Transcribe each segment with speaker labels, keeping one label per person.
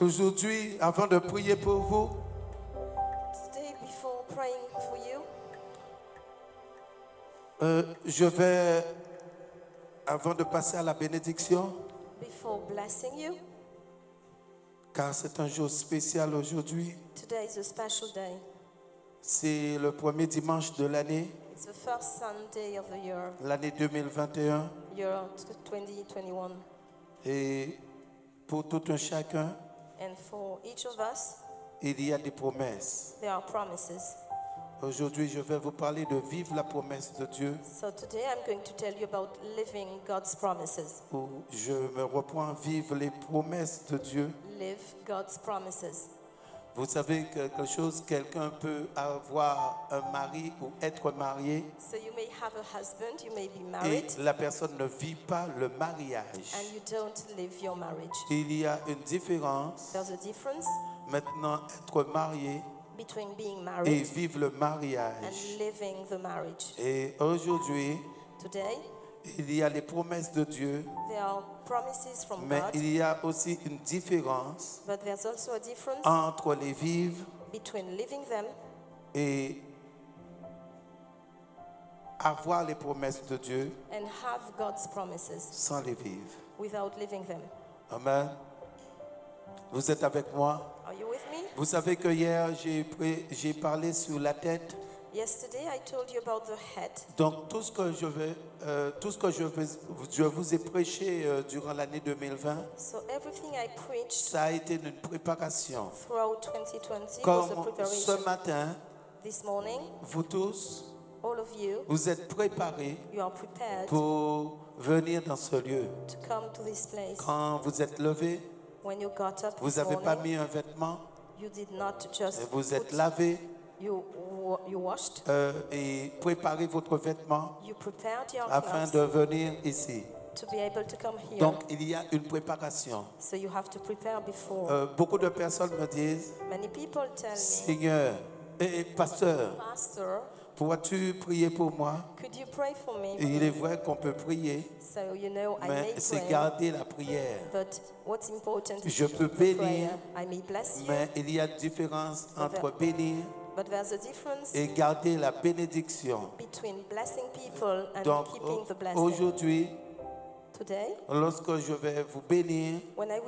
Speaker 1: Aujourd'hui, avant de prier pour vous,
Speaker 2: Today, before praying for you,
Speaker 1: je vais, avant de passer à la bénédiction,
Speaker 2: before blessing you,
Speaker 1: car c'est un jour spécial aujourd'hui,
Speaker 2: today is a special day.
Speaker 1: c'est le premier dimanche de l'année,
Speaker 2: It's the first Sunday of the
Speaker 1: l'année 2021,
Speaker 2: year 2021.
Speaker 1: et pour tout un chacun,
Speaker 2: And for each of us,
Speaker 1: il y a des promesses.
Speaker 2: there are promises.
Speaker 1: Aujourd'hui, je vais vous parler de vivre la promesse de Dieu,
Speaker 2: So today I'm going to tell you about living God's promises.
Speaker 1: où je me reprends vivre les promesses de Dieu.
Speaker 2: Live God's promises.
Speaker 1: Vous savez quelque chose, quelqu'un peut avoir un mari ou être marié
Speaker 2: So you may have a husband, you may be
Speaker 1: et
Speaker 2: married,
Speaker 1: la personne ne vit pas le mariage.
Speaker 2: and you don't live your marriage.
Speaker 1: Il y a une différence
Speaker 2: There's a difference
Speaker 1: maintenant être marié
Speaker 2: between being
Speaker 1: et
Speaker 2: married
Speaker 1: vivre le
Speaker 2: and
Speaker 1: mariage.
Speaker 2: living the marriage.
Speaker 1: Et aujourd'hui,
Speaker 2: Today,
Speaker 1: il y a les promesses de Dieu,
Speaker 2: there are promises from
Speaker 1: mais
Speaker 2: God,
Speaker 1: il y a aussi une différence
Speaker 2: but there's also a difference
Speaker 1: entre les vivre
Speaker 2: between living them
Speaker 1: et avoir les promesses de Dieu
Speaker 2: and have God's promises
Speaker 1: sans les vivre.
Speaker 2: without living them.
Speaker 1: Amen. Vous êtes avec moi?
Speaker 2: Are you with me?
Speaker 1: Vous savez que hier, j'ai parlé sur la tête.
Speaker 2: Yesterday I told you about the head.
Speaker 1: Donc, tout ce que je vous ai prêché durant l'année 2020,
Speaker 2: So everything I preached
Speaker 1: ça a été une préparation.
Speaker 2: throughout 2020 was a
Speaker 1: Comme ce
Speaker 2: preparation.
Speaker 1: matin,
Speaker 2: This morning,
Speaker 1: vous tous,
Speaker 2: all of you,
Speaker 1: vous êtes préparés
Speaker 2: you are prepared
Speaker 1: pour venir dans ce lieu.
Speaker 2: to come to this place.
Speaker 1: Quand vous êtes levés,
Speaker 2: When you got up
Speaker 1: vous
Speaker 2: this
Speaker 1: n'avez pas
Speaker 2: morning,
Speaker 1: mis un vêtement,
Speaker 2: you did not just
Speaker 1: vous êtes
Speaker 2: put,
Speaker 1: lavé
Speaker 2: you washed,
Speaker 1: et préparez votre vêtement
Speaker 2: you prepared your
Speaker 1: afin
Speaker 2: clothes
Speaker 1: de venir ici.
Speaker 2: to be able to come here.
Speaker 1: Donc, il y a une préparation.
Speaker 2: So you have to prepare before.
Speaker 1: Beaucoup de personnes me disent,
Speaker 2: Many people tell me,
Speaker 1: Seigneur, pasteur,
Speaker 2: Pastor,
Speaker 1: pourras-tu prier pour moi?
Speaker 2: could you pray for me?
Speaker 1: Et il est vrai qu'on peut prier,
Speaker 2: So you know I
Speaker 1: mais
Speaker 2: may
Speaker 1: c'est
Speaker 2: pray,
Speaker 1: garder la prière.
Speaker 2: but what's important is
Speaker 1: Je
Speaker 2: to
Speaker 1: peux
Speaker 2: keep the
Speaker 1: bénir,
Speaker 2: prayer. I may bless you,
Speaker 1: mais il y a une différence entre bénir
Speaker 2: but there's a difference
Speaker 1: et garder la bénédiction.
Speaker 2: between blessing people and
Speaker 1: Donc,
Speaker 2: keeping the blessing.
Speaker 1: aujourd'hui,
Speaker 2: Today,
Speaker 1: lorsque je vais vous bénir,
Speaker 2: when I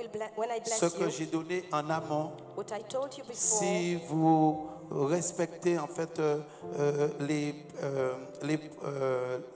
Speaker 2: bless
Speaker 1: ce que
Speaker 2: you,
Speaker 1: j'ai donné en amont,
Speaker 2: what I told you before,
Speaker 1: si vous respectez en fait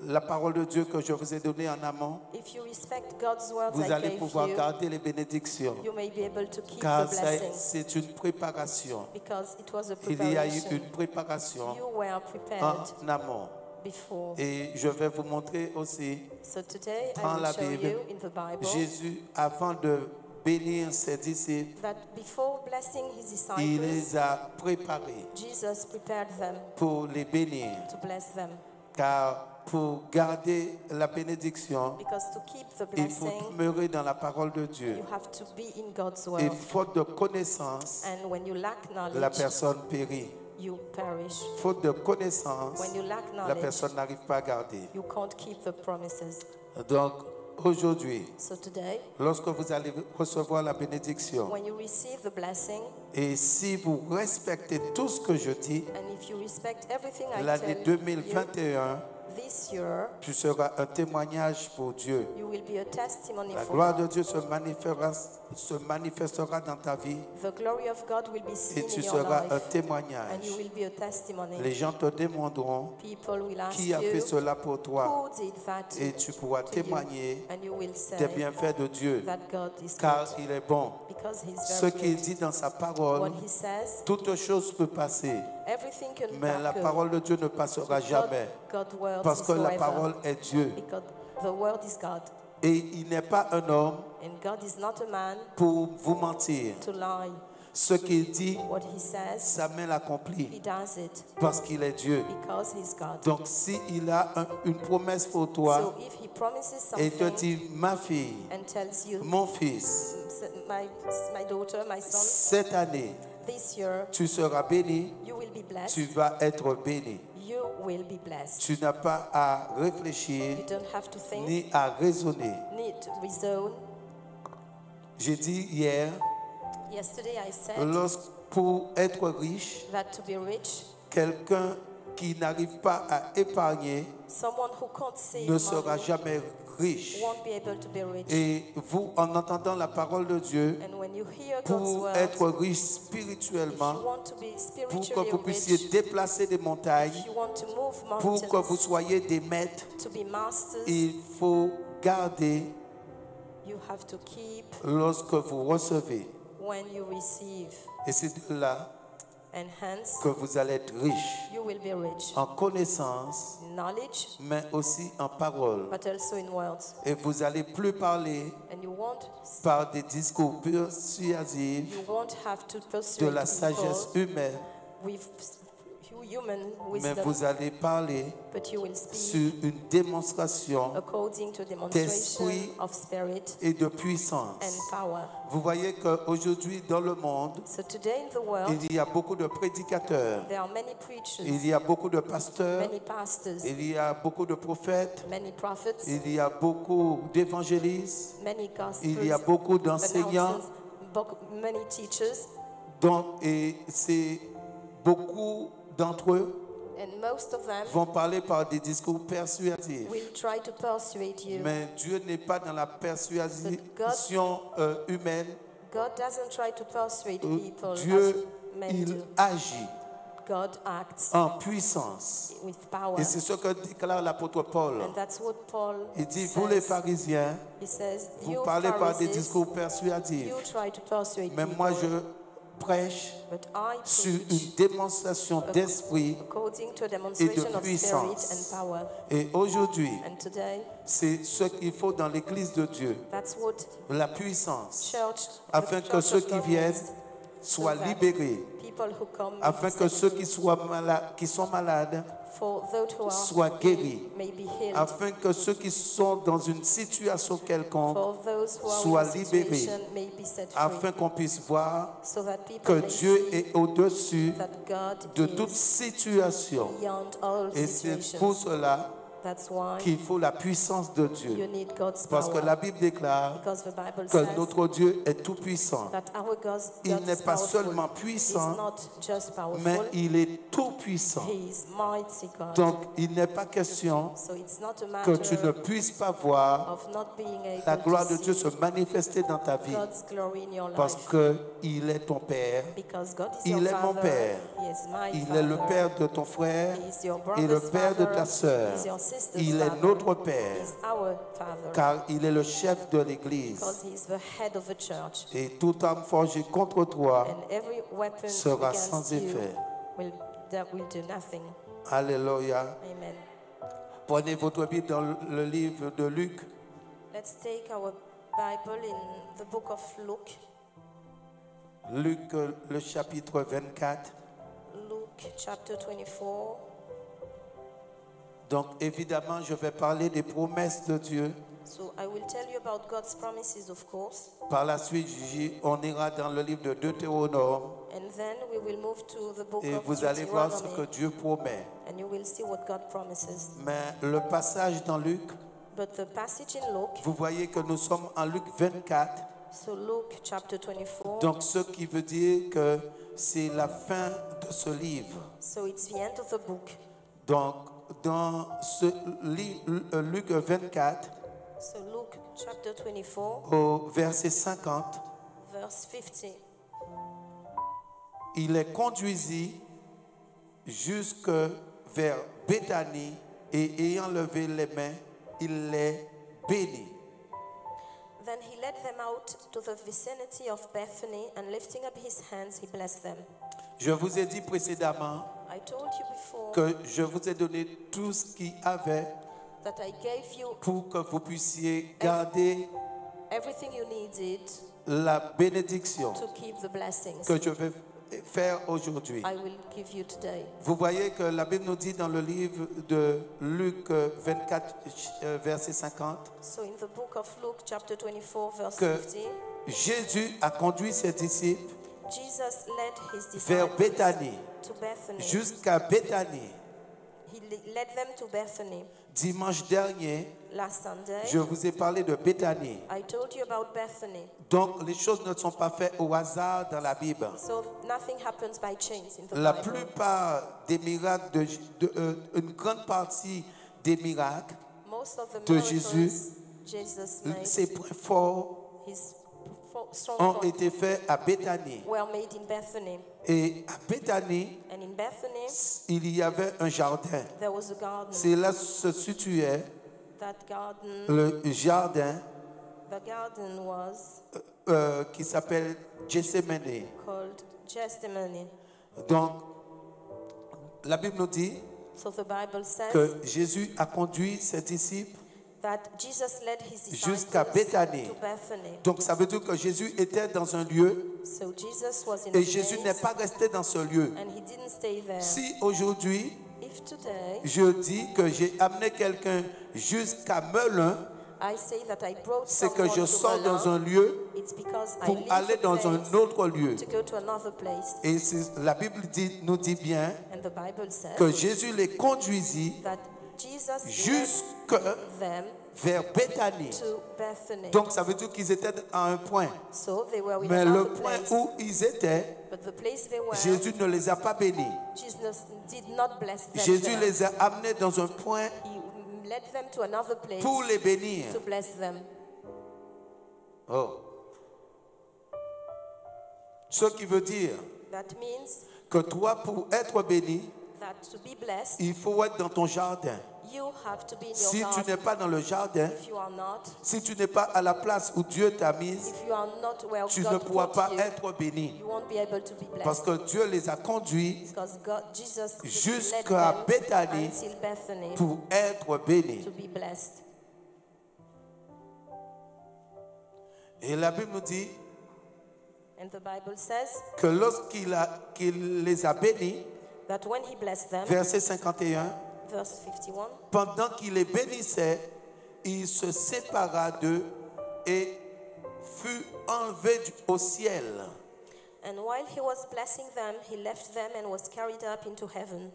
Speaker 1: la parole de Dieu que je vous ai donnée en amont,
Speaker 2: if you respect God's words
Speaker 1: vous
Speaker 2: I
Speaker 1: allez
Speaker 2: gave
Speaker 1: pouvoir
Speaker 2: you,
Speaker 1: garder les bénédictions.
Speaker 2: you may be able to keep
Speaker 1: Car
Speaker 2: the blessings
Speaker 1: c'est une préparation.
Speaker 2: because it was a
Speaker 1: Il y a eu
Speaker 2: preparation.
Speaker 1: une préparation
Speaker 2: You were prepared
Speaker 1: en amont.
Speaker 2: before.
Speaker 1: Et je vais vous montrer aussi,
Speaker 2: So today I
Speaker 1: dans
Speaker 2: will
Speaker 1: la
Speaker 2: show
Speaker 1: Bible,
Speaker 2: you in the Bible
Speaker 1: Jésus, avant de bénir ses disciples,
Speaker 2: that before blessing his
Speaker 1: il
Speaker 2: disciples,
Speaker 1: les a préparés
Speaker 2: Jesus prepared them
Speaker 1: pour les bénir.
Speaker 2: to bless them.
Speaker 1: Car pour garder la bénédiction,
Speaker 2: Because to keep the
Speaker 1: il faut
Speaker 2: blessing,
Speaker 1: demeurer dans la parole de Dieu.
Speaker 2: you have to be in God's
Speaker 1: Et
Speaker 2: word.
Speaker 1: faute de connaissance,
Speaker 2: And when you lack
Speaker 1: la
Speaker 2: knowledge,
Speaker 1: personne périt.
Speaker 2: you perish.
Speaker 1: Faute de connaissance,
Speaker 2: When you lack
Speaker 1: la
Speaker 2: knowledge,
Speaker 1: personne n'arrive pas à garder.
Speaker 2: you can't keep the promises.
Speaker 1: Donc, aujourd'hui,
Speaker 2: So today,
Speaker 1: lorsque vous allez recevoir la bénédiction,
Speaker 2: when you receive the blessing,
Speaker 1: et si vous respectez tout ce que je dis,
Speaker 2: and if you respect everything I
Speaker 1: l'année
Speaker 2: tell you,
Speaker 1: 2021,
Speaker 2: this year,
Speaker 1: tu seras un témoignage pour Dieu.
Speaker 2: you will be a testimony
Speaker 1: La
Speaker 2: for
Speaker 1: gloire
Speaker 2: God.
Speaker 1: de Dieu se manifestera dans ta vie
Speaker 2: The glory of God will be
Speaker 1: et
Speaker 2: seen
Speaker 1: tu
Speaker 2: in your
Speaker 1: seras un
Speaker 2: life, and
Speaker 1: témoignage.
Speaker 2: you will be a testimony.
Speaker 1: Les gens te demanderont
Speaker 2: People will ask
Speaker 1: qui a fait
Speaker 2: you,
Speaker 1: cela pour toi
Speaker 2: who did that
Speaker 1: et tu pourras
Speaker 2: to you?
Speaker 1: témoigner
Speaker 2: And you will say
Speaker 1: des bienfaits de Dieu
Speaker 2: that God is
Speaker 1: car
Speaker 2: good,
Speaker 1: il est bon.
Speaker 2: because he's
Speaker 1: Ce
Speaker 2: very
Speaker 1: qu'il
Speaker 2: good.
Speaker 1: dit dans sa parole,
Speaker 2: What he says,
Speaker 1: toute chose peut passer,
Speaker 2: everything can
Speaker 1: mais la
Speaker 2: happen.
Speaker 1: parole de Dieu ne passera jamais
Speaker 2: God's word
Speaker 1: parce
Speaker 2: is
Speaker 1: que la
Speaker 2: forever.
Speaker 1: parole est Dieu.
Speaker 2: Because the word is God,
Speaker 1: Et il n'est pas un homme
Speaker 2: and God is not a man
Speaker 1: pour vous mentir.
Speaker 2: to lie.
Speaker 1: Ce qu'il dit,
Speaker 2: What he says,
Speaker 1: sa main
Speaker 2: he
Speaker 1: l'accomplit
Speaker 2: does it
Speaker 1: parce qu'il est Dieu.
Speaker 2: because he's God.
Speaker 1: Donc s'il a une promesse pour toi
Speaker 2: So if he promises
Speaker 1: et te
Speaker 2: something
Speaker 1: dit, ma fille,
Speaker 2: and tells you,
Speaker 1: mon fils,
Speaker 2: my daughter, my son,
Speaker 1: cette année,
Speaker 2: this year
Speaker 1: tu seras béni,
Speaker 2: you will be blessed,
Speaker 1: tu vas être béni.
Speaker 2: you will be blessed.
Speaker 1: Tu n'as pas à réfléchir
Speaker 2: You don't have to think,
Speaker 1: ni à raisonner.
Speaker 2: need to reason.
Speaker 1: J'ai dit hier
Speaker 2: Yesterday I said
Speaker 1: Pour être riche,
Speaker 2: that to be rich,
Speaker 1: quelqu'un qui n'arrive pas à épargner
Speaker 2: someone who can't save
Speaker 1: ne sera
Speaker 2: money
Speaker 1: jamais riche.
Speaker 2: won't be able to be rich.
Speaker 1: Et vous, en entendant la parole de Dieu,
Speaker 2: And when you hear God's
Speaker 1: pour
Speaker 2: word,
Speaker 1: être riche
Speaker 2: if
Speaker 1: spirituellement,
Speaker 2: you want to be
Speaker 1: pour que
Speaker 2: spiritually
Speaker 1: vous puissiez
Speaker 2: rich,
Speaker 1: déplacer des montagnes,
Speaker 2: if you want to move
Speaker 1: pour que vous
Speaker 2: mountains,
Speaker 1: soyez des maîtres,
Speaker 2: to be masters,
Speaker 1: il faut garder
Speaker 2: you have to keep
Speaker 1: lorsque vous recevez.
Speaker 2: when you receive.
Speaker 1: Et c'est de là
Speaker 2: And hence,
Speaker 1: que vous allez être riche
Speaker 2: you will be rich.
Speaker 1: en connaissance,
Speaker 2: In knowledge,
Speaker 1: mais aussi en parole.
Speaker 2: but also in words.
Speaker 1: Et vous n'allez plus parler
Speaker 2: And you won't
Speaker 1: par des discours persuasifs
Speaker 2: have to
Speaker 1: de
Speaker 2: persuade
Speaker 1: la sagesse
Speaker 2: people
Speaker 1: humaine,
Speaker 2: with human
Speaker 1: mais
Speaker 2: wisdom,
Speaker 1: vous allez parler
Speaker 2: but you will speak
Speaker 1: sur une démonstration
Speaker 2: according to demonstration
Speaker 1: d'esprit
Speaker 2: of spirit
Speaker 1: et de puissance.
Speaker 2: and power.
Speaker 1: Vous voyez qu'aujourd'hui dans le monde,
Speaker 2: So today in the world,
Speaker 1: il y a beaucoup de prédicateurs,
Speaker 2: there are many preachers,
Speaker 1: il y a beaucoup de pasteurs,
Speaker 2: many pastors,
Speaker 1: il y a beaucoup de prophètes,
Speaker 2: many prophets,
Speaker 1: il y a beaucoup d'évangélistes,
Speaker 2: many
Speaker 1: il y a
Speaker 2: gospels,
Speaker 1: beaucoup d'enseignants,
Speaker 2: announcers, many teachers,
Speaker 1: et c'est beaucoup d'entre eux
Speaker 2: and most of them
Speaker 1: vont parler par des discours persuasifs.
Speaker 2: will try to persuade you.
Speaker 1: Mais Dieu n'est pas dans la persuasion humaine.
Speaker 2: God doesn't try to persuade people
Speaker 1: Dieu,
Speaker 2: as men do.
Speaker 1: il agit
Speaker 2: God acts
Speaker 1: en puissance.
Speaker 2: with power.
Speaker 1: Et c'est ce que déclare l'apôtre Paul.
Speaker 2: And that's what Paul
Speaker 1: Il dit,
Speaker 2: says.
Speaker 1: vous les pharisiens,
Speaker 2: He says,
Speaker 1: vous
Speaker 2: you
Speaker 1: parlez par des
Speaker 2: Pharisees,
Speaker 1: discours persuasifs.
Speaker 2: you try to persuade
Speaker 1: Mais
Speaker 2: people,
Speaker 1: moi, je prêche
Speaker 2: but I
Speaker 1: sur
Speaker 2: preach
Speaker 1: une démonstration d'esprit.
Speaker 2: according to a demonstration of
Speaker 1: puissance.
Speaker 2: spirit and power.
Speaker 1: Et aujourd'hui,
Speaker 2: And today,
Speaker 1: c'est ce qu'il faut dans l'Église de Dieu,
Speaker 2: that's what
Speaker 1: la puissance,
Speaker 2: church,
Speaker 1: afin
Speaker 2: the
Speaker 1: que
Speaker 2: church
Speaker 1: ceux
Speaker 2: of
Speaker 1: qui
Speaker 2: God
Speaker 1: viennent
Speaker 2: needs,
Speaker 1: soient
Speaker 2: so that
Speaker 1: libérés,
Speaker 2: people who come
Speaker 1: afin que ceux qui sont malades
Speaker 2: for those who are
Speaker 1: soient guéris,
Speaker 2: may be healed,
Speaker 1: afin que ceux qui sont dans une situation quelconque
Speaker 2: for those who are
Speaker 1: soient
Speaker 2: in a
Speaker 1: libérés,
Speaker 2: situation may be set free,
Speaker 1: afin qu'on puisse voir
Speaker 2: so that people
Speaker 1: que
Speaker 2: may
Speaker 1: Dieu
Speaker 2: see
Speaker 1: est au-dessus
Speaker 2: that God
Speaker 1: de
Speaker 2: is
Speaker 1: toute situation.
Speaker 2: beyond all
Speaker 1: Et c'est
Speaker 2: situations.
Speaker 1: pour cela
Speaker 2: That's why
Speaker 1: qu'il faut la puissance de
Speaker 2: you
Speaker 1: Dieu.
Speaker 2: need God's
Speaker 1: Parce que
Speaker 2: power.
Speaker 1: la Bible déclare
Speaker 2: Because the Bible
Speaker 1: que
Speaker 2: says
Speaker 1: notre Dieu est tout-puissant.
Speaker 2: that our God
Speaker 1: Il
Speaker 2: God
Speaker 1: n'est
Speaker 2: is
Speaker 1: pas
Speaker 2: powerful.
Speaker 1: seulement
Speaker 2: He's
Speaker 1: puissant,
Speaker 2: not just
Speaker 1: mais
Speaker 2: powerful,
Speaker 1: il est tout-puissant.
Speaker 2: He is mighty God.
Speaker 1: Donc, il n'est pas question
Speaker 2: So it's not a
Speaker 1: que tu ne
Speaker 2: matter
Speaker 1: puisses pas voir
Speaker 2: of not being
Speaker 1: la
Speaker 2: able
Speaker 1: gloire
Speaker 2: to
Speaker 1: de Dieu
Speaker 2: see
Speaker 1: se manifester dans ta vie.
Speaker 2: God's glory in your
Speaker 1: Parce
Speaker 2: life.
Speaker 1: qu'il est ton Père,
Speaker 2: Because God is
Speaker 1: il
Speaker 2: your
Speaker 1: est mon
Speaker 2: Father,
Speaker 1: Père.
Speaker 2: He is my
Speaker 1: il
Speaker 2: Father.
Speaker 1: est le Père de ton frère
Speaker 2: He is your
Speaker 1: et le
Speaker 2: brother's
Speaker 1: Père de
Speaker 2: father.
Speaker 1: ta sœur.
Speaker 2: He is your sister's
Speaker 1: Il est
Speaker 2: father.
Speaker 1: notre Père,
Speaker 2: He is our Father.
Speaker 1: car il est le chef de l'Église.
Speaker 2: Because He is the head of the church.
Speaker 1: Et toute arme forgée contre toi
Speaker 2: And every weapon
Speaker 1: sera
Speaker 2: against
Speaker 1: sans
Speaker 2: you
Speaker 1: effet.
Speaker 2: that will do nothing.
Speaker 1: Alléluia.
Speaker 2: Amen.
Speaker 1: Prenez votre Bible dans le livre de Luc,
Speaker 2: Let's take our Bible in the book of Luke.
Speaker 1: Luc le chapitre 24.
Speaker 2: Luke chapter 24.
Speaker 1: Donc évidemment, je vais parler des promesses de Dieu.
Speaker 2: So I will tell you about God's promises, of course,
Speaker 1: Par la suite, on ira dans le livre de Deutéronome
Speaker 2: and then we will move to the book
Speaker 1: et
Speaker 2: of
Speaker 1: vous allez voir ce que
Speaker 2: Deuteronomy,
Speaker 1: Dieu promet.
Speaker 2: and you will see what God promises.
Speaker 1: Mais le passage dans Luc,
Speaker 2: But the passage in Luke,
Speaker 1: vous voyez que nous sommes en Luc 24.
Speaker 2: so Luke chapter 24,
Speaker 1: Donc ce qui veut dire que c'est la fin de ce livre.
Speaker 2: so it's the end of the book.
Speaker 1: Donc dans ce Luc 24,
Speaker 2: So Luke chapter 24,
Speaker 1: au verset 50,
Speaker 2: verse 50.
Speaker 1: il les conduisit jusque vers Béthanie et ayant levé les mains, il les bénit.
Speaker 2: Then he led them out to the vicinity of Bethany, and lifting up his hands, he blessed them.
Speaker 1: Je vous ai dit précédemment
Speaker 2: I told you before
Speaker 1: que je vous ai donné tout ce qu'il y avait
Speaker 2: that I gave you
Speaker 1: pour que vous puissiez garder
Speaker 2: everything you needed
Speaker 1: la bénédiction
Speaker 2: to keep the blessings
Speaker 1: que je vais faire aujourd'hui.
Speaker 2: I will give you today.
Speaker 1: Vous voyez que la Bible nous dit dans le livre de Luc 24, verset 50,
Speaker 2: So in the book of Luke chapter 24, verse
Speaker 1: que
Speaker 2: 50,
Speaker 1: Jésus a conduit ses disciples
Speaker 2: Jesus led his
Speaker 1: vers
Speaker 2: disciples
Speaker 1: Béthanie,
Speaker 2: to Bethany,
Speaker 1: jusqu'à Béthanie.
Speaker 2: led them to Bethany.
Speaker 1: Dimanche dernier,
Speaker 2: Last Sunday,
Speaker 1: je vous ai parlé de Béthanie.
Speaker 2: I told you about Bethany.
Speaker 1: Donc, les choses ne sont pas faites au hasard dans la Bible.
Speaker 2: So nothing happens by chance in the
Speaker 1: La
Speaker 2: Bible.
Speaker 1: plupart des miracles, une grande partie des miracles,
Speaker 2: Most of the
Speaker 1: de
Speaker 2: miracles
Speaker 1: Jésus,
Speaker 2: Jesus made,
Speaker 1: ses points forts
Speaker 2: his strong
Speaker 1: ont
Speaker 2: points
Speaker 1: été faits à Béthanie.
Speaker 2: were made in Bethany.
Speaker 1: Et à Béthanie,
Speaker 2: And in Bethany,
Speaker 1: il y avait un jardin.
Speaker 2: there was a garden.
Speaker 1: C'est là se situait
Speaker 2: That garden,
Speaker 1: le jardin
Speaker 2: the garden was
Speaker 1: qui s'appelle Gethsemane.
Speaker 2: called Gethsemane.
Speaker 1: Donc, la Bible nous dit
Speaker 2: So the Bible says
Speaker 1: que Jésus a conduit ses disciples.
Speaker 2: that Jesus led his
Speaker 1: Jusqu'à
Speaker 2: disciples
Speaker 1: Béthanie.
Speaker 2: to Bethany.
Speaker 1: Donc, ça veut dire que Jésus était dans un lieu
Speaker 2: So Jesus was in
Speaker 1: et
Speaker 2: a
Speaker 1: Jésus
Speaker 2: place
Speaker 1: n'est pas resté dans ce lieu.
Speaker 2: and he didn't stay there.
Speaker 1: Si aujourd'hui,
Speaker 2: If today
Speaker 1: je dis que j'ai amené quelqu'un jusqu'à Melun,
Speaker 2: I say that I brought
Speaker 1: c'est que
Speaker 2: someone
Speaker 1: je
Speaker 2: to
Speaker 1: sors dans
Speaker 2: Melun,
Speaker 1: un lieu
Speaker 2: it's because I
Speaker 1: pour
Speaker 2: leave
Speaker 1: aller
Speaker 2: a
Speaker 1: dans un
Speaker 2: place
Speaker 1: autre lieu.
Speaker 2: to go to another place.
Speaker 1: Et la Bible nous dit bien
Speaker 2: And the Bible says
Speaker 1: que Jésus les conduisit
Speaker 2: that Jesus
Speaker 1: jusque
Speaker 2: led them
Speaker 1: vers Béthanie.
Speaker 2: to Bethany.
Speaker 1: Donc ça veut dire qu'ils étaient à un point.
Speaker 2: So they were in
Speaker 1: Mais le
Speaker 2: another
Speaker 1: point
Speaker 2: place.
Speaker 1: où ils étaient,
Speaker 2: But the place they were,
Speaker 1: Jésus ne les a pas bénis.
Speaker 2: Jesus did not bless them
Speaker 1: Jésus
Speaker 2: there.
Speaker 1: les a amenés dans un point
Speaker 2: He led them to another place
Speaker 1: pour les bénir.
Speaker 2: to bless them.
Speaker 1: Oh. Ce qui veut dire
Speaker 2: That means
Speaker 1: que toi, pour être béni,
Speaker 2: that to be blessed,
Speaker 1: il faut être dans ton jardin.
Speaker 2: you have to be in your
Speaker 1: Si tu
Speaker 2: garden.
Speaker 1: n'es pas dans le jardin,
Speaker 2: If you are not,
Speaker 1: si tu n'es pas à la place où Dieu t'a mise,
Speaker 2: if you are not where
Speaker 1: tu ne
Speaker 2: God
Speaker 1: pourras
Speaker 2: put
Speaker 1: pas
Speaker 2: you,
Speaker 1: être béni.
Speaker 2: you won't be able to be
Speaker 1: Parce
Speaker 2: blessed.
Speaker 1: que Dieu les a conduits
Speaker 2: Because Jesus led
Speaker 1: jusqu'à
Speaker 2: them
Speaker 1: Béthanie
Speaker 2: until Bethany
Speaker 1: pour être bénis.
Speaker 2: to be blessed.
Speaker 1: Et la Bible nous dit
Speaker 2: And the Bible says
Speaker 1: que qu'il les a bénis,
Speaker 2: that when he blessed them,
Speaker 1: verset 51,
Speaker 2: verse 51,
Speaker 1: pendant qu'il les bénissait, il se sépara d'eux et fut enlevé au ciel.
Speaker 2: and while he was blessing them, he left them and was carried up into heaven.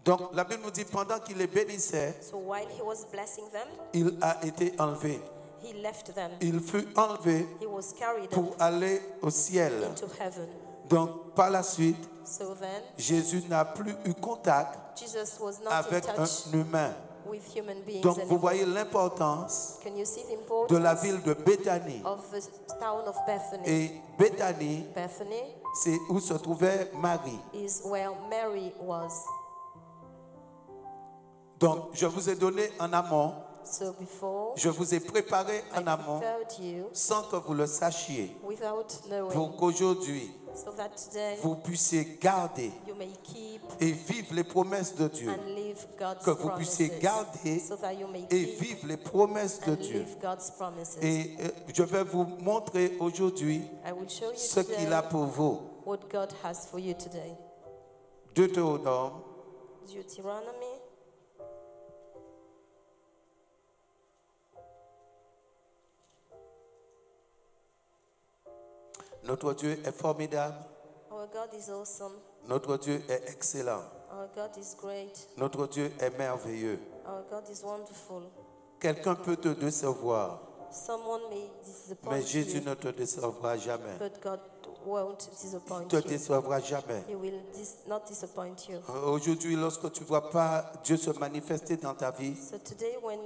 Speaker 1: Donc la Bible nous dit pendant qu'il les bénissait,
Speaker 2: So while he was blessing them,
Speaker 1: il a été enlevé.
Speaker 2: he left them.
Speaker 1: Il fut enlevé
Speaker 2: He was carried
Speaker 1: pour
Speaker 2: up
Speaker 1: aller au ciel.
Speaker 2: into heaven.
Speaker 1: Donc par la suite,
Speaker 2: So then,
Speaker 1: Jésus n'a plus eu contact
Speaker 2: Jesus was not
Speaker 1: avec
Speaker 2: in touch
Speaker 1: un humain.
Speaker 2: with human beings
Speaker 1: Donc vous
Speaker 2: anymore.
Speaker 1: voyez l'importance
Speaker 2: Can you see the
Speaker 1: de la
Speaker 2: importance
Speaker 1: ville de Béthanie.
Speaker 2: of the town of Bethany?
Speaker 1: Et Béthanie,
Speaker 2: Bethany
Speaker 1: c'est où se trouvait Marie.
Speaker 2: is where Mary was.
Speaker 1: Donc je vous ai donné en amont,
Speaker 2: So before,
Speaker 1: je vous ai préparé en
Speaker 2: I
Speaker 1: amont
Speaker 2: prepared you
Speaker 1: sans que vous le sachiez,
Speaker 2: without knowing,
Speaker 1: pour qu'aujourd'hui
Speaker 2: so that today
Speaker 1: vous puissiez garder
Speaker 2: you may keep
Speaker 1: et vivre les promesses de Dieu.
Speaker 2: and live God's
Speaker 1: Que vous puissiez
Speaker 2: promises.
Speaker 1: garder
Speaker 2: So that you may
Speaker 1: et
Speaker 2: keep
Speaker 1: vivre les promesses de
Speaker 2: and
Speaker 1: Dieu.
Speaker 2: live God's promises.
Speaker 1: Et je vais vous montrer aujourd'hui
Speaker 2: I will show you
Speaker 1: ce
Speaker 2: today
Speaker 1: qu'il a pour vous.
Speaker 2: what God has for you today.
Speaker 1: Deutéronome,
Speaker 2: Deuteronomy
Speaker 1: notre Dieu est formidable,
Speaker 2: Our God is awesome.
Speaker 1: notre Dieu est excellent,
Speaker 2: Our God is great.
Speaker 1: notre Dieu est merveilleux.
Speaker 2: Our God is wonderful.
Speaker 1: Quelqu'un peut te décevoir,
Speaker 2: Someone may
Speaker 1: mais
Speaker 2: disappoint
Speaker 1: Jésus
Speaker 2: you,
Speaker 1: ne te décevra jamais.
Speaker 2: but God won't
Speaker 1: Il
Speaker 2: disappoint
Speaker 1: ne te
Speaker 2: you.
Speaker 1: décevra jamais.
Speaker 2: He will not disappoint you.
Speaker 1: Aujourd'hui, lorsque tu ne vois pas Dieu se manifester dans ta vie,
Speaker 2: So today when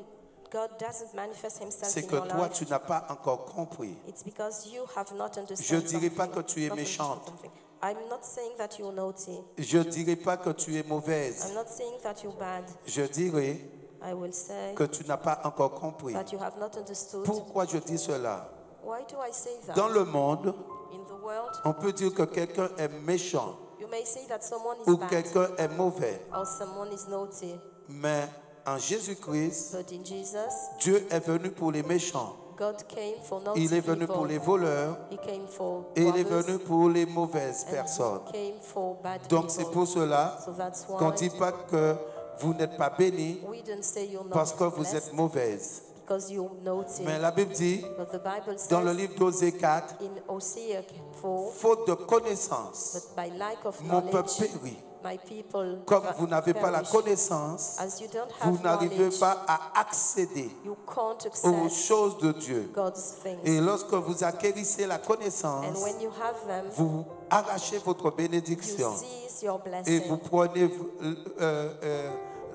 Speaker 2: God doesn't manifest himself
Speaker 1: c'est
Speaker 2: in
Speaker 1: que
Speaker 2: your
Speaker 1: toi,
Speaker 2: life,
Speaker 1: tu n'as pas encore compris.
Speaker 2: it's because you have not
Speaker 1: Je
Speaker 2: understood
Speaker 1: ne dirais pas
Speaker 2: something,
Speaker 1: que tu es
Speaker 2: not understood
Speaker 1: méchante.
Speaker 2: something. I'm not saying that you're naughty.
Speaker 1: Je ne dirais pas que tu es mauvaise.
Speaker 2: I'm not saying that you're bad.
Speaker 1: Je dirais
Speaker 2: I will say
Speaker 1: que tu n'as pas encore compris.
Speaker 2: that you have not understood.
Speaker 1: Pourquoi je dis cela?
Speaker 2: Why do I say that?
Speaker 1: Dans le monde,
Speaker 2: In the world,
Speaker 1: on peut dire que quelqu'un est méchant
Speaker 2: you may say that someone is
Speaker 1: ou
Speaker 2: bad
Speaker 1: quelqu'un est mauvais.
Speaker 2: or someone is naughty.
Speaker 1: Mais en Jésus-Christ,
Speaker 2: But in Jesus,
Speaker 1: Dieu est venu pour les méchants.
Speaker 2: God came for naughty
Speaker 1: Il est venu
Speaker 2: people.
Speaker 1: pour les voleurs
Speaker 2: He came for
Speaker 1: et il est
Speaker 2: robbers,
Speaker 1: venu pour les mauvaises
Speaker 2: and
Speaker 1: personnes.
Speaker 2: he came for bad
Speaker 1: Donc c'est
Speaker 2: people.
Speaker 1: pour cela
Speaker 2: So that's
Speaker 1: qu'on ne
Speaker 2: why
Speaker 1: dit pas que vous n'êtes pas bénis
Speaker 2: we don't say you're not
Speaker 1: parce que vous
Speaker 2: blessed
Speaker 1: êtes mauvaise.
Speaker 2: because you notice.
Speaker 1: Mais la Bible dit,
Speaker 2: But the Bible
Speaker 1: dans le
Speaker 2: says
Speaker 1: livre d'Osée 4,
Speaker 2: in Hosea 4,
Speaker 1: faute de connaissance,
Speaker 2: but by lack of
Speaker 1: mon peuple
Speaker 2: knowledge,
Speaker 1: périt.
Speaker 2: my people
Speaker 1: Comme vous n'avez pas la
Speaker 2: perish.
Speaker 1: connaissance,
Speaker 2: As you don't
Speaker 1: vous
Speaker 2: have
Speaker 1: n'arrivez
Speaker 2: knowledge,
Speaker 1: pas à accéder
Speaker 2: you can't
Speaker 1: aux
Speaker 2: access
Speaker 1: choses de Dieu.
Speaker 2: God's things.
Speaker 1: Et lorsque vous acquérissez la
Speaker 2: And
Speaker 1: connaissance,
Speaker 2: when you have them,
Speaker 1: vous arrachez votre
Speaker 2: you
Speaker 1: bénédiction
Speaker 2: seize your
Speaker 1: et vous
Speaker 2: blessing
Speaker 1: prenez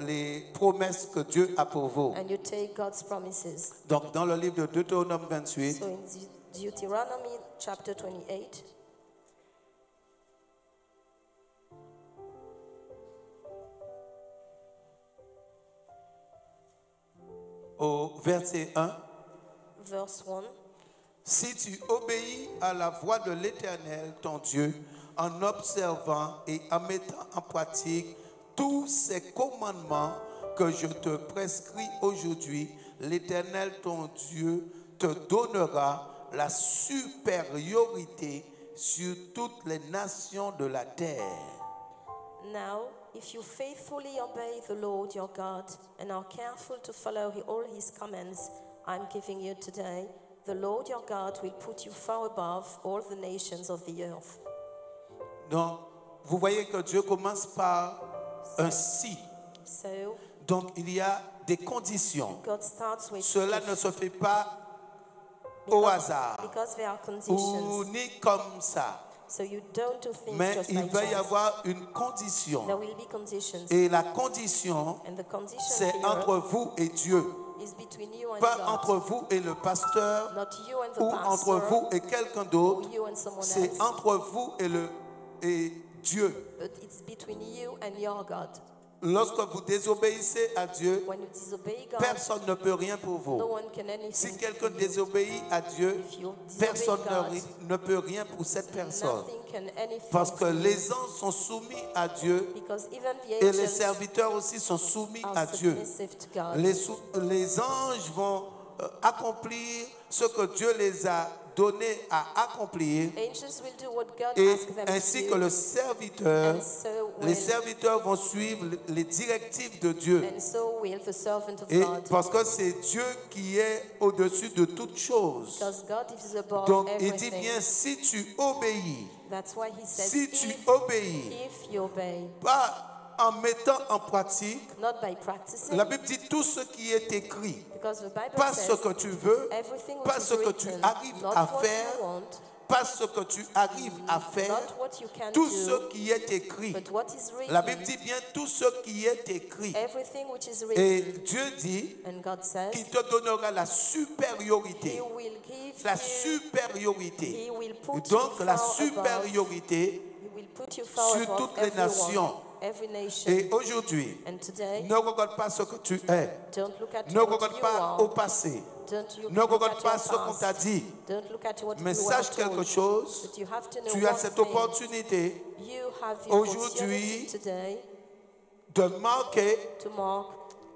Speaker 1: les promesses que Dieu a pour vous.
Speaker 2: and you take God's promises.
Speaker 1: Donc dans le livre de Deutéronome 28,
Speaker 2: So in Deuteronomy chapter 28,
Speaker 1: au verset 1,
Speaker 2: verse 1,
Speaker 1: si tu obéis à la voix de l'Éternel, ton Dieu, en observant et en mettant en pratique tous ces commandements que je te prescris aujourd'hui, l'Éternel, ton Dieu, te donnera la supériorité sur toutes les nations de la terre.
Speaker 2: Now, if you faithfully obey the Lord your God and are careful to follow all his commands I'm giving you today, the Lord your God will put you far above all the nations of the earth.
Speaker 1: Donc, vous voyez que Dieu commence par un si.
Speaker 2: So,
Speaker 1: Donc, il y a des conditions.
Speaker 2: God starts with
Speaker 1: Cela
Speaker 2: if,
Speaker 1: ne se fait pas au hasard
Speaker 2: because there are
Speaker 1: ou
Speaker 2: conditions.
Speaker 1: ni comme ça.
Speaker 2: So you don't do things
Speaker 1: Mais
Speaker 2: just
Speaker 1: il
Speaker 2: by
Speaker 1: va y
Speaker 2: chance.
Speaker 1: avoir une condition.
Speaker 2: There will be conditions.
Speaker 1: Et la condition,
Speaker 2: And the condition
Speaker 1: c'est
Speaker 2: here
Speaker 1: entre vous et Dieu.
Speaker 2: is between you and
Speaker 1: Pas
Speaker 2: God.
Speaker 1: entre vous et le pasteur
Speaker 2: Not you and the
Speaker 1: ou
Speaker 2: pastor,
Speaker 1: entre vous et quelqu'un
Speaker 2: or
Speaker 1: d'autre.
Speaker 2: you and someone
Speaker 1: C'est
Speaker 2: else.
Speaker 1: entre vous et Dieu.
Speaker 2: But it's between you and your God.
Speaker 1: Lorsque vous désobéissez à Dieu,
Speaker 2: When you disobey God,
Speaker 1: personne ne peut rien pour
Speaker 2: no
Speaker 1: vous.
Speaker 2: one can anything
Speaker 1: Si
Speaker 2: for
Speaker 1: quelqu'un
Speaker 2: you.
Speaker 1: désobéit à Dieu,
Speaker 2: If you disobey
Speaker 1: personne
Speaker 2: God,
Speaker 1: ne peut rien pour cette personne.
Speaker 2: nothing can anything
Speaker 1: Parce que
Speaker 2: for you.
Speaker 1: les anges sont soumis à Dieu
Speaker 2: Because even the
Speaker 1: et les
Speaker 2: angels
Speaker 1: serviteurs aussi sont soumis à
Speaker 2: are
Speaker 1: Dieu.
Speaker 2: submissive to God.
Speaker 1: Les anges vont accomplir ce que Dieu les a donnés à accomplir,
Speaker 2: Angels will do what God
Speaker 1: et
Speaker 2: asks them
Speaker 1: ainsi
Speaker 2: to
Speaker 1: que
Speaker 2: do.
Speaker 1: le serviteur,
Speaker 2: And so
Speaker 1: les
Speaker 2: will,
Speaker 1: serviteurs vont suivre les directives de Dieu.
Speaker 2: and so will the servant of
Speaker 1: Et
Speaker 2: God.
Speaker 1: parce que c'est Dieu qui est au-dessus de toutes choses.
Speaker 2: Because God is above
Speaker 1: Donc il dit
Speaker 2: everything.
Speaker 1: bien, si tu obéis,
Speaker 2: That's why he says,
Speaker 1: si tu
Speaker 2: if
Speaker 1: obéis,
Speaker 2: you obey,
Speaker 1: pas en mettant en pratique,
Speaker 2: not by practicing,
Speaker 1: la Bible dit tout ce qui est écrit,
Speaker 2: because the Bible
Speaker 1: pas ce
Speaker 2: says
Speaker 1: que tu veux,
Speaker 2: everything
Speaker 1: pas
Speaker 2: which
Speaker 1: ce
Speaker 2: is
Speaker 1: que tu
Speaker 2: written,
Speaker 1: arrives
Speaker 2: not
Speaker 1: à
Speaker 2: what
Speaker 1: faire,
Speaker 2: you want,
Speaker 1: pas ce que tu arrives à faire,
Speaker 2: not what you can
Speaker 1: tout
Speaker 2: do,
Speaker 1: ce qui est écrit.
Speaker 2: but what is written.
Speaker 1: La Bible dit bien tout ce qui est écrit.
Speaker 2: Everything which is
Speaker 1: Et
Speaker 2: written.
Speaker 1: Dieu dit
Speaker 2: And God says,
Speaker 1: qu'il te donnera la
Speaker 2: He
Speaker 1: supériorité.
Speaker 2: will give
Speaker 1: La
Speaker 2: you,
Speaker 1: supériorité.
Speaker 2: He will put
Speaker 1: Donc
Speaker 2: you
Speaker 1: la
Speaker 2: far above,
Speaker 1: supériorité
Speaker 2: He will put you far
Speaker 1: sur
Speaker 2: above
Speaker 1: toutes les
Speaker 2: everyone,
Speaker 1: nations.
Speaker 2: every nation.
Speaker 1: Et aujourd'hui,
Speaker 2: And today,
Speaker 1: ne regarde pas ce que tu es.
Speaker 2: don't look at
Speaker 1: Ne
Speaker 2: what
Speaker 1: regarde
Speaker 2: you
Speaker 1: pas
Speaker 2: are.
Speaker 1: au passé.
Speaker 2: Don't you
Speaker 1: Ne
Speaker 2: look
Speaker 1: regarde
Speaker 2: at
Speaker 1: pas
Speaker 2: your
Speaker 1: ce qu'on t'a
Speaker 2: past.
Speaker 1: dit.
Speaker 2: Don't look at what
Speaker 1: Mais
Speaker 2: you were
Speaker 1: sache quelque
Speaker 2: told.
Speaker 1: chose.
Speaker 2: But you have to know
Speaker 1: Tu as
Speaker 2: one
Speaker 1: cette
Speaker 2: thing.
Speaker 1: opportunité
Speaker 2: You have the
Speaker 1: aujourd'hui
Speaker 2: opportunity today
Speaker 1: de marquer
Speaker 2: to mark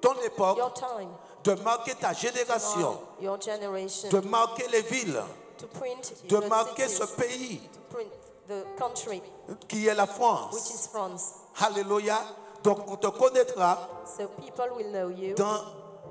Speaker 1: ton époque,
Speaker 2: your time,
Speaker 1: de marquer ta
Speaker 2: to
Speaker 1: génération,
Speaker 2: mark your generation,
Speaker 1: de marquer les villes,
Speaker 2: to print
Speaker 1: de
Speaker 2: the
Speaker 1: marquer
Speaker 2: cities,
Speaker 1: ce pays
Speaker 2: to print the country,
Speaker 1: qui est la
Speaker 2: which
Speaker 1: France.
Speaker 2: is France.
Speaker 1: Alléluia. Donc on te connaîtra
Speaker 2: So people will know you.
Speaker 1: dans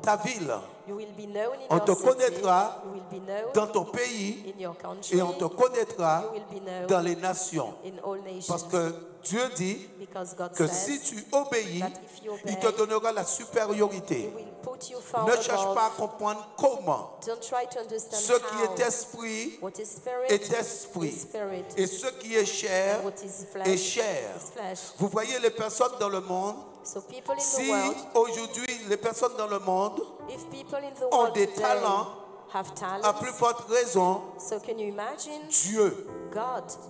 Speaker 1: ta ville,
Speaker 2: You will be known in
Speaker 1: on
Speaker 2: your
Speaker 1: te
Speaker 2: city.
Speaker 1: connaîtra
Speaker 2: You will be known
Speaker 1: dans ton pays
Speaker 2: in your country.
Speaker 1: et on te connaîtra
Speaker 2: You will be known
Speaker 1: dans les nations.
Speaker 2: in all nations.
Speaker 1: Parce que Dieu dit
Speaker 2: Because God
Speaker 1: que
Speaker 2: says
Speaker 1: si tu obéis,
Speaker 2: that if you
Speaker 1: il
Speaker 2: obey,
Speaker 1: te donnera la
Speaker 2: He
Speaker 1: supériorité.
Speaker 2: will put you far
Speaker 1: Ne cherche
Speaker 2: above.
Speaker 1: pas à comprendre comment.
Speaker 2: Don't try to understand
Speaker 1: Ce qui
Speaker 2: how.
Speaker 1: est esprit
Speaker 2: What is spirit
Speaker 1: est esprit.
Speaker 2: is spirit.
Speaker 1: Et ce qui est chair
Speaker 2: And what is flesh
Speaker 1: est chair.
Speaker 2: is flesh.
Speaker 1: Vous voyez les personnes dans le monde.
Speaker 2: So people in
Speaker 1: Si
Speaker 2: the world,
Speaker 1: aujourd'hui les personnes dans le monde
Speaker 2: if people in the
Speaker 1: ont
Speaker 2: world
Speaker 1: des
Speaker 2: today
Speaker 1: talents,
Speaker 2: have
Speaker 1: à plus
Speaker 2: talents,
Speaker 1: forte raison,
Speaker 2: so can you imagine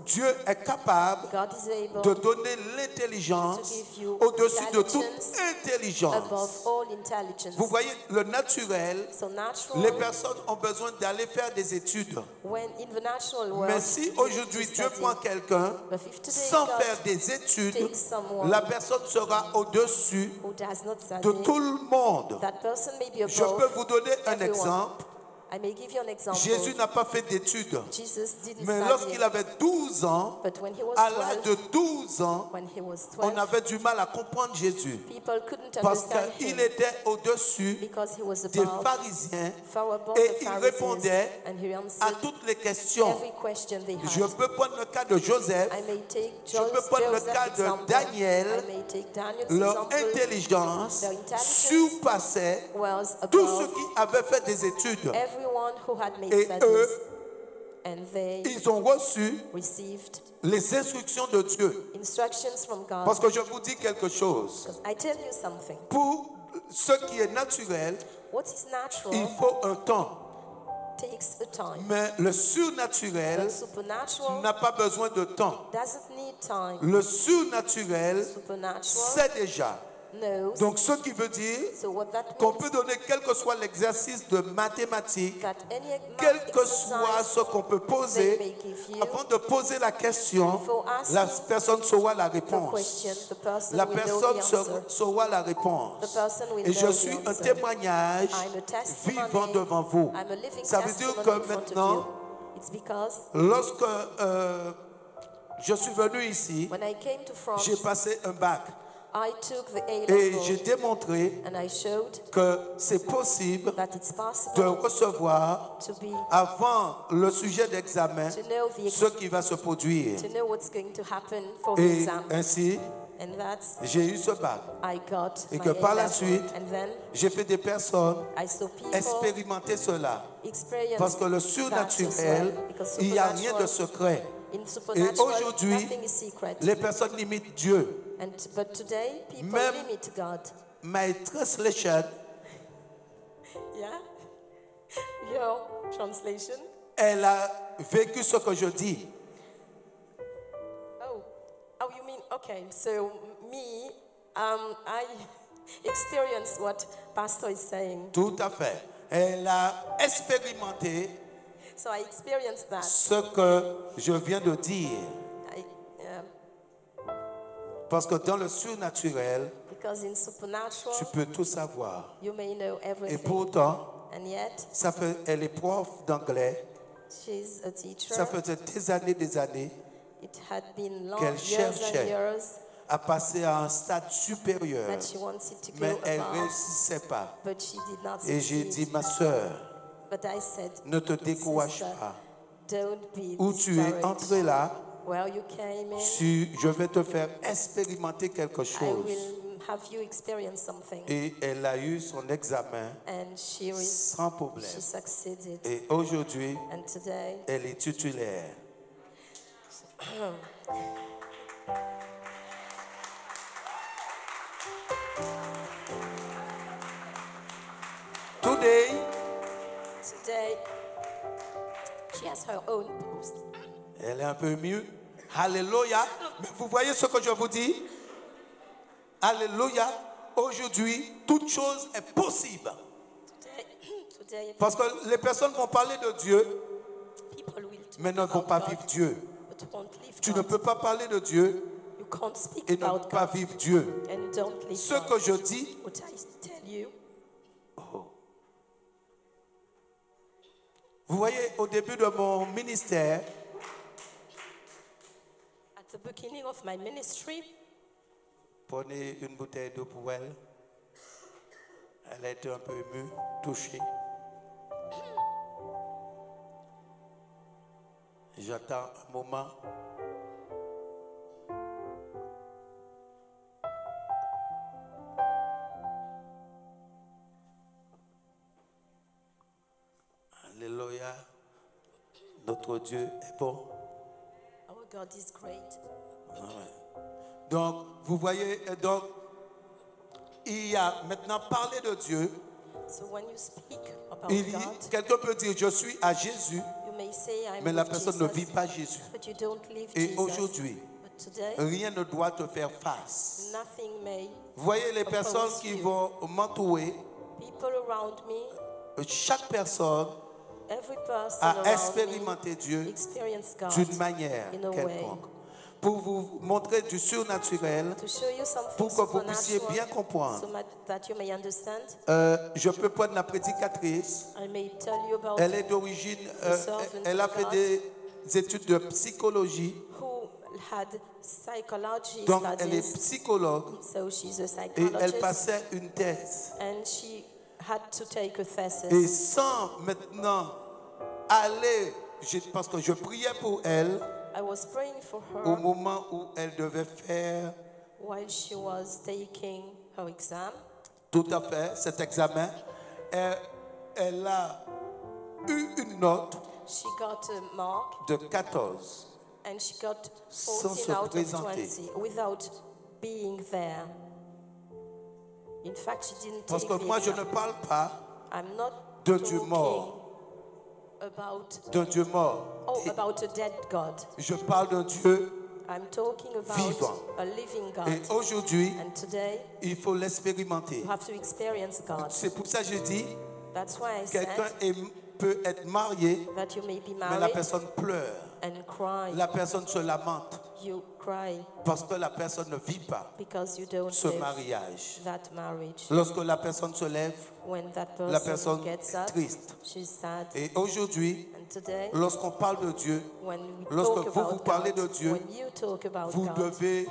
Speaker 1: Dieu est capable
Speaker 2: God is able
Speaker 1: de donner
Speaker 2: to
Speaker 1: l'intelligence
Speaker 2: give you
Speaker 1: au-dessus de toute
Speaker 2: intelligence
Speaker 1: intelligence.
Speaker 2: above all intelligence.
Speaker 1: Vous voyez, le naturel,
Speaker 2: So natural,
Speaker 1: les personnes ont besoin d'aller faire des études.
Speaker 2: when in the natural world,
Speaker 1: Mais si
Speaker 2: you need
Speaker 1: aujourd'hui
Speaker 2: to
Speaker 1: Dieu
Speaker 2: study.
Speaker 1: prend quelqu'un
Speaker 2: But if today
Speaker 1: sans
Speaker 2: God
Speaker 1: faire des études,
Speaker 2: takes someone
Speaker 1: la personne sera au-dessus
Speaker 2: who does not study,
Speaker 1: de tout le monde.
Speaker 2: that person may be
Speaker 1: Je peux
Speaker 2: above
Speaker 1: vous donner un
Speaker 2: everyone.
Speaker 1: exemple.
Speaker 2: I may give you an example.
Speaker 1: Jésus n'a pas fait d'études.
Speaker 2: Jesus didn't
Speaker 1: Mais
Speaker 2: study,
Speaker 1: lorsqu'il avait 12 ans,
Speaker 2: but when he was
Speaker 1: à l'âge
Speaker 2: 12,
Speaker 1: de 12 ans,
Speaker 2: when he was
Speaker 1: on
Speaker 2: 12,
Speaker 1: avait du mal à comprendre Jésus.
Speaker 2: people couldn't
Speaker 1: Parce
Speaker 2: understand
Speaker 1: qu'il
Speaker 2: him
Speaker 1: était au-dessus
Speaker 2: because he was
Speaker 1: des
Speaker 2: above,
Speaker 1: pharisiens
Speaker 2: far above
Speaker 1: et
Speaker 2: the
Speaker 1: il
Speaker 2: Pharisees,
Speaker 1: répondait
Speaker 2: and he
Speaker 1: à
Speaker 2: answered
Speaker 1: toutes les questions.
Speaker 2: every question they
Speaker 1: Je
Speaker 2: had.
Speaker 1: peux prendre le cas de Joseph.
Speaker 2: I may take
Speaker 1: Je peux prendre le
Speaker 2: Joseph's
Speaker 1: cas de
Speaker 2: example.
Speaker 1: Daniel.
Speaker 2: I may take Daniel's
Speaker 1: Leur
Speaker 2: example.
Speaker 1: intelligence
Speaker 2: Their intelligence
Speaker 1: surpassait
Speaker 2: was
Speaker 1: tous ceux
Speaker 2: above
Speaker 1: qui avaient fait des études.
Speaker 2: everyone who had made
Speaker 1: Et
Speaker 2: studies,
Speaker 1: eux,
Speaker 2: and they
Speaker 1: ils ont reçu
Speaker 2: received
Speaker 1: les instructions de Dieu.
Speaker 2: instructions from God.
Speaker 1: Parce que je vous dis quelque chose.
Speaker 2: Because I tell you something.
Speaker 1: Pour ce qui est naturel,
Speaker 2: What is natural
Speaker 1: il faut un temps.
Speaker 2: takes a time.
Speaker 1: Mais le surnaturel
Speaker 2: The supernatural
Speaker 1: n'a pas besoin de temps.
Speaker 2: doesn't need time.
Speaker 1: Le surnaturel
Speaker 2: Supernatural
Speaker 1: sait déjà.
Speaker 2: knows.
Speaker 1: Donc, ce qui veut dire
Speaker 2: So what that
Speaker 1: qu'on
Speaker 2: means
Speaker 1: peut donner quel que soit l'exercice de mathématiques,
Speaker 2: that any
Speaker 1: quel
Speaker 2: math
Speaker 1: que soit
Speaker 2: exercise
Speaker 1: ce qu'on peut
Speaker 2: they
Speaker 1: poser,
Speaker 2: may give you,
Speaker 1: avant de poser la question,
Speaker 2: before asking
Speaker 1: la personne saura la
Speaker 2: the
Speaker 1: réponse.
Speaker 2: question, the person
Speaker 1: La
Speaker 2: will know
Speaker 1: personne
Speaker 2: the answer.
Speaker 1: saura la réponse.
Speaker 2: The person will
Speaker 1: Et je
Speaker 2: know the
Speaker 1: suis un
Speaker 2: answer.
Speaker 1: témoignage
Speaker 2: I'm a testimony.
Speaker 1: vivant devant vous.
Speaker 2: I'm a living
Speaker 1: Ça veut dire
Speaker 2: testimony
Speaker 1: que
Speaker 2: in front of
Speaker 1: maintenant,
Speaker 2: you. It's because
Speaker 1: lorsque je suis venu ici,
Speaker 2: when I came to France,
Speaker 1: j'ai passé un bac
Speaker 2: I took the A
Speaker 1: et
Speaker 2: level
Speaker 1: j'ai démontré
Speaker 2: and I showed
Speaker 1: que c'est possible
Speaker 2: that it's
Speaker 1: de
Speaker 2: possible
Speaker 1: recevoir
Speaker 2: to be
Speaker 1: avant le sujet d'examen
Speaker 2: to know the
Speaker 1: ce qui va se produire.
Speaker 2: to know what's going to happen for the
Speaker 1: Et
Speaker 2: exam,
Speaker 1: ainsi,
Speaker 2: and that's
Speaker 1: j'ai eu ce bac.
Speaker 2: I got
Speaker 1: Et
Speaker 2: my
Speaker 1: que
Speaker 2: A
Speaker 1: par la
Speaker 2: level.
Speaker 1: suite,
Speaker 2: And then
Speaker 1: j'ai fait des personnes
Speaker 2: I saw people
Speaker 1: expérimenter cela.
Speaker 2: experience
Speaker 1: Parce que le
Speaker 2: that as
Speaker 1: surnaturel,
Speaker 2: well, because
Speaker 1: il n'y a rien de
Speaker 2: supernatural-
Speaker 1: secret.
Speaker 2: in supernatural,
Speaker 1: aujourd'hui,
Speaker 2: nothing is secret.
Speaker 1: Les personnes limitent Dieu.
Speaker 2: But today, people
Speaker 1: Même-
Speaker 2: limit God.
Speaker 1: My translation,
Speaker 2: Yeah? Your translation?
Speaker 1: elle a vécu ce que je dis.
Speaker 2: Oh, you mean, okay, so me, I experience what Pastor is saying.
Speaker 1: Tout à fait. Elle a expérimenté
Speaker 2: So I experienced that.
Speaker 1: ce que je viens de dire. Parce que dans le surnaturel,
Speaker 2: Because in supernatural,
Speaker 1: tu peux tout savoir.
Speaker 2: you may know
Speaker 1: Et
Speaker 2: everything.
Speaker 1: pourtant,
Speaker 2: And yet,
Speaker 1: elle est prof d'anglais.
Speaker 2: she's a teacher.
Speaker 1: Ça faisait des années
Speaker 2: It had been long
Speaker 1: qu'elle
Speaker 2: years and
Speaker 1: cherchait
Speaker 2: years
Speaker 1: à passer à un stade supérieur.
Speaker 2: that she wanted to
Speaker 1: Mais
Speaker 2: go
Speaker 1: elle ne
Speaker 2: above,
Speaker 1: réussissait pas.
Speaker 2: but she did not
Speaker 1: Et j'ai
Speaker 2: succeed.
Speaker 1: dit, ma sœur,
Speaker 2: But I said,
Speaker 1: ne te décourage
Speaker 2: sister,
Speaker 1: pas.
Speaker 2: don't be
Speaker 1: Où tu es
Speaker 2: discouraged.
Speaker 1: entré là,
Speaker 2: Where you came in,
Speaker 1: je vais te faire expérimenter quelque
Speaker 2: I
Speaker 1: chose.
Speaker 2: will have you experience something.
Speaker 1: Et elle a eu son examen
Speaker 2: And
Speaker 1: sans problème.
Speaker 2: she succeeded.
Speaker 1: Et aujourd'hui,
Speaker 2: And today,
Speaker 1: elle est titulaire.
Speaker 2: today, she has her own post.
Speaker 1: Elle est un peu mieux. Alléluia. Mais vous voyez ce que je vous dis? Alléluia. Aujourd'hui, toute chose est possible.
Speaker 2: Today,
Speaker 1: Parce que les personnes vont parler de Dieu,
Speaker 2: people will talk
Speaker 1: mais ne vont
Speaker 2: about
Speaker 1: pas
Speaker 2: God,
Speaker 1: vivre Dieu.
Speaker 2: but won't live
Speaker 1: Tu ne
Speaker 2: God.
Speaker 1: peux pas parler de Dieu
Speaker 2: You can't speak
Speaker 1: et ne
Speaker 2: about
Speaker 1: pas
Speaker 2: God
Speaker 1: vivre Dieu.
Speaker 2: and don't live
Speaker 1: Ce
Speaker 2: God.
Speaker 1: que je dis,
Speaker 2: What I tell you,
Speaker 1: vous voyez, au début de mon ministère,
Speaker 2: at the beginning of my ministry,
Speaker 1: prenez une bouteille d'eau pour elle. Elle a été un peu émue, touchée. J'attends un moment. Alléluia. Notre Dieu est bon.
Speaker 2: our God is great.
Speaker 1: Donc, vous voyez, donc, il y a maintenant parler de Dieu.
Speaker 2: So when you speak about God,
Speaker 1: Quelqu'un peut dire, je suis à Jésus,
Speaker 2: you may say, I'm
Speaker 1: mais la
Speaker 2: with
Speaker 1: personne ne
Speaker 2: Jesus,
Speaker 1: vit pas Jésus.
Speaker 2: but you don't live
Speaker 1: Et
Speaker 2: Jesus.
Speaker 1: aujourd'hui,
Speaker 2: But today,
Speaker 1: rien ne doit te faire face.
Speaker 2: nothing may.
Speaker 1: Vous voyez les personnes qui vont m'entourer,
Speaker 2: People around me,
Speaker 1: chaque personne
Speaker 2: every person
Speaker 1: a
Speaker 2: around me,
Speaker 1: expérimenté Dieu
Speaker 2: experience God
Speaker 1: d'une manière
Speaker 2: in a way.
Speaker 1: quelconque. pour vous montrer du surnaturel,
Speaker 2: to show you something
Speaker 1: pour que vous puissiez bien
Speaker 2: supernatural,
Speaker 1: comprendre.
Speaker 2: so that you may understand.
Speaker 1: Je peux prendre la prédicatrice.
Speaker 2: I may tell you about
Speaker 1: Elle est d'origine, elle a fait des études de psychologie,
Speaker 2: who had psychology
Speaker 1: donc elle est
Speaker 2: studies.
Speaker 1: psychologue
Speaker 2: So she's a
Speaker 1: et elle
Speaker 2: psychologist,
Speaker 1: passait une thèse.
Speaker 2: and she had to take a
Speaker 1: Et
Speaker 2: thesis.
Speaker 1: sans maintenant aller, parce que je priais pour elle
Speaker 2: I was praying for
Speaker 1: au
Speaker 2: her
Speaker 1: moment où elle devait faire
Speaker 2: while she was taking her exam.
Speaker 1: tout à fait cet examen. Elle a eu une note
Speaker 2: She got a mark,
Speaker 1: de 14.
Speaker 2: and she got
Speaker 1: Sans
Speaker 2: 14
Speaker 1: se
Speaker 2: out of
Speaker 1: présenter.
Speaker 2: 20 without being there. In fact, she didn't
Speaker 1: Parce
Speaker 2: take
Speaker 1: que
Speaker 2: the
Speaker 1: moi, je
Speaker 2: exam.
Speaker 1: ne parle pas
Speaker 2: I'm not
Speaker 1: de Dieu
Speaker 2: talking
Speaker 1: mort,
Speaker 2: about
Speaker 1: d'un Dieu mort.
Speaker 2: oh, about a dead God.
Speaker 1: Je parle d'un Dieu.
Speaker 2: I'm talking about
Speaker 1: Vivant.
Speaker 2: a living God.
Speaker 1: Et aujourd'hui,
Speaker 2: And today,
Speaker 1: il faut l'expérimenter.
Speaker 2: you have to experience God.
Speaker 1: C'est pour ça que je dis,
Speaker 2: That's why I said
Speaker 1: quelqu'un peut être marié,
Speaker 2: that you may be
Speaker 1: mais la
Speaker 2: married
Speaker 1: personne pleure.
Speaker 2: and cry.
Speaker 1: La personne se lamente
Speaker 2: You cry
Speaker 1: parce que la personne ne vit pas
Speaker 2: because you don't
Speaker 1: ce
Speaker 2: live
Speaker 1: mariage.
Speaker 2: that marriage.
Speaker 1: Lorsque la personne se lève,
Speaker 2: When that
Speaker 1: la
Speaker 2: person
Speaker 1: personne
Speaker 2: gets
Speaker 1: est
Speaker 2: up,
Speaker 1: triste.
Speaker 2: she's sad.
Speaker 1: Et aujourd'hui,
Speaker 2: And today,
Speaker 1: lorsqu'on parle de Dieu,
Speaker 2: when we
Speaker 1: lorsque
Speaker 2: talk
Speaker 1: vous
Speaker 2: about
Speaker 1: parlez
Speaker 2: God,
Speaker 1: de Dieu,
Speaker 2: when you talk about
Speaker 1: vous
Speaker 2: God,
Speaker 1: devez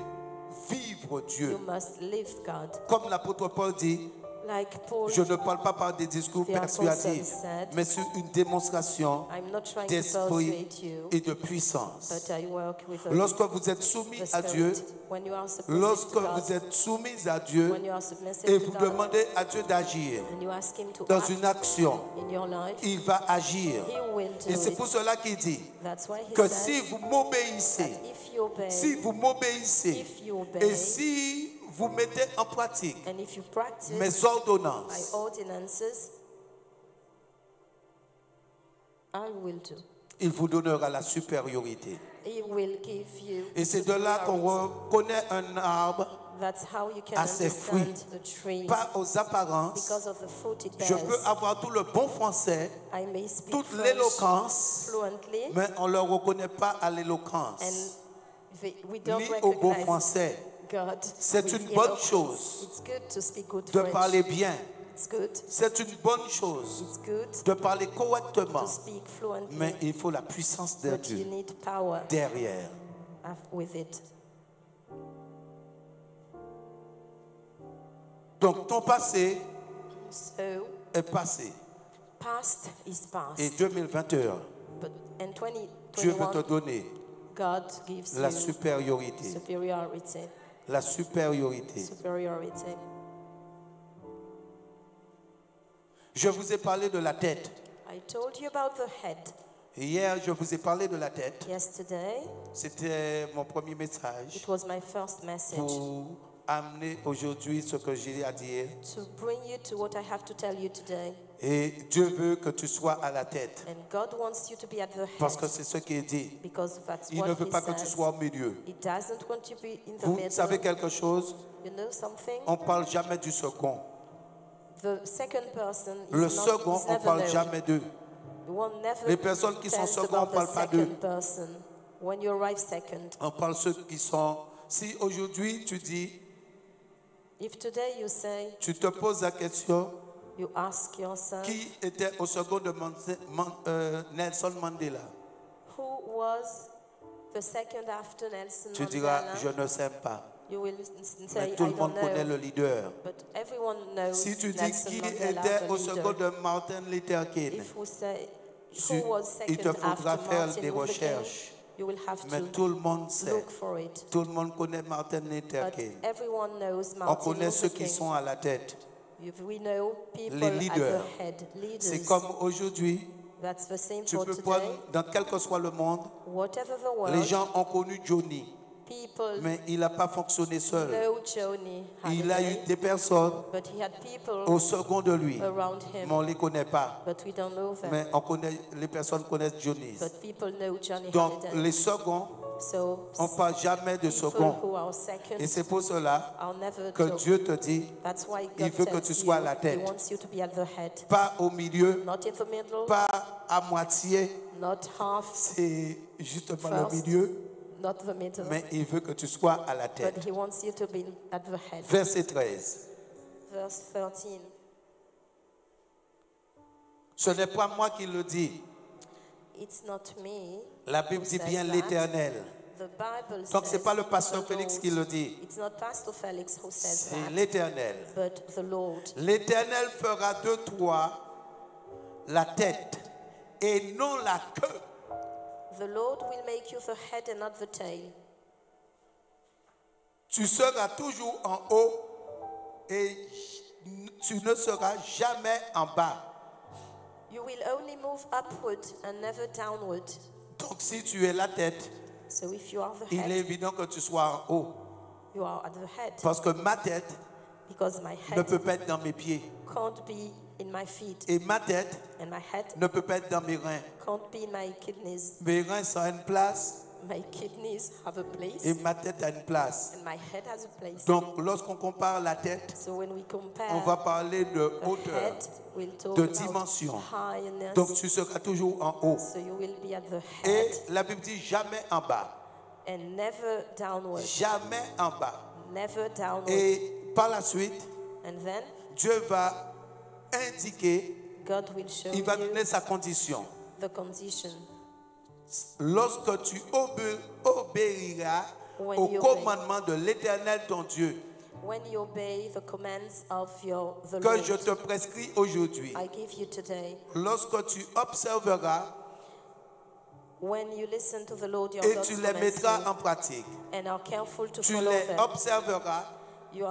Speaker 1: vivre
Speaker 2: you
Speaker 1: Dieu.
Speaker 2: must live God.
Speaker 1: Comme l'apôtre Paul dit,
Speaker 2: Like Paul,
Speaker 1: je ne parle pas par des discours
Speaker 2: The apostle
Speaker 1: persuasifs,
Speaker 2: said,
Speaker 1: mais sur une démonstration
Speaker 2: I'm not trying to
Speaker 1: d'esprit
Speaker 2: persuade you,
Speaker 1: et de puissance.
Speaker 2: but I work with
Speaker 1: Lorsque vous êtes soumis
Speaker 2: the
Speaker 1: à Dieu,
Speaker 2: Spirit. When you are submissive
Speaker 1: lorsque
Speaker 2: to God,
Speaker 1: vous êtes soumis à Dieu
Speaker 2: when you are submissive
Speaker 1: et
Speaker 2: to
Speaker 1: vous
Speaker 2: God,
Speaker 1: demandez à Dieu d'agir
Speaker 2: and you ask Him to
Speaker 1: dans
Speaker 2: act
Speaker 1: une action,
Speaker 2: in your life,
Speaker 1: il va agir.
Speaker 2: He will do
Speaker 1: Et c'est
Speaker 2: it.
Speaker 1: pour cela qu'il dit
Speaker 2: That's why He
Speaker 1: que
Speaker 2: says
Speaker 1: si vous m'obéissez,
Speaker 2: that if you obey,
Speaker 1: si vous m'obéissez
Speaker 2: if you obey,
Speaker 1: et si vous mettez en pratique
Speaker 2: and if you practice
Speaker 1: mes
Speaker 2: my
Speaker 1: ordonnances,
Speaker 2: ordinances, I will do.
Speaker 1: il vous donnera la supériorité.
Speaker 2: He will give you.
Speaker 1: Et c'est de là qu'on reconnaît un arbre,
Speaker 2: That's how you can
Speaker 1: à ses
Speaker 2: understand
Speaker 1: fruits,
Speaker 2: the tree.
Speaker 1: pas aux apparences.
Speaker 2: Because of the fruit it
Speaker 1: Je
Speaker 2: bears.
Speaker 1: peux avoir tout le bon français,
Speaker 2: I may speak
Speaker 1: toute
Speaker 2: French
Speaker 1: l'éloquence,
Speaker 2: fluently,
Speaker 1: mais on ne le reconnaît pas à l'éloquence,
Speaker 2: and we don't
Speaker 1: ni au beau
Speaker 2: recognize
Speaker 1: français.
Speaker 2: God.
Speaker 1: C'est
Speaker 2: with
Speaker 1: une bonne
Speaker 2: eloquence.
Speaker 1: chose
Speaker 2: It's good to speak good
Speaker 1: de
Speaker 2: French.
Speaker 1: parler bien.
Speaker 2: It's good.
Speaker 1: C'est une bonne chose
Speaker 2: It's good
Speaker 1: de parler correctement,
Speaker 2: to speak fluently,
Speaker 1: mais il faut la puissance de
Speaker 2: but you
Speaker 1: Dieu
Speaker 2: need power
Speaker 1: derrière.
Speaker 2: with it.
Speaker 1: Donc ton passé
Speaker 2: So,
Speaker 1: est passé
Speaker 2: past is past.
Speaker 1: et 2021,
Speaker 2: But in
Speaker 1: Dieu veut te
Speaker 2: 2021,
Speaker 1: donner
Speaker 2: God gives
Speaker 1: la
Speaker 2: you
Speaker 1: supériorité.
Speaker 2: superiority.
Speaker 1: La supériorité.
Speaker 2: Superiority.
Speaker 1: Je vous ai parlé de la tête.
Speaker 2: I told you about the head
Speaker 1: Hier, je vous ai parlé de la tête.
Speaker 2: yesterday.
Speaker 1: C'était mon premier message
Speaker 2: It was my first message
Speaker 1: pour amener aujourd'hui ce que j'ai à dire.
Speaker 2: to bring you to what I have to tell you today.
Speaker 1: Et Dieu veut que tu sois à la tête.
Speaker 2: And God wants you to be at the
Speaker 1: Parce que
Speaker 2: head
Speaker 1: c'est ce qui est dit.
Speaker 2: because that's
Speaker 1: Il
Speaker 2: what
Speaker 1: ne veut
Speaker 2: He
Speaker 1: pas que tu
Speaker 2: says.
Speaker 1: sois au milieu.
Speaker 2: He doesn't want you to be in the
Speaker 1: Vous
Speaker 2: middle.
Speaker 1: savez quelque chose?
Speaker 2: You know something?
Speaker 1: On ne parle jamais du second.
Speaker 2: The second person is
Speaker 1: Le
Speaker 2: not,
Speaker 1: second,
Speaker 2: is
Speaker 1: on ne
Speaker 2: never
Speaker 1: parle
Speaker 2: known.
Speaker 1: jamais d'eux.
Speaker 2: One never
Speaker 1: Les personnes qui sont
Speaker 2: tells
Speaker 1: second,
Speaker 2: about
Speaker 1: on parle
Speaker 2: the
Speaker 1: pas d'eux.
Speaker 2: second person. When you arrive second,
Speaker 1: On parle ceux qui sont... Si aujourd'hui tu dis,
Speaker 2: if today you say,
Speaker 1: tu te poses la question,
Speaker 2: you ask yourself,
Speaker 1: qui était au second de Nelson Mandela?
Speaker 2: who was the second after Nelson
Speaker 1: Tu diras,
Speaker 2: Mandela?
Speaker 1: je ne sais pas.
Speaker 2: You will
Speaker 1: Mais
Speaker 2: say,
Speaker 1: tout
Speaker 2: I
Speaker 1: le monde
Speaker 2: don't
Speaker 1: connaît
Speaker 2: know.
Speaker 1: le leader.
Speaker 2: But everyone knows
Speaker 1: Si tu dis
Speaker 2: Nelson
Speaker 1: qui
Speaker 2: Mandela,
Speaker 1: était
Speaker 2: the
Speaker 1: au
Speaker 2: leader.
Speaker 1: second de Martin Luther King,
Speaker 2: If we say
Speaker 1: Tu-
Speaker 2: who was
Speaker 1: il te
Speaker 2: second
Speaker 1: faudra
Speaker 2: after
Speaker 1: faire
Speaker 2: Martin
Speaker 1: des
Speaker 2: Luther King,
Speaker 1: recherches.
Speaker 2: you will have
Speaker 1: mais
Speaker 2: to
Speaker 1: tout le monde sait.
Speaker 2: look for it.
Speaker 1: Tout le monde connaît Martin Luther
Speaker 2: But
Speaker 1: King.
Speaker 2: everyone knows
Speaker 1: On
Speaker 2: Martin
Speaker 1: connaît ceux
Speaker 2: Luther
Speaker 1: qui
Speaker 2: King.
Speaker 1: sont à la tête.
Speaker 2: We know people
Speaker 1: Les
Speaker 2: at
Speaker 1: leaders.
Speaker 2: the head,
Speaker 1: C'est
Speaker 2: leaders.
Speaker 1: comme aujourd'hui,
Speaker 2: That's the same
Speaker 1: tu
Speaker 2: for
Speaker 1: peux
Speaker 2: today.
Speaker 1: prendre, dans quel que soit le monde,
Speaker 2: Whatever the world,
Speaker 1: les gens ont connu Johnny,
Speaker 2: people
Speaker 1: mais il n'a pas fonctionné seul.
Speaker 2: know Johnny
Speaker 1: Il a eu
Speaker 2: Halliday,
Speaker 1: des personnes
Speaker 2: but he had people
Speaker 1: au second de lui,
Speaker 2: around
Speaker 1: mais
Speaker 2: him,
Speaker 1: on ne les connaît pas.
Speaker 2: but we don't know them.
Speaker 1: Mais on connaît, les personnes connaissent Johnny.
Speaker 2: But people know Johnny
Speaker 1: Donc,
Speaker 2: Halliday.
Speaker 1: les seconds,
Speaker 2: So
Speaker 1: on ne parle jamais de
Speaker 2: people
Speaker 1: second.
Speaker 2: who are second
Speaker 1: Et c'est pour cela
Speaker 2: are never
Speaker 1: que
Speaker 2: told.
Speaker 1: Dieu te dit,
Speaker 2: That's why
Speaker 1: il
Speaker 2: God
Speaker 1: veut que
Speaker 2: tells
Speaker 1: tu sois à la
Speaker 2: you, He
Speaker 1: tête.
Speaker 2: wants you to be at the head,
Speaker 1: Pas au milieu,
Speaker 2: not in the middle,
Speaker 1: pas à moitié,
Speaker 2: not half,
Speaker 1: c'est justement
Speaker 2: First.
Speaker 1: le milieu.
Speaker 2: not the middle.
Speaker 1: mais il veut que tu sois à la
Speaker 2: But
Speaker 1: tête.
Speaker 2: he wants you to be at the head.
Speaker 1: Verset 13.
Speaker 2: Verse 13.
Speaker 1: Ce n'est pas moi qui le dis.
Speaker 2: It's not me.
Speaker 1: La Bible
Speaker 2: who
Speaker 1: dit
Speaker 2: says
Speaker 1: bien
Speaker 2: that.
Speaker 1: l'Éternel.
Speaker 2: The Bible
Speaker 1: Donc ce n'est
Speaker 2: says
Speaker 1: pas le pasteur
Speaker 2: the
Speaker 1: Félix
Speaker 2: Lord.
Speaker 1: qui le dit.
Speaker 2: It's not Pastor Felix who says
Speaker 1: C'est
Speaker 2: that,
Speaker 1: l'Éternel.
Speaker 2: but the Lord.
Speaker 1: L'Éternel fera de toi la tête et non la queue.
Speaker 2: The Lord will make you the head and not the tail.
Speaker 1: Tu seras toujours en haut et tu ne seras jamais en bas.
Speaker 2: You will only move upward and never downward.
Speaker 1: Donc si tu es la tête,
Speaker 2: So if you are the
Speaker 1: il est
Speaker 2: head,
Speaker 1: évident que tu sois en haut.
Speaker 2: you are at the head.
Speaker 1: Parce que ma tête
Speaker 2: Because my
Speaker 1: ne
Speaker 2: head
Speaker 1: peut pas être dans mes pieds.
Speaker 2: can't be in my feet.
Speaker 1: Et ma tête
Speaker 2: And my head
Speaker 1: ne peut pas être dans mes reins.
Speaker 2: can't be in my kidneys.
Speaker 1: Mes reins sont à une place
Speaker 2: My kidneys have a place.
Speaker 1: et ma tête a une place.
Speaker 2: And my head has a place.
Speaker 1: Donc lorsqu'on compare la tête,
Speaker 2: So when we compare,
Speaker 1: on va parler de
Speaker 2: the
Speaker 1: hauteur,
Speaker 2: head will talk
Speaker 1: de
Speaker 2: about
Speaker 1: dimension.
Speaker 2: highness.
Speaker 1: Donc tu seras toujours en haut.
Speaker 2: So you will be at the
Speaker 1: Et
Speaker 2: head
Speaker 1: la Bible dit jamais en bas.
Speaker 2: and never downward.
Speaker 1: Jamais en bas.
Speaker 2: Never downward.
Speaker 1: Et par la suite,
Speaker 2: And then
Speaker 1: Dieu va indiquer,
Speaker 2: God will show
Speaker 1: il va
Speaker 2: you
Speaker 1: donner sa condition.
Speaker 2: the condition.
Speaker 1: Lorsque tu obéiras
Speaker 2: When
Speaker 1: au
Speaker 2: you
Speaker 1: commandement de l'Éternel ton Dieu,
Speaker 2: When you obey the commands of the
Speaker 1: que
Speaker 2: Lord,
Speaker 1: je te prescris aujourd'hui,
Speaker 2: I give you today.
Speaker 1: lorsque tu observeras
Speaker 2: When you listen to the Lord your
Speaker 1: et
Speaker 2: God's
Speaker 1: tu les mettras
Speaker 2: commands
Speaker 1: en pratique,
Speaker 2: and are careful to
Speaker 1: tu
Speaker 2: follow
Speaker 1: les
Speaker 2: them,
Speaker 1: observeras
Speaker 2: you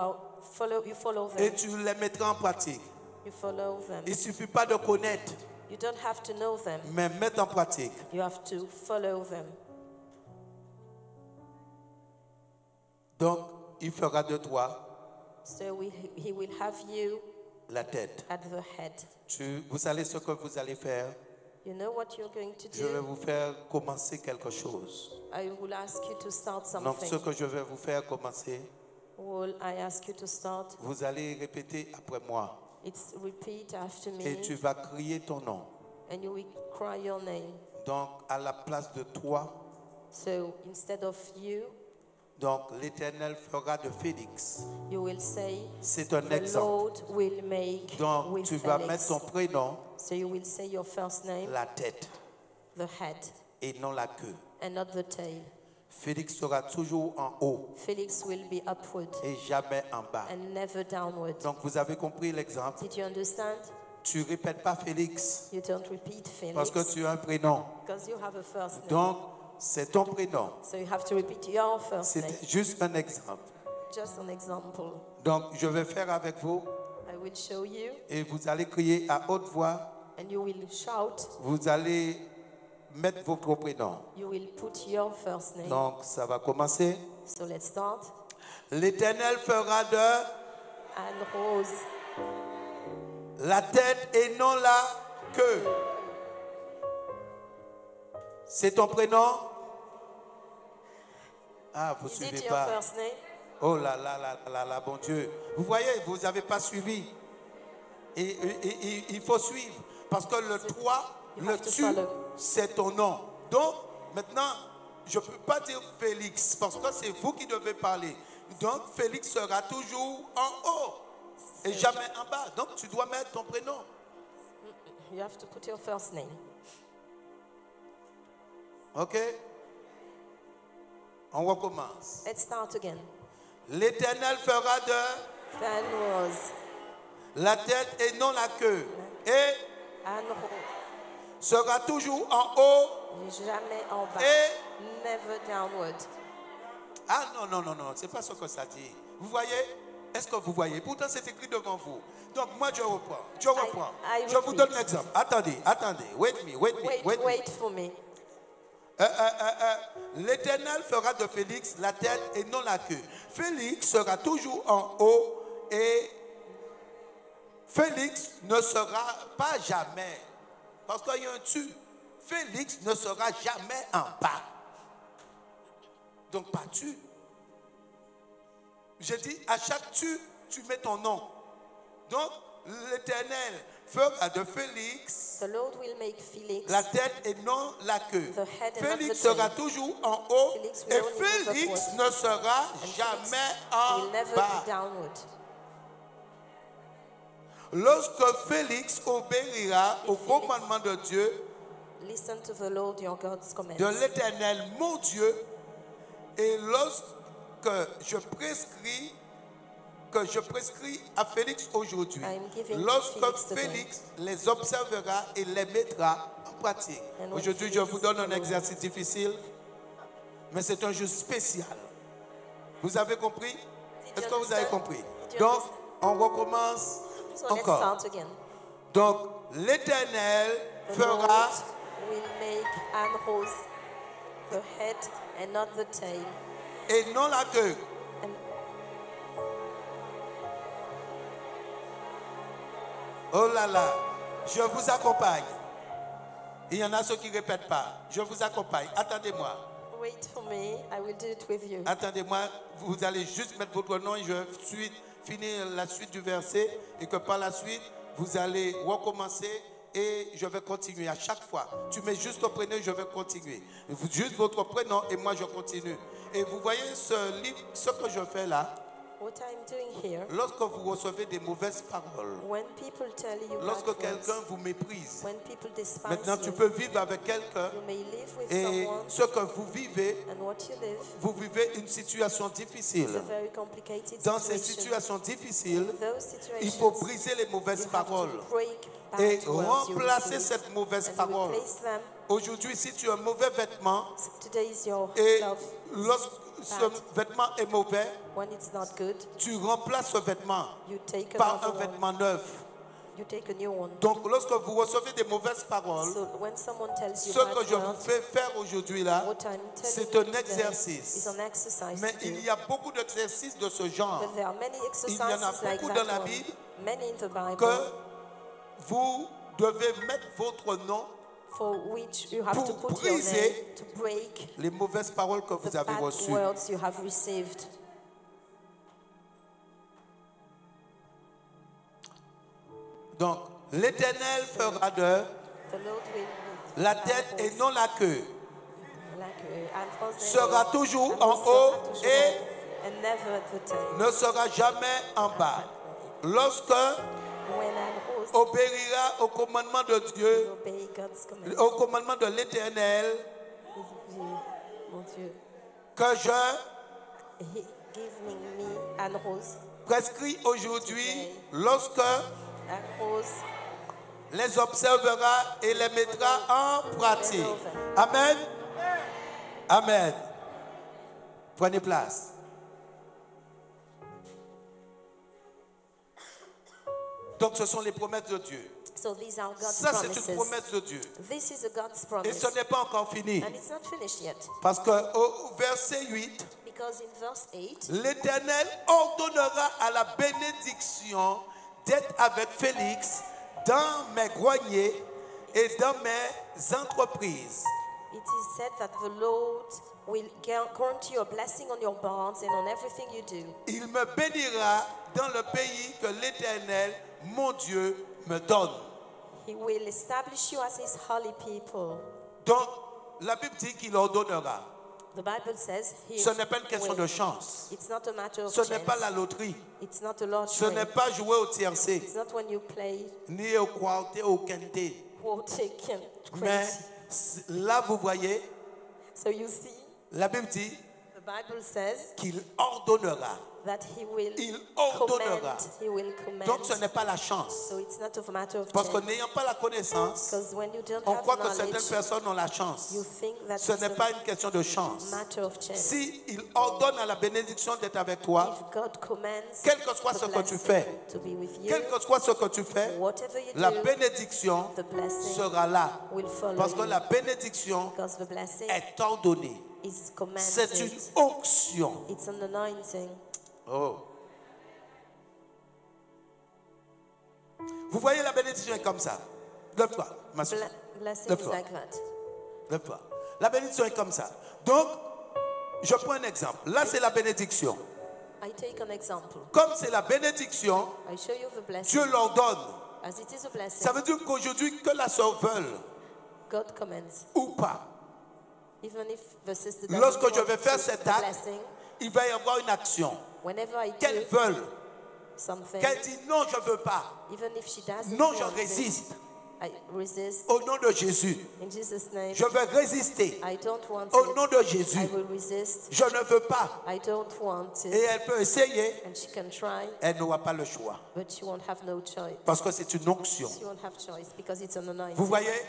Speaker 2: follow
Speaker 1: et
Speaker 2: them.
Speaker 1: tu les mettras en pratique.
Speaker 2: You follow them.
Speaker 1: Il ne suffit pas de connaître,
Speaker 2: You don't have to know them.
Speaker 1: mais mettre en pratique.
Speaker 2: You have to follow them.
Speaker 1: Donc, il fera de toi
Speaker 2: So he will have you
Speaker 1: la tête.
Speaker 2: at the head.
Speaker 1: Vous savez ce que vous allez faire?
Speaker 2: You know what you're going to
Speaker 1: Je vais
Speaker 2: do?
Speaker 1: vous faire commencer quelque chose.
Speaker 2: I will ask you to start
Speaker 1: Donc, ce
Speaker 2: something.
Speaker 1: que je vais vous faire commencer,
Speaker 2: Will I ask you to start?
Speaker 1: vous allez répéter après moi.
Speaker 2: It's repeat after
Speaker 1: Et
Speaker 2: me,
Speaker 1: tu vas crier ton nom.
Speaker 2: and you will cry your name.
Speaker 1: Donc, à la place de toi,
Speaker 2: So instead of you,
Speaker 1: donc l'Éternel fera de Félix.
Speaker 2: you will say,
Speaker 1: C'est un
Speaker 2: the
Speaker 1: exemple.
Speaker 2: Lord will make
Speaker 1: Donc,
Speaker 2: with
Speaker 1: tu vas
Speaker 2: Felix.
Speaker 1: mettre ton prénom,
Speaker 2: So you will say your first name,
Speaker 1: la tête,
Speaker 2: the head,
Speaker 1: et non la queue.
Speaker 2: and not the tail.
Speaker 1: Félix sera toujours en haut
Speaker 2: Felix will be upward
Speaker 1: et jamais en bas.
Speaker 2: and never downward.
Speaker 1: Donc, vous avez compris l'exemple.
Speaker 2: Did you understand?
Speaker 1: Tu répètes pas Félix
Speaker 2: You don't repeat
Speaker 1: parce que
Speaker 2: Felix
Speaker 1: tu as un prénom.
Speaker 2: because you have a first name.
Speaker 1: Donc, c'est ton prénom.
Speaker 2: So you have to repeat your first name.
Speaker 1: C'était juste un exemple.
Speaker 2: Just an example.
Speaker 1: Donc, je vais faire avec vous
Speaker 2: I will show you,
Speaker 1: et vous allez crier à haute voix.
Speaker 2: and you will shout.
Speaker 1: Vous allez mettre votre prénom.
Speaker 2: You will put your first name.
Speaker 1: Donc, ça va commencer.
Speaker 2: So let's start.
Speaker 1: L'Éternel fera de
Speaker 2: And Rose,
Speaker 1: la tête et non la queue. C'est ton prénom? Ah, vous ne
Speaker 2: is
Speaker 1: suivez
Speaker 2: it your
Speaker 1: pas.
Speaker 2: first name?
Speaker 1: Oh là là là là là, bon Dieu. Vous voyez, vous n'avez pas suivi. Et il faut suivre. Parce que le toi,
Speaker 2: You
Speaker 1: le
Speaker 2: have to
Speaker 1: tu,
Speaker 2: follow.
Speaker 1: c'est ton nom. Donc, maintenant, je ne peux pas dire Félix, parce que c'est vous qui devez parler. Donc, Félix sera toujours en haut et jamais en bas. Donc, tu dois mettre ton prénom.
Speaker 2: You have to put your first name.
Speaker 1: OK? On recommence.
Speaker 2: Let's start again.
Speaker 1: L'Éternel fera de
Speaker 2: Then Rose,
Speaker 1: la tête et non la queue. Et
Speaker 2: and Rose,
Speaker 1: sera toujours en haut.
Speaker 2: jamais en bas,
Speaker 1: Et
Speaker 2: never downward.
Speaker 1: ah non, non, non, non, c'est pas ce que ça dit. Vous voyez? Est-ce que vous voyez? Pourtant, c'est écrit devant vous. Donc, moi, je reprends. Je reprends.
Speaker 2: I
Speaker 1: Je vous
Speaker 2: repeat.
Speaker 1: donne l'exemple. Attendez. Wait me.
Speaker 2: Wait for me.
Speaker 1: L'Éternel fera de Félix la tête et non la queue. Félix sera toujours en haut et Félix ne sera pas jamais. Parce qu'il y a un tu. Félix ne sera jamais en bas. Donc, pas tu. Je dis, à chaque tu mets ton nom. Donc, l'Éternel fera de Félix
Speaker 2: The Lord will make Felix
Speaker 1: la tête et non la queue.
Speaker 2: the head and not
Speaker 1: Félix
Speaker 2: the tail.
Speaker 1: sera toujours en haut
Speaker 2: Felix will
Speaker 1: et
Speaker 2: only move
Speaker 1: Félix
Speaker 2: upward.
Speaker 1: ne sera
Speaker 2: And
Speaker 1: jamais
Speaker 2: Felix
Speaker 1: en
Speaker 2: will never
Speaker 1: bas.
Speaker 2: be downward.
Speaker 1: Lorsque Félix obéira au
Speaker 2: Félix-
Speaker 1: commandement de Dieu,
Speaker 2: Listen to the Lord your God's commands.
Speaker 1: de l'Éternel, mon Dieu, et lorsque je prescris à Félix aujourd'hui,
Speaker 2: I am giving
Speaker 1: lorsque
Speaker 2: Felix today.
Speaker 1: Félix les observera et les mettra en pratique.
Speaker 2: And when
Speaker 1: Aujourd'hui, je
Speaker 2: Felix
Speaker 1: vous donne un
Speaker 2: will-
Speaker 1: exercice difficile, mais c'est un jeu spécial. Vous avez compris? Est-ce que vous avez
Speaker 2: understand?
Speaker 1: compris?
Speaker 2: Did you
Speaker 1: Donc, on recommence
Speaker 2: So let's
Speaker 1: encore.
Speaker 2: start again.
Speaker 1: Donc, l'Éternel
Speaker 2: The
Speaker 1: fera
Speaker 2: Lord will make Anne Rose the head and not the tail.
Speaker 1: et non la queue.
Speaker 2: And
Speaker 1: Oh là là, je vous accompagne. Il y en a ceux qui ne répètent pas. Je vous accompagne. Attendez-moi.
Speaker 2: wait for me, I will do it with you.
Speaker 1: Attendez-moi. Vous allez juste mettre votre nom et je vais finir la suite du verset. Et que par la suite, vous allez recommencer et je vais continuer à chaque fois. Tu mets juste ton prénom et je vais continuer. Juste votre prénom et moi je continue. Et vous voyez ce livre, ce que je fais là.
Speaker 2: What I'm doing here,
Speaker 1: Lorsque vous recevez des mauvaises paroles,
Speaker 2: when people tell you
Speaker 1: lorsque
Speaker 2: bad
Speaker 1: quelqu'un
Speaker 2: words,
Speaker 1: vous méprise,
Speaker 2: when people despise
Speaker 1: maintenant tu
Speaker 2: you,
Speaker 1: peux vivre avec quelqu'un
Speaker 2: you may live with
Speaker 1: et
Speaker 2: someone,
Speaker 1: ce que vous vivez,
Speaker 2: and what you live
Speaker 1: vous vivez une situation
Speaker 2: is
Speaker 1: difficile.
Speaker 2: a very complicated
Speaker 1: Dans ces
Speaker 2: situation.
Speaker 1: situations difficiles,
Speaker 2: Those
Speaker 1: il faut
Speaker 2: situations,
Speaker 1: briser les mauvaises
Speaker 2: you have
Speaker 1: paroles
Speaker 2: to break
Speaker 1: et
Speaker 2: bad words you
Speaker 1: remplacer
Speaker 2: receive,
Speaker 1: cette mauvaise
Speaker 2: and
Speaker 1: parole.
Speaker 2: replace them.
Speaker 1: Aujourd'hui, si tu as un mauvais vêtement
Speaker 2: Today is your
Speaker 1: et
Speaker 2: love.
Speaker 1: lorsque ce vêtement est mauvais,
Speaker 2: When it's not good,
Speaker 1: tu remplaces ce vêtement
Speaker 2: you take
Speaker 1: par un
Speaker 2: another one.
Speaker 1: vêtement neuf.
Speaker 2: You take a new one.
Speaker 1: Donc, lorsque vous recevez des mauvaises paroles,
Speaker 2: So when someone tells you
Speaker 1: ce que
Speaker 2: bad
Speaker 1: je vous
Speaker 2: words,
Speaker 1: fais faire aujourd'hui là,
Speaker 2: what I'm telling
Speaker 1: c'est
Speaker 2: you
Speaker 1: un
Speaker 2: today
Speaker 1: exercice.
Speaker 2: is an exercise
Speaker 1: Mais
Speaker 2: to
Speaker 1: il
Speaker 2: do.
Speaker 1: y a beaucoup d'exercices de ce genre
Speaker 2: But there are many
Speaker 1: Il y en a
Speaker 2: exercises like
Speaker 1: beaucoup
Speaker 2: that
Speaker 1: dans la
Speaker 2: one.
Speaker 1: Bible
Speaker 2: Many in the Bible
Speaker 1: que vous devez mettre votre nom
Speaker 2: for which you have
Speaker 1: pour
Speaker 2: to put your
Speaker 1: briser
Speaker 2: name to break
Speaker 1: les mauvaises paroles que
Speaker 2: the
Speaker 1: vous avez
Speaker 2: bad
Speaker 1: reçues.
Speaker 2: words you have received.
Speaker 1: Donc, l'Éternel fera de
Speaker 2: The Lord will
Speaker 1: la tête et non la queue.
Speaker 2: sera
Speaker 1: Sera toujours en haut et
Speaker 2: and never at the tail.
Speaker 1: ne sera jamais en bas. Lorsque
Speaker 2: When an host
Speaker 1: obéira au commandement de Dieu,
Speaker 2: obey God's command,
Speaker 1: au commandement de l'Éternel,
Speaker 2: mon Dieu,
Speaker 1: que je
Speaker 2: He giving me an rose,
Speaker 1: prescris aujourd'hui, lorsque
Speaker 2: an rose.
Speaker 1: les observera et les mettra en pratique. Amen. Amen. Prenez place. Donc ce sont les promesses de Dieu.
Speaker 2: So these are God's
Speaker 1: Ça c'est une
Speaker 2: promises.
Speaker 1: promesse de Dieu.
Speaker 2: This is a God's
Speaker 1: Et
Speaker 2: promise.
Speaker 1: ce n'est pas encore fini.
Speaker 2: And it's not finished yet.
Speaker 1: Parce qu'au verset 8,
Speaker 2: Because in verse 8,
Speaker 1: l'Éternel ordonnera à la bénédiction d'être avec Félix dans mes greniers et dans mes entreprises.
Speaker 2: it is said that the Lord will grant you a blessing on your barns and on everything you do.
Speaker 1: Il me bénira dans le pays que l'Éternel, mon Dieu, me donne.
Speaker 2: He will establish you as his holy people.
Speaker 1: Donc, la Bible dit qu'il ordonnera.
Speaker 2: The Bible says he
Speaker 1: Ce n'est pas une question
Speaker 2: will.
Speaker 1: de chance.
Speaker 2: It's not a matter of
Speaker 1: Ce
Speaker 2: chance.
Speaker 1: n'est pas la loterie.
Speaker 2: It's not a
Speaker 1: Ce
Speaker 2: lottery.
Speaker 1: n'est pas jouer au tiercé,
Speaker 2: It's not when you play
Speaker 1: ni au quarté, au quinté.
Speaker 2: or taken
Speaker 1: Mais
Speaker 2: crazy.
Speaker 1: là, vous voyez,
Speaker 2: So you see,
Speaker 1: la Bible dit
Speaker 2: the Bible says
Speaker 1: qu'il ordonnera.
Speaker 2: that he will
Speaker 1: Il ordonnera.
Speaker 2: command. He will command.
Speaker 1: Donc, ce n'est pas la chance.
Speaker 2: So it's not a matter of
Speaker 1: Parce que
Speaker 2: chance.
Speaker 1: n'ayant pas la connaissance,
Speaker 2: Because when you don't
Speaker 1: on
Speaker 2: have
Speaker 1: croit que certaines
Speaker 2: knowledge,
Speaker 1: personnes ont la chance.
Speaker 2: you think that
Speaker 1: Ce
Speaker 2: it's
Speaker 1: n'est
Speaker 2: a
Speaker 1: pas une question de chance.
Speaker 2: matter of chance.
Speaker 1: Si il ordonne à la bénédiction d'être avec toi,
Speaker 2: If God commands
Speaker 1: quel que soit
Speaker 2: the
Speaker 1: ce que tu
Speaker 2: blessing
Speaker 1: fais,
Speaker 2: to be with you,
Speaker 1: quel que soit ce que tu fais,
Speaker 2: whatever you
Speaker 1: la
Speaker 2: do,
Speaker 1: bénédiction
Speaker 2: the blessing
Speaker 1: sera là.
Speaker 2: will follow
Speaker 1: Parce que
Speaker 2: you.
Speaker 1: la bénédiction
Speaker 2: Because the blessing
Speaker 1: est ordonnée.
Speaker 2: is
Speaker 1: C'est
Speaker 2: commanded.
Speaker 1: une onction.
Speaker 2: It's an anointing.
Speaker 1: Oh. Vous voyez, la bénédiction est comme ça. Lève-toi, ma soeur.
Speaker 2: Blessing is
Speaker 1: Lève-toi.
Speaker 2: like that.
Speaker 1: Lève-toi. La bénédiction est comme ça. Donc, je prends un exemple. Là, c'est la bénédiction.
Speaker 2: I take an example.
Speaker 1: Comme c'est la bénédiction,
Speaker 2: I show you the blessing.
Speaker 1: Dieu l'ordonne.
Speaker 2: As it is a blessing,
Speaker 1: Ça veut dire qu'aujourd'hui, que la sœur veuille
Speaker 2: God commands.
Speaker 1: ou pas,
Speaker 2: Even if the sister doesn't
Speaker 1: lorsque je
Speaker 2: want
Speaker 1: vais faire
Speaker 2: to,
Speaker 1: cet
Speaker 2: the
Speaker 1: acte,
Speaker 2: blessing,
Speaker 1: il va y avoir une action.
Speaker 2: whenever I
Speaker 1: Qu'elle
Speaker 2: do
Speaker 1: veuille,
Speaker 2: something,
Speaker 1: qu'elle dit non, je ne veux pas.
Speaker 2: even if she doesn't
Speaker 1: Non, je
Speaker 2: want
Speaker 1: résiste.
Speaker 2: it, I resist.
Speaker 1: Au nom de Jésus,
Speaker 2: In Jesus' name,
Speaker 1: je vais résister.
Speaker 2: I don't want
Speaker 1: Au
Speaker 2: it.
Speaker 1: nom de Jésus,
Speaker 2: I will resist.
Speaker 1: je ne veux pas.
Speaker 2: I don't want
Speaker 1: Et
Speaker 2: it.
Speaker 1: elle peut essayer,
Speaker 2: And she can try,
Speaker 1: elle n'aura pas le choix.
Speaker 2: but she won't have no choice.
Speaker 1: Parce que c'est une onction.
Speaker 2: She won't have choice because it's an
Speaker 1: Vous
Speaker 2: anointing.
Speaker 1: voyez?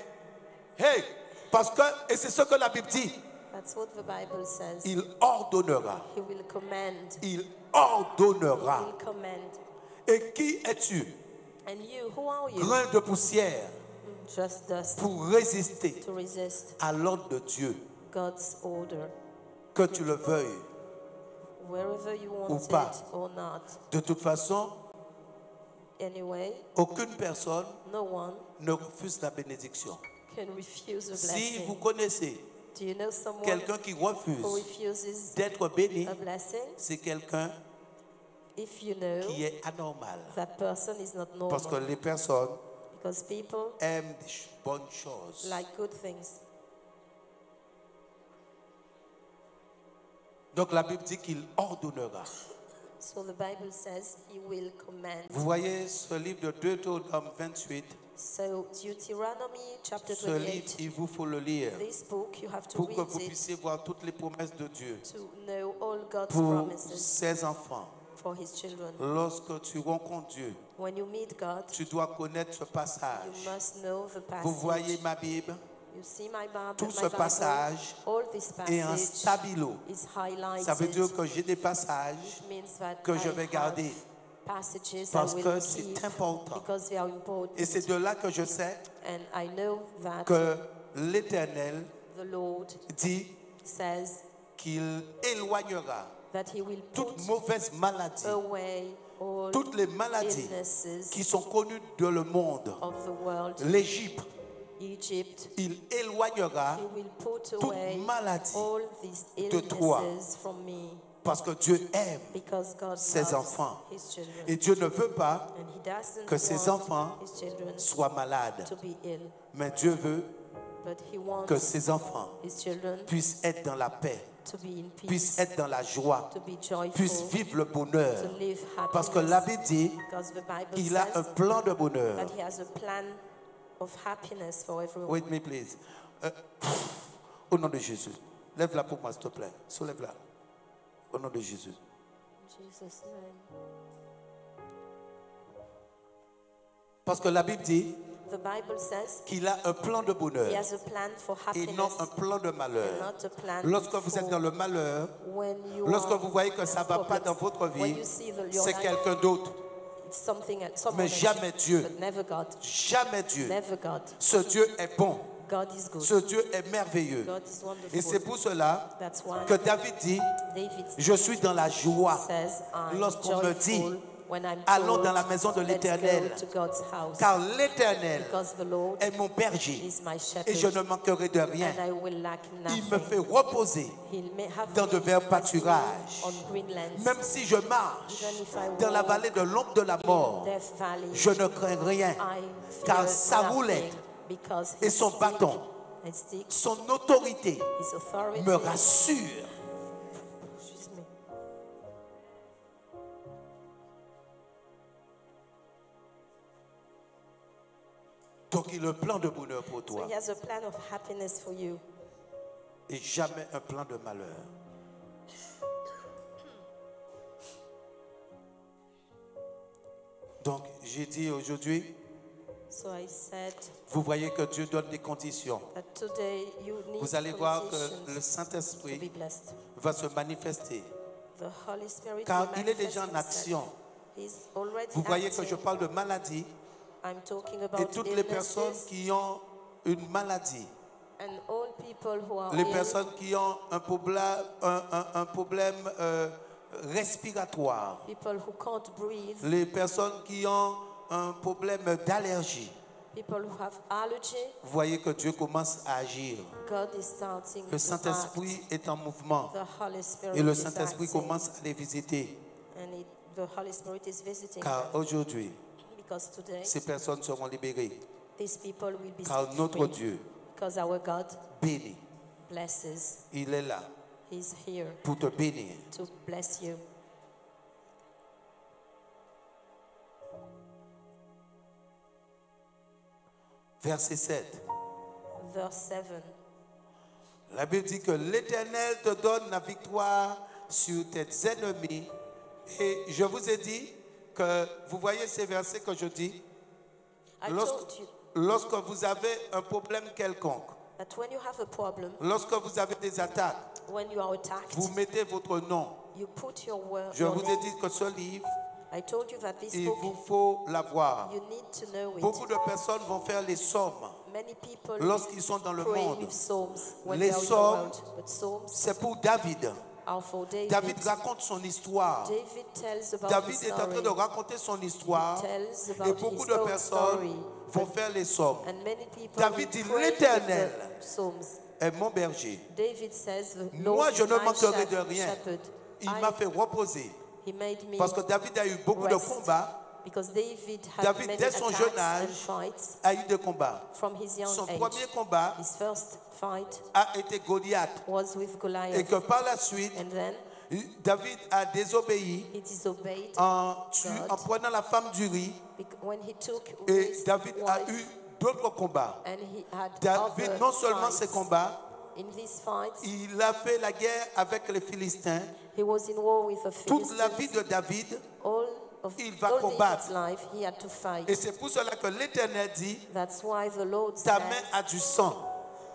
Speaker 1: Hey, parce que, et c'est ce que la Bible dit,
Speaker 2: That's what the Bible says.
Speaker 1: il ordonnera.
Speaker 2: He will command.
Speaker 1: Il
Speaker 2: He
Speaker 1: ordonnera.
Speaker 2: will command.
Speaker 1: Et qui es-tu?
Speaker 2: And you, who are you?
Speaker 1: Grain de poussière
Speaker 2: Just dust
Speaker 1: pour résister
Speaker 2: to resist
Speaker 1: à l'ordre de Dieu.
Speaker 2: God's order.
Speaker 1: Que tu le veuilles.
Speaker 2: Wherever you
Speaker 1: Ou
Speaker 2: want
Speaker 1: pas.
Speaker 2: it or not.
Speaker 1: De toute façon,
Speaker 2: Anyway,
Speaker 1: aucune personne
Speaker 2: no one
Speaker 1: ne refuse la bénédiction.
Speaker 2: can refuse a
Speaker 1: Si
Speaker 2: blessing.
Speaker 1: vous connaissez
Speaker 2: Do you know someone
Speaker 1: quelqu'un qui
Speaker 2: who
Speaker 1: refuse
Speaker 2: refuses
Speaker 1: d'être béni,
Speaker 2: a blessing?
Speaker 1: c'est quelqu'un
Speaker 2: If you know,
Speaker 1: qui est anormal.
Speaker 2: that person is not
Speaker 1: Parce que
Speaker 2: normal.
Speaker 1: les personnes
Speaker 2: Because people
Speaker 1: aiment des bonnes choses.
Speaker 2: like good things.
Speaker 1: Donc la Bible dit qu'il ordonnera.
Speaker 2: So the Bible says he will command.
Speaker 1: Vous voyez ce livre de Deutéronome 28,
Speaker 2: So Deuteronomy chapter
Speaker 1: ce livre,
Speaker 2: 28,
Speaker 1: il vous faut le lire
Speaker 2: this book, you have to
Speaker 1: pour que
Speaker 2: read
Speaker 1: vous
Speaker 2: it
Speaker 1: puissiez voir toutes les promesses de Dieu
Speaker 2: to know all God's
Speaker 1: pour
Speaker 2: promises
Speaker 1: ses enfants.
Speaker 2: for his children.
Speaker 1: Lorsque tu rencontres Dieu,
Speaker 2: When you meet God,
Speaker 1: tu dois connaître ce
Speaker 2: you
Speaker 1: passage.
Speaker 2: must know the
Speaker 1: Vous voyez
Speaker 2: passage.
Speaker 1: ma Bible?
Speaker 2: You see my Bible,
Speaker 1: Tout
Speaker 2: my
Speaker 1: ce
Speaker 2: Bible,
Speaker 1: passage
Speaker 2: all this
Speaker 1: est en
Speaker 2: passage
Speaker 1: stabilo.
Speaker 2: is highlighted.
Speaker 1: Ça veut dire que j'ai des passages
Speaker 2: It means that
Speaker 1: que je
Speaker 2: I
Speaker 1: vais
Speaker 2: have
Speaker 1: garder
Speaker 2: passages
Speaker 1: parce
Speaker 2: I will
Speaker 1: que c'est
Speaker 2: keep
Speaker 1: important.
Speaker 2: because they are important.
Speaker 1: Et c'est de là que je sais
Speaker 2: And I know that
Speaker 1: que l'Éternel
Speaker 2: the Lord
Speaker 1: dit
Speaker 2: says
Speaker 1: qu'il éloignera
Speaker 2: that he will
Speaker 1: toute
Speaker 2: put
Speaker 1: mauvaise maladie,
Speaker 2: away all
Speaker 1: toutes les maladies
Speaker 2: illnesses
Speaker 1: qui sont connues dans le monde.
Speaker 2: of the world.
Speaker 1: L'Égypte,
Speaker 2: Egypt,
Speaker 1: il éloignera
Speaker 2: he will put
Speaker 1: toute
Speaker 2: away
Speaker 1: maladie
Speaker 2: all these
Speaker 1: de toi.
Speaker 2: illnesses from me
Speaker 1: parce que Dieu aime
Speaker 2: because God
Speaker 1: ses
Speaker 2: loves
Speaker 1: enfants.
Speaker 2: his children.
Speaker 1: Et Dieu ne veut pas
Speaker 2: And he doesn't
Speaker 1: que ses
Speaker 2: want
Speaker 1: enfants
Speaker 2: his children
Speaker 1: soient malades.
Speaker 2: to be ill,
Speaker 1: Mais Dieu veut
Speaker 2: but he wants
Speaker 1: que ses enfants
Speaker 2: his children
Speaker 1: puissent être dans la paix,
Speaker 2: to be in
Speaker 1: puissent
Speaker 2: peace,
Speaker 1: être dans la joie,
Speaker 2: to be joyful,
Speaker 1: puissent vivre le bonheur.
Speaker 2: to live
Speaker 1: Parce que
Speaker 2: happiness.
Speaker 1: la Bible dit
Speaker 2: Because the Bible
Speaker 1: qu'il a un
Speaker 2: says
Speaker 1: plan de bonheur.
Speaker 2: that he has a plan of happiness for everyone.
Speaker 1: Wait me, please. Au nom de Jésus. Lève-la pour moi, s'il te plaît. Soulève-la. Au nom de Jésus.
Speaker 2: In Jesus' name.
Speaker 1: Parce que la Bible dit
Speaker 2: The Bible says
Speaker 1: qu'il a un plan de bonheur
Speaker 2: he has a plan for
Speaker 1: et
Speaker 2: happiness
Speaker 1: non un plan de
Speaker 2: and
Speaker 1: malheur.
Speaker 2: not a plan
Speaker 1: Lorsque vous êtes
Speaker 2: for
Speaker 1: dans le malheur,
Speaker 2: when you
Speaker 1: lorsque
Speaker 2: are
Speaker 1: vous voyez que ça ne va pas
Speaker 2: problems.
Speaker 1: dans votre
Speaker 2: When
Speaker 1: vie,
Speaker 2: you see your
Speaker 1: c'est
Speaker 2: life,
Speaker 1: quelqu'un d'autre.
Speaker 2: it's something else, someone
Speaker 1: Mais
Speaker 2: else,
Speaker 1: jamais Dieu.
Speaker 2: but never God.
Speaker 1: Jamais Dieu.
Speaker 2: Never God.
Speaker 1: Ce Dieu est bon.
Speaker 2: God is good.
Speaker 1: Ce Dieu est merveilleux.
Speaker 2: God is wonderful.
Speaker 1: Et c'est pour cela
Speaker 2: That's why
Speaker 1: que David dit,
Speaker 2: David
Speaker 1: je suis dans la joie
Speaker 2: says, I'm
Speaker 1: lorsqu'on me dit,
Speaker 2: joyful when I'm
Speaker 1: allons
Speaker 2: told,
Speaker 1: dans la maison de
Speaker 2: let's
Speaker 1: l'Éternel.
Speaker 2: go to God's house.
Speaker 1: Car l'Éternel
Speaker 2: Because the Lord
Speaker 1: est mon berger
Speaker 2: is my
Speaker 1: et je
Speaker 2: shepherd
Speaker 1: ne manquerai de rien.
Speaker 2: and I will lack
Speaker 1: Il me
Speaker 2: nothing.
Speaker 1: fait reposer
Speaker 2: He'll have
Speaker 1: dans de
Speaker 2: me
Speaker 1: verts
Speaker 2: rest
Speaker 1: pâturages.
Speaker 2: on green lands.
Speaker 1: Même si je marche
Speaker 2: Even if I
Speaker 1: dans la
Speaker 2: walk
Speaker 1: vallée de l'ombre de la mort,
Speaker 2: Death Valley,
Speaker 1: je ne crains rien.
Speaker 2: I
Speaker 1: Car
Speaker 2: fear
Speaker 1: sa
Speaker 2: nothing,
Speaker 1: roulette
Speaker 2: because
Speaker 1: et
Speaker 2: his
Speaker 1: son
Speaker 2: stick
Speaker 1: bâton,
Speaker 2: and stick,
Speaker 1: son autorité
Speaker 2: his authority,
Speaker 1: me rassure.
Speaker 2: excuse me,
Speaker 1: Donc il a un plan de bonheur pour
Speaker 2: so
Speaker 1: toi
Speaker 2: he has a plan of happiness for you
Speaker 1: et jamais un plan de malheur. Donc j'ai dit aujourd'hui,
Speaker 2: so I said
Speaker 1: vous voyez que Dieu donne des conditions.
Speaker 2: that today you need
Speaker 1: Vous allez voir que
Speaker 2: conditions
Speaker 1: le
Speaker 2: to be
Speaker 1: Saint-Esprit
Speaker 2: blessed.
Speaker 1: va se manifester.
Speaker 2: The Holy Spirit
Speaker 1: Car
Speaker 2: will
Speaker 1: il est
Speaker 2: manifest
Speaker 1: déjà en
Speaker 2: himself.
Speaker 1: action.
Speaker 2: He's already
Speaker 1: Vous voyez que
Speaker 2: acting.
Speaker 1: je parle de maladie
Speaker 2: I'm talking
Speaker 1: et
Speaker 2: about
Speaker 1: toutes les personnes
Speaker 2: illnesses
Speaker 1: qui ont une maladie,
Speaker 2: and all people who are
Speaker 1: les
Speaker 2: ill,
Speaker 1: personnes qui ont un problème respiratoire,
Speaker 2: people who can't breathe,
Speaker 1: les personnes qui ont un problème d'allergie.
Speaker 2: people who have allergy.
Speaker 1: Vous voyez que Dieu commence à agir.
Speaker 2: God is starting
Speaker 1: Le
Speaker 2: to act.
Speaker 1: Saint-Esprit est en mouvement
Speaker 2: The Holy Spirit
Speaker 1: et le
Speaker 2: is
Speaker 1: Saint-Esprit
Speaker 2: acting,
Speaker 1: commence à les visiter.
Speaker 2: and the Holy Spirit is visiting
Speaker 1: Car
Speaker 2: them.
Speaker 1: aujourd'hui,
Speaker 2: because today
Speaker 1: ces personnes seront libérées.
Speaker 2: these people will be
Speaker 1: Car
Speaker 2: set
Speaker 1: notre
Speaker 2: free.
Speaker 1: Dieu
Speaker 2: Because our God
Speaker 1: bénit.
Speaker 2: blesses.
Speaker 1: Il est là
Speaker 2: He's here
Speaker 1: pour te bénir.
Speaker 2: to bless you.
Speaker 1: Verset 7.
Speaker 2: Verse 7.
Speaker 1: La Bible dit que l'Éternel te donne la victoire sur tes ennemis. Et je vous ai dit que, vous voyez ces versets que je dis,
Speaker 2: I told you
Speaker 1: lorsque vous avez un problème quelconque,
Speaker 2: that when you have a problem,
Speaker 1: lorsque vous avez des attaques,
Speaker 2: when you are attacked,
Speaker 1: vous mettez votre nom.
Speaker 2: you put your word.
Speaker 1: Je vous ai dit que ce livre,
Speaker 2: I told you that this
Speaker 1: il
Speaker 2: book,
Speaker 1: vous faut l'avoir.
Speaker 2: you need to know it.
Speaker 1: Beaucoup de personnes vont faire les sommes.
Speaker 2: Many people
Speaker 1: Lorsqu'ils sont dans le
Speaker 2: pray
Speaker 1: monde,
Speaker 2: with psalms when
Speaker 1: les
Speaker 2: they are in the
Speaker 1: psalms,
Speaker 2: world. But psalms
Speaker 1: c'est pour David.
Speaker 2: are for David.
Speaker 1: David raconte son histoire.
Speaker 2: David tells about
Speaker 1: David
Speaker 2: his
Speaker 1: est en train
Speaker 2: story.
Speaker 1: de raconter son histoire.
Speaker 2: Tells
Speaker 1: Et
Speaker 2: about
Speaker 1: beaucoup
Speaker 2: his
Speaker 1: de
Speaker 2: own
Speaker 1: personnes
Speaker 2: story.
Speaker 1: vont faire les sommes.
Speaker 2: And many people
Speaker 1: David
Speaker 2: will
Speaker 1: dit,
Speaker 2: pray
Speaker 1: l'Éternel
Speaker 2: with the psalms.
Speaker 1: est mon berger.
Speaker 2: David says, the
Speaker 1: Moi,
Speaker 2: Lord
Speaker 1: je
Speaker 2: is
Speaker 1: ne
Speaker 2: my
Speaker 1: manquerai de rien.
Speaker 2: shepherd.
Speaker 1: Il m'a fait reposer.
Speaker 2: He made me
Speaker 1: Parce que David a eu beaucoup de
Speaker 2: rest.
Speaker 1: combats,
Speaker 2: Because David had
Speaker 1: David,
Speaker 2: many
Speaker 1: dès son
Speaker 2: attacks
Speaker 1: jeune âge,
Speaker 2: and fights
Speaker 1: a eu des combats.
Speaker 2: from his young
Speaker 1: Son
Speaker 2: age.
Speaker 1: premier combat
Speaker 2: His first fight
Speaker 1: a été Goliath.
Speaker 2: was with
Speaker 1: Et
Speaker 2: Goliath.
Speaker 1: que par la suite,
Speaker 2: And then
Speaker 1: David a désobéi
Speaker 2: he disobeyed
Speaker 1: en
Speaker 2: God.
Speaker 1: prenant la femme d'Uri.
Speaker 2: when he took
Speaker 1: Et
Speaker 2: Uriah's
Speaker 1: David a
Speaker 2: wife,
Speaker 1: eu d'autres combats.
Speaker 2: and he had
Speaker 1: David,
Speaker 2: other
Speaker 1: non seulement ses
Speaker 2: fights.
Speaker 1: combats,
Speaker 2: In these fights,
Speaker 1: il a fait la guerre avec les Philistins.
Speaker 2: he was in war with the
Speaker 1: Toute la vie
Speaker 2: Philistines.
Speaker 1: de David.
Speaker 2: All of
Speaker 1: il va
Speaker 2: all
Speaker 1: combattre.
Speaker 2: David's life, he had to fight.
Speaker 1: Et c'est pour cela que l'Éternel dit,
Speaker 2: That's why the Lord
Speaker 1: ta
Speaker 2: said,
Speaker 1: main a du sang.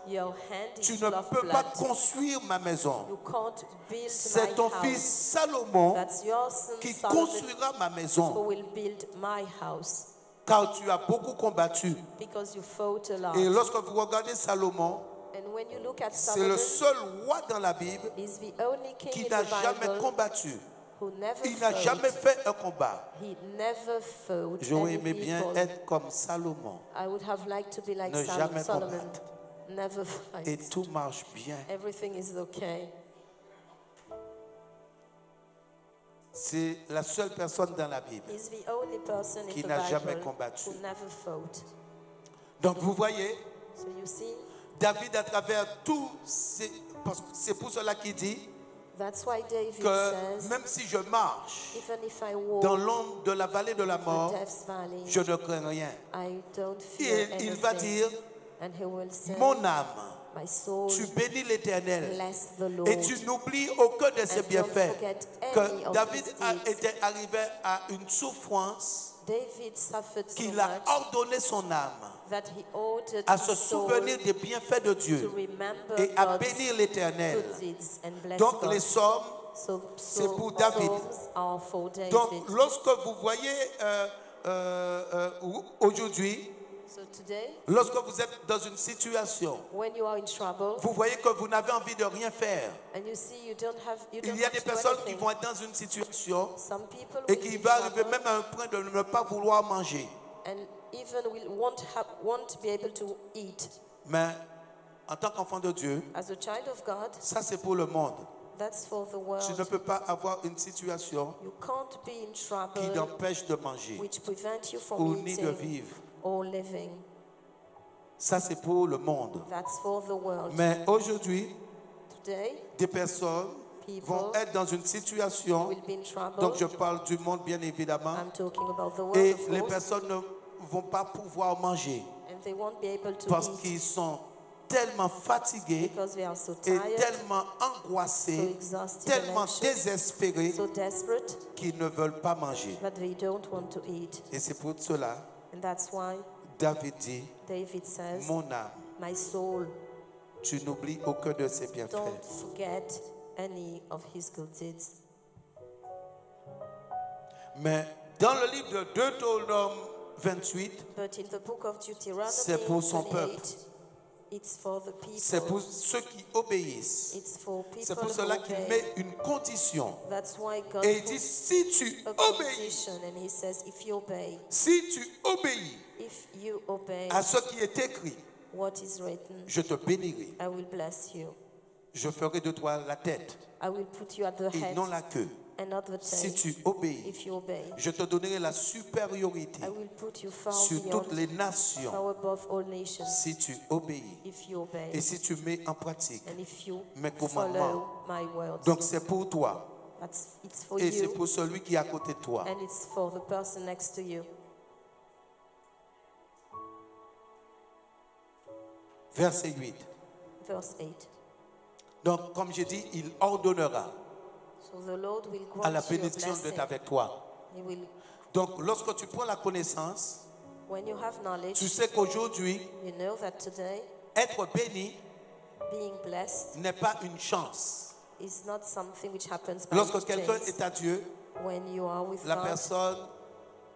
Speaker 2: your hand
Speaker 1: Tu
Speaker 2: is
Speaker 1: ne
Speaker 2: full of
Speaker 1: peux pas
Speaker 2: blood.
Speaker 1: construire ma maison.
Speaker 2: You can't build
Speaker 1: C'est
Speaker 2: my
Speaker 1: ton
Speaker 2: house.
Speaker 1: fils Salomon
Speaker 2: That's your son
Speaker 1: qui
Speaker 2: Solomon
Speaker 1: construira ma
Speaker 2: who
Speaker 1: maison.
Speaker 2: will build my house.
Speaker 1: Car tu as beaucoup combattu.
Speaker 2: Because you fought a lot.
Speaker 1: Et lorsque vous regardez Salomon,
Speaker 2: And when you look at
Speaker 1: c'est le
Speaker 2: Solomon,
Speaker 1: seul roi dans la Bible
Speaker 2: he's the only king
Speaker 1: qui
Speaker 2: in
Speaker 1: n'a
Speaker 2: the
Speaker 1: jamais
Speaker 2: Bible
Speaker 1: combattu.
Speaker 2: who never
Speaker 1: Il n'a
Speaker 2: fought.
Speaker 1: jamais fait un combat.
Speaker 2: He never fought
Speaker 1: J'aurais
Speaker 2: any
Speaker 1: aimé bien
Speaker 2: people.
Speaker 1: être comme Salomon.
Speaker 2: I would have liked to be like
Speaker 1: Ne jamais
Speaker 2: Solomon.
Speaker 1: combattre.
Speaker 2: Never fight.
Speaker 1: Et tout marche bien.
Speaker 2: Everything is okay.
Speaker 1: C'est la seule personne dans la Bible.
Speaker 2: He's the only person
Speaker 1: Qui
Speaker 2: in the
Speaker 1: n'a jamais
Speaker 2: Bible
Speaker 1: combattu.
Speaker 2: who never fought.
Speaker 1: Donc vous voyez,
Speaker 2: So you see,
Speaker 1: David à travers tout, c'est pour cela qu'il dit
Speaker 2: that's why David
Speaker 1: que
Speaker 2: says,
Speaker 1: même si je marche
Speaker 2: even if I walk
Speaker 1: dans l'ombre de la vallée de la
Speaker 2: the
Speaker 1: mort,
Speaker 2: death's valley,
Speaker 1: je ne crains rien.
Speaker 2: I don't fear
Speaker 1: Il va
Speaker 2: anything.
Speaker 1: dire,
Speaker 2: And he will say,
Speaker 1: mon âme,
Speaker 2: my soul,
Speaker 1: tu bénis l'Éternel
Speaker 2: bless the Lord.
Speaker 1: et tu n'oublies aucun de ses
Speaker 2: And don't
Speaker 1: bienfaits.
Speaker 2: forget any
Speaker 1: Que
Speaker 2: of
Speaker 1: David
Speaker 2: his
Speaker 1: a
Speaker 2: deeds.
Speaker 1: été arrivé à une souffrance
Speaker 2: David suffered so
Speaker 1: qu'il a
Speaker 2: much
Speaker 1: ordonné son âme
Speaker 2: that he ordered
Speaker 1: à
Speaker 2: his
Speaker 1: se
Speaker 2: soul
Speaker 1: souvenir des bienfaits de
Speaker 2: to
Speaker 1: Dieu
Speaker 2: remember
Speaker 1: et à
Speaker 2: God's
Speaker 1: bénir l'Éternel.
Speaker 2: good deeds and bless
Speaker 1: Donc
Speaker 2: God.
Speaker 1: les psaumes,
Speaker 2: So
Speaker 1: c'est pour David.
Speaker 2: psalms are for David.
Speaker 1: donc lorsque vous voyez aujourd'hui,
Speaker 2: So today,
Speaker 1: lorsque vous êtes dans une situation,
Speaker 2: when you are in trouble
Speaker 1: vous voyez que vous n'avez envie de rien faire.
Speaker 2: and you see you don't
Speaker 1: Il
Speaker 2: want
Speaker 1: y a des
Speaker 2: to do
Speaker 1: personnes qui
Speaker 2: anything,
Speaker 1: vont être dans une situation
Speaker 2: some people
Speaker 1: et
Speaker 2: will
Speaker 1: qui
Speaker 2: be
Speaker 1: vont
Speaker 2: in
Speaker 1: arriver
Speaker 2: trouble
Speaker 1: même à un point de ne pas vouloir manger.
Speaker 2: and even won't be able to eat.
Speaker 1: Mais en tant qu'enfant de Dieu,
Speaker 2: As a child of God,
Speaker 1: ça c'est pour le monde.
Speaker 2: that's for the
Speaker 1: Tu ne
Speaker 2: world.
Speaker 1: peux pas avoir une situation
Speaker 2: You can't be in
Speaker 1: qui
Speaker 2: trouble
Speaker 1: t'empêche de manger
Speaker 2: which prevent you from
Speaker 1: ou ni de
Speaker 2: eating
Speaker 1: vivre.
Speaker 2: or living.
Speaker 1: Ça c'est pour le monde.
Speaker 2: That's for the world.
Speaker 1: Mais aujourd'hui,
Speaker 2: Today,
Speaker 1: des personnes vont être dans une situation,
Speaker 2: we'll be in trouble.
Speaker 1: donc je parle du monde bien évidemment,
Speaker 2: I'm talking about the world,
Speaker 1: et
Speaker 2: of
Speaker 1: les
Speaker 2: course,
Speaker 1: personnes ne vont pas pouvoir manger
Speaker 2: and they won't be able to
Speaker 1: parce
Speaker 2: eat
Speaker 1: qu'ils sont tellement fatigués
Speaker 2: because they are so
Speaker 1: et
Speaker 2: tired,
Speaker 1: tellement
Speaker 2: so
Speaker 1: angoissés,
Speaker 2: exhausted, and
Speaker 1: tellement
Speaker 2: anxious,
Speaker 1: désespérés
Speaker 2: so desperate
Speaker 1: qu'ils ne veulent pas manger.
Speaker 2: that they don't want to eat.
Speaker 1: Et c'est pour cela,
Speaker 2: And that's why
Speaker 1: David dit,
Speaker 2: David says,
Speaker 1: mon âme,
Speaker 2: my soul,
Speaker 1: tu n'oublies aucun de ses
Speaker 2: don't
Speaker 1: bienfaits.
Speaker 2: forget any of his good deeds.
Speaker 1: Mais dans le livre de Deutéronome 28,
Speaker 2: But in the book of Deuteronomy
Speaker 1: c'est pour son
Speaker 2: 28, it's for the
Speaker 1: c'est pour
Speaker 2: people.
Speaker 1: ceux qui obéissent.
Speaker 2: It's for people
Speaker 1: C'est pour
Speaker 2: who
Speaker 1: cela qu'il
Speaker 2: obey.
Speaker 1: met une condition.
Speaker 2: That's why God
Speaker 1: Et il dit,
Speaker 2: puts
Speaker 1: si tu
Speaker 2: a
Speaker 1: obéis,
Speaker 2: condition, and he says, if you obey,
Speaker 1: if you obéis
Speaker 2: if you obey
Speaker 1: à ce qui est écrit,
Speaker 2: what is written,
Speaker 1: je te bénirai.
Speaker 2: I will bless you.
Speaker 1: Je ferai de toi la tête
Speaker 2: I will put you at the
Speaker 1: et
Speaker 2: head
Speaker 1: non la queue.
Speaker 2: Another
Speaker 1: Si
Speaker 2: day,
Speaker 1: tu obéis,
Speaker 2: if you obey,
Speaker 1: je te donnerai la supériorité
Speaker 2: I will put you far
Speaker 1: sur toutes les
Speaker 2: beyond,
Speaker 1: nations.
Speaker 2: far above all nations.
Speaker 1: Si tu obéis
Speaker 2: If you obey,
Speaker 1: et si tu mets en pratique
Speaker 2: and if you
Speaker 1: mes commandements.
Speaker 2: follow my words.
Speaker 1: Donc c'est pour toi
Speaker 2: It's for
Speaker 1: et c'est
Speaker 2: you,
Speaker 1: pour celui qui est à côté de toi.
Speaker 2: and it's for the person next to you.
Speaker 1: Verset 8.
Speaker 2: Verse 8.
Speaker 1: Donc comme j'ai dit, il ordonnera
Speaker 2: So the Lord will
Speaker 1: à la
Speaker 2: grant you a
Speaker 1: bénédiction d'être
Speaker 2: blessing.
Speaker 1: avec toi.
Speaker 2: He will,
Speaker 1: Donc lorsque tu prends la connaissance,
Speaker 2: when you have knowledge,
Speaker 1: tu sais qu'aujourd'hui,
Speaker 2: you know that today
Speaker 1: être béni
Speaker 2: being blessed
Speaker 1: n'est pas une chance.
Speaker 2: is not something which happens by
Speaker 1: Lorsque quelqu'un
Speaker 2: chance.
Speaker 1: est à Dieu,
Speaker 2: When you are with
Speaker 1: la
Speaker 2: God,
Speaker 1: personne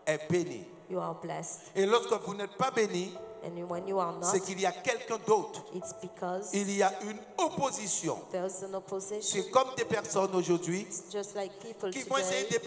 Speaker 1: est bénie.
Speaker 2: you are blessed.
Speaker 1: Et lorsque vous n'êtes pas béni,
Speaker 2: And when you are not,
Speaker 1: c'est qu'il y a quelqu'un d'autre.
Speaker 2: it's because
Speaker 1: Il y a une opposition.
Speaker 2: there's an opposition.
Speaker 1: C'est comme des personnes aujourd'hui
Speaker 2: It's just like people
Speaker 1: qui vont essayer
Speaker 2: today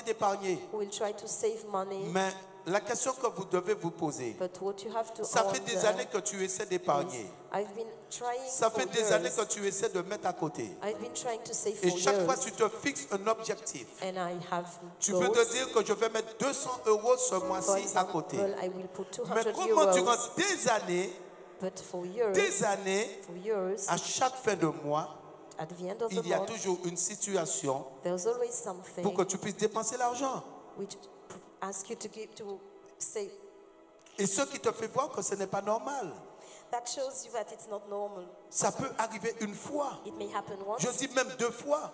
Speaker 1: d'épargner.
Speaker 2: who will try to save money.
Speaker 1: Mais la question que vous devez vous poser,
Speaker 2: But what you have to
Speaker 1: ça fait des
Speaker 2: wonder
Speaker 1: années que tu essaies d'épargner.
Speaker 2: is, I've been trying
Speaker 1: Ça
Speaker 2: for
Speaker 1: fait des années
Speaker 2: years.
Speaker 1: que tu essaies de mettre à côté.
Speaker 2: I've been trying to save
Speaker 1: Et
Speaker 2: for
Speaker 1: chaque fois,
Speaker 2: years,
Speaker 1: tu te fixes un objectif.
Speaker 2: and I have
Speaker 1: Tu peux
Speaker 2: goals.
Speaker 1: te dire que je vais mettre 200 € ce
Speaker 2: For
Speaker 1: mois-ci à
Speaker 2: example,
Speaker 1: côté.
Speaker 2: I will put
Speaker 1: Mais
Speaker 2: 200
Speaker 1: comment durant
Speaker 2: euros,
Speaker 1: des années,
Speaker 2: but for years,
Speaker 1: à chaque fin de mois,
Speaker 2: at the end of the
Speaker 1: il y a
Speaker 2: month,
Speaker 1: toujours une situation
Speaker 2: there's always something
Speaker 1: pour que tu puisses dépenser l'argent.
Speaker 2: which asks you to give to say.
Speaker 1: Et ce qui te fait voir que ce n'est pas normal.
Speaker 2: That shows you that it's not normal.
Speaker 1: Ça peut arriver une fois.
Speaker 2: It may happen once,
Speaker 1: Je dis même 2 fois,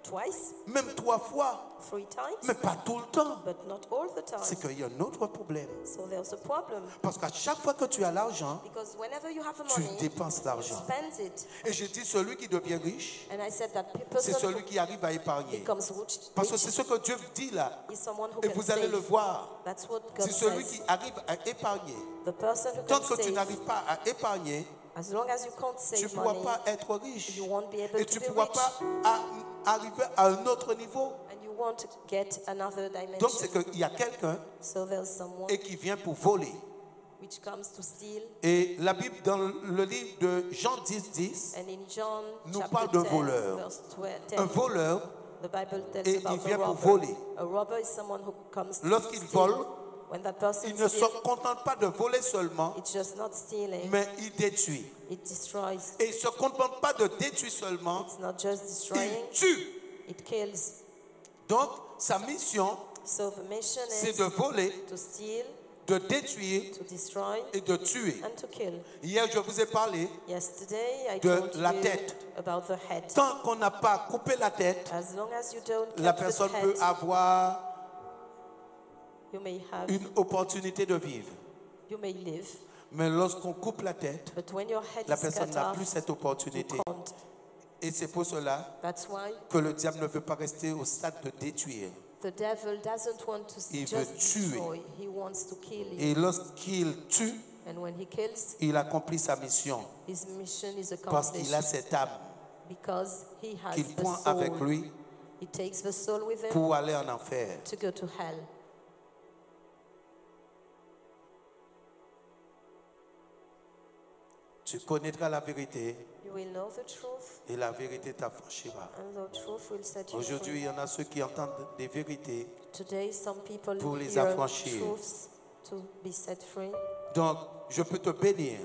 Speaker 2: twice,
Speaker 1: même 3 fois,
Speaker 2: 3 times,
Speaker 1: mais pas tout le temps.
Speaker 2: but not all the
Speaker 1: C'est
Speaker 2: time.
Speaker 1: qu'il y a un autre problème.
Speaker 2: So there's a problem,
Speaker 1: Parce qu'à chaque fois que tu as l'argent,
Speaker 2: because whenever you have the
Speaker 1: tu
Speaker 2: money,
Speaker 1: dépenses
Speaker 2: you
Speaker 1: l'argent.
Speaker 2: spend it.
Speaker 1: Et je dis, celui qui devient riche,
Speaker 2: And I said that
Speaker 1: c'est
Speaker 2: person
Speaker 1: celui qui arrive à épargner.
Speaker 2: who becomes rich
Speaker 1: Parce que c'est ce que Dieu dit là.
Speaker 2: is someone who
Speaker 1: Et
Speaker 2: can
Speaker 1: vous allez le
Speaker 2: save.
Speaker 1: voir.
Speaker 2: That's what God
Speaker 1: C'est celui
Speaker 2: says.
Speaker 1: qui arrive à épargner.
Speaker 2: The person who
Speaker 1: Tant
Speaker 2: can
Speaker 1: que tu
Speaker 2: save,
Speaker 1: n'arrives pas à épargner,
Speaker 2: as long as you can't
Speaker 1: tu ne
Speaker 2: save
Speaker 1: pourras
Speaker 2: money,
Speaker 1: pas être riche.
Speaker 2: you won't be able
Speaker 1: Et
Speaker 2: to
Speaker 1: tu
Speaker 2: be
Speaker 1: ne pourras
Speaker 2: rich,
Speaker 1: pas arriver à un autre niveau.
Speaker 2: and you won't get another
Speaker 1: Donc
Speaker 2: dimension.
Speaker 1: c'est qu'il y a quelqu'un
Speaker 2: So there's someone
Speaker 1: et qui vient pour voler.
Speaker 2: which comes to steal.
Speaker 1: Et la Bible, dans le livre de Jean 10,
Speaker 2: And in John
Speaker 1: nous
Speaker 2: chapter
Speaker 1: parle d'un
Speaker 2: 10,
Speaker 1: voleur.
Speaker 2: verse
Speaker 1: un
Speaker 2: 10,
Speaker 1: voleur,
Speaker 2: the Bible tells
Speaker 1: et il
Speaker 2: about
Speaker 1: vient
Speaker 2: a
Speaker 1: pour
Speaker 2: robber.
Speaker 1: voler.
Speaker 2: A robber is someone who comes to
Speaker 1: Lorsqu'il
Speaker 2: steal.
Speaker 1: vole,
Speaker 2: When that person
Speaker 1: il ne se
Speaker 2: steals,
Speaker 1: contente pas de voler seulement,
Speaker 2: it's just not stealing,
Speaker 1: mais il détruit.
Speaker 2: it destroys.
Speaker 1: Et il ne se contente pas de détruire seulement,
Speaker 2: It's not just destroying,
Speaker 1: il tue.
Speaker 2: it kills.
Speaker 1: Donc, sa mission,
Speaker 2: So the mission
Speaker 1: c'est
Speaker 2: is
Speaker 1: de voler,
Speaker 2: to steal,
Speaker 1: de détruire
Speaker 2: to destroy,
Speaker 1: et de tuer.
Speaker 2: and to kill.
Speaker 1: Hier, je vous ai parlé,
Speaker 2: Yesterday I
Speaker 1: De
Speaker 2: told
Speaker 1: la
Speaker 2: you
Speaker 1: tête.
Speaker 2: about the head.
Speaker 1: tant qu'on n'a pas coupé la tête,
Speaker 2: As long as you don't
Speaker 1: la
Speaker 2: cut the
Speaker 1: personne
Speaker 2: head,
Speaker 1: peut avoir
Speaker 2: you may have,
Speaker 1: une opportunité de vivre.
Speaker 2: you may live.
Speaker 1: Mais lorsqu'on coupe la tête,
Speaker 2: But when your head
Speaker 1: la
Speaker 2: is
Speaker 1: personne
Speaker 2: cut
Speaker 1: n'a
Speaker 2: off,
Speaker 1: plus cette
Speaker 2: you
Speaker 1: opportunité.
Speaker 2: can't.
Speaker 1: Et c'est pour cela
Speaker 2: That's why
Speaker 1: que le diable ne veut pas rester au stade de détruire.
Speaker 2: the devil doesn't want to
Speaker 1: Il
Speaker 2: just
Speaker 1: veut tuer.
Speaker 2: destroy. He wants to kill you.
Speaker 1: Et lorsqu'il tue,
Speaker 2: And when he kills,
Speaker 1: il accomplit sa mission.
Speaker 2: his mission is
Speaker 1: Parce qu'il a
Speaker 2: accomplished
Speaker 1: cette âme
Speaker 2: because he has
Speaker 1: qu'il
Speaker 2: the
Speaker 1: prend
Speaker 2: soul.
Speaker 1: avec lui
Speaker 2: He takes the soul with him
Speaker 1: pour aller en enfer.
Speaker 2: to go to hell.
Speaker 1: Tu connaîtras la vérité
Speaker 2: You will know the truth,
Speaker 1: et la vérité t'affranchira.
Speaker 2: and the truth will set you
Speaker 1: Aujourd'hui,
Speaker 2: free.
Speaker 1: il y en a ceux qui entendent des vérités.
Speaker 2: Today, some people
Speaker 1: Pour les
Speaker 2: hear
Speaker 1: affranchir.
Speaker 2: truths to be set free.
Speaker 1: Donc, je peux te bénir.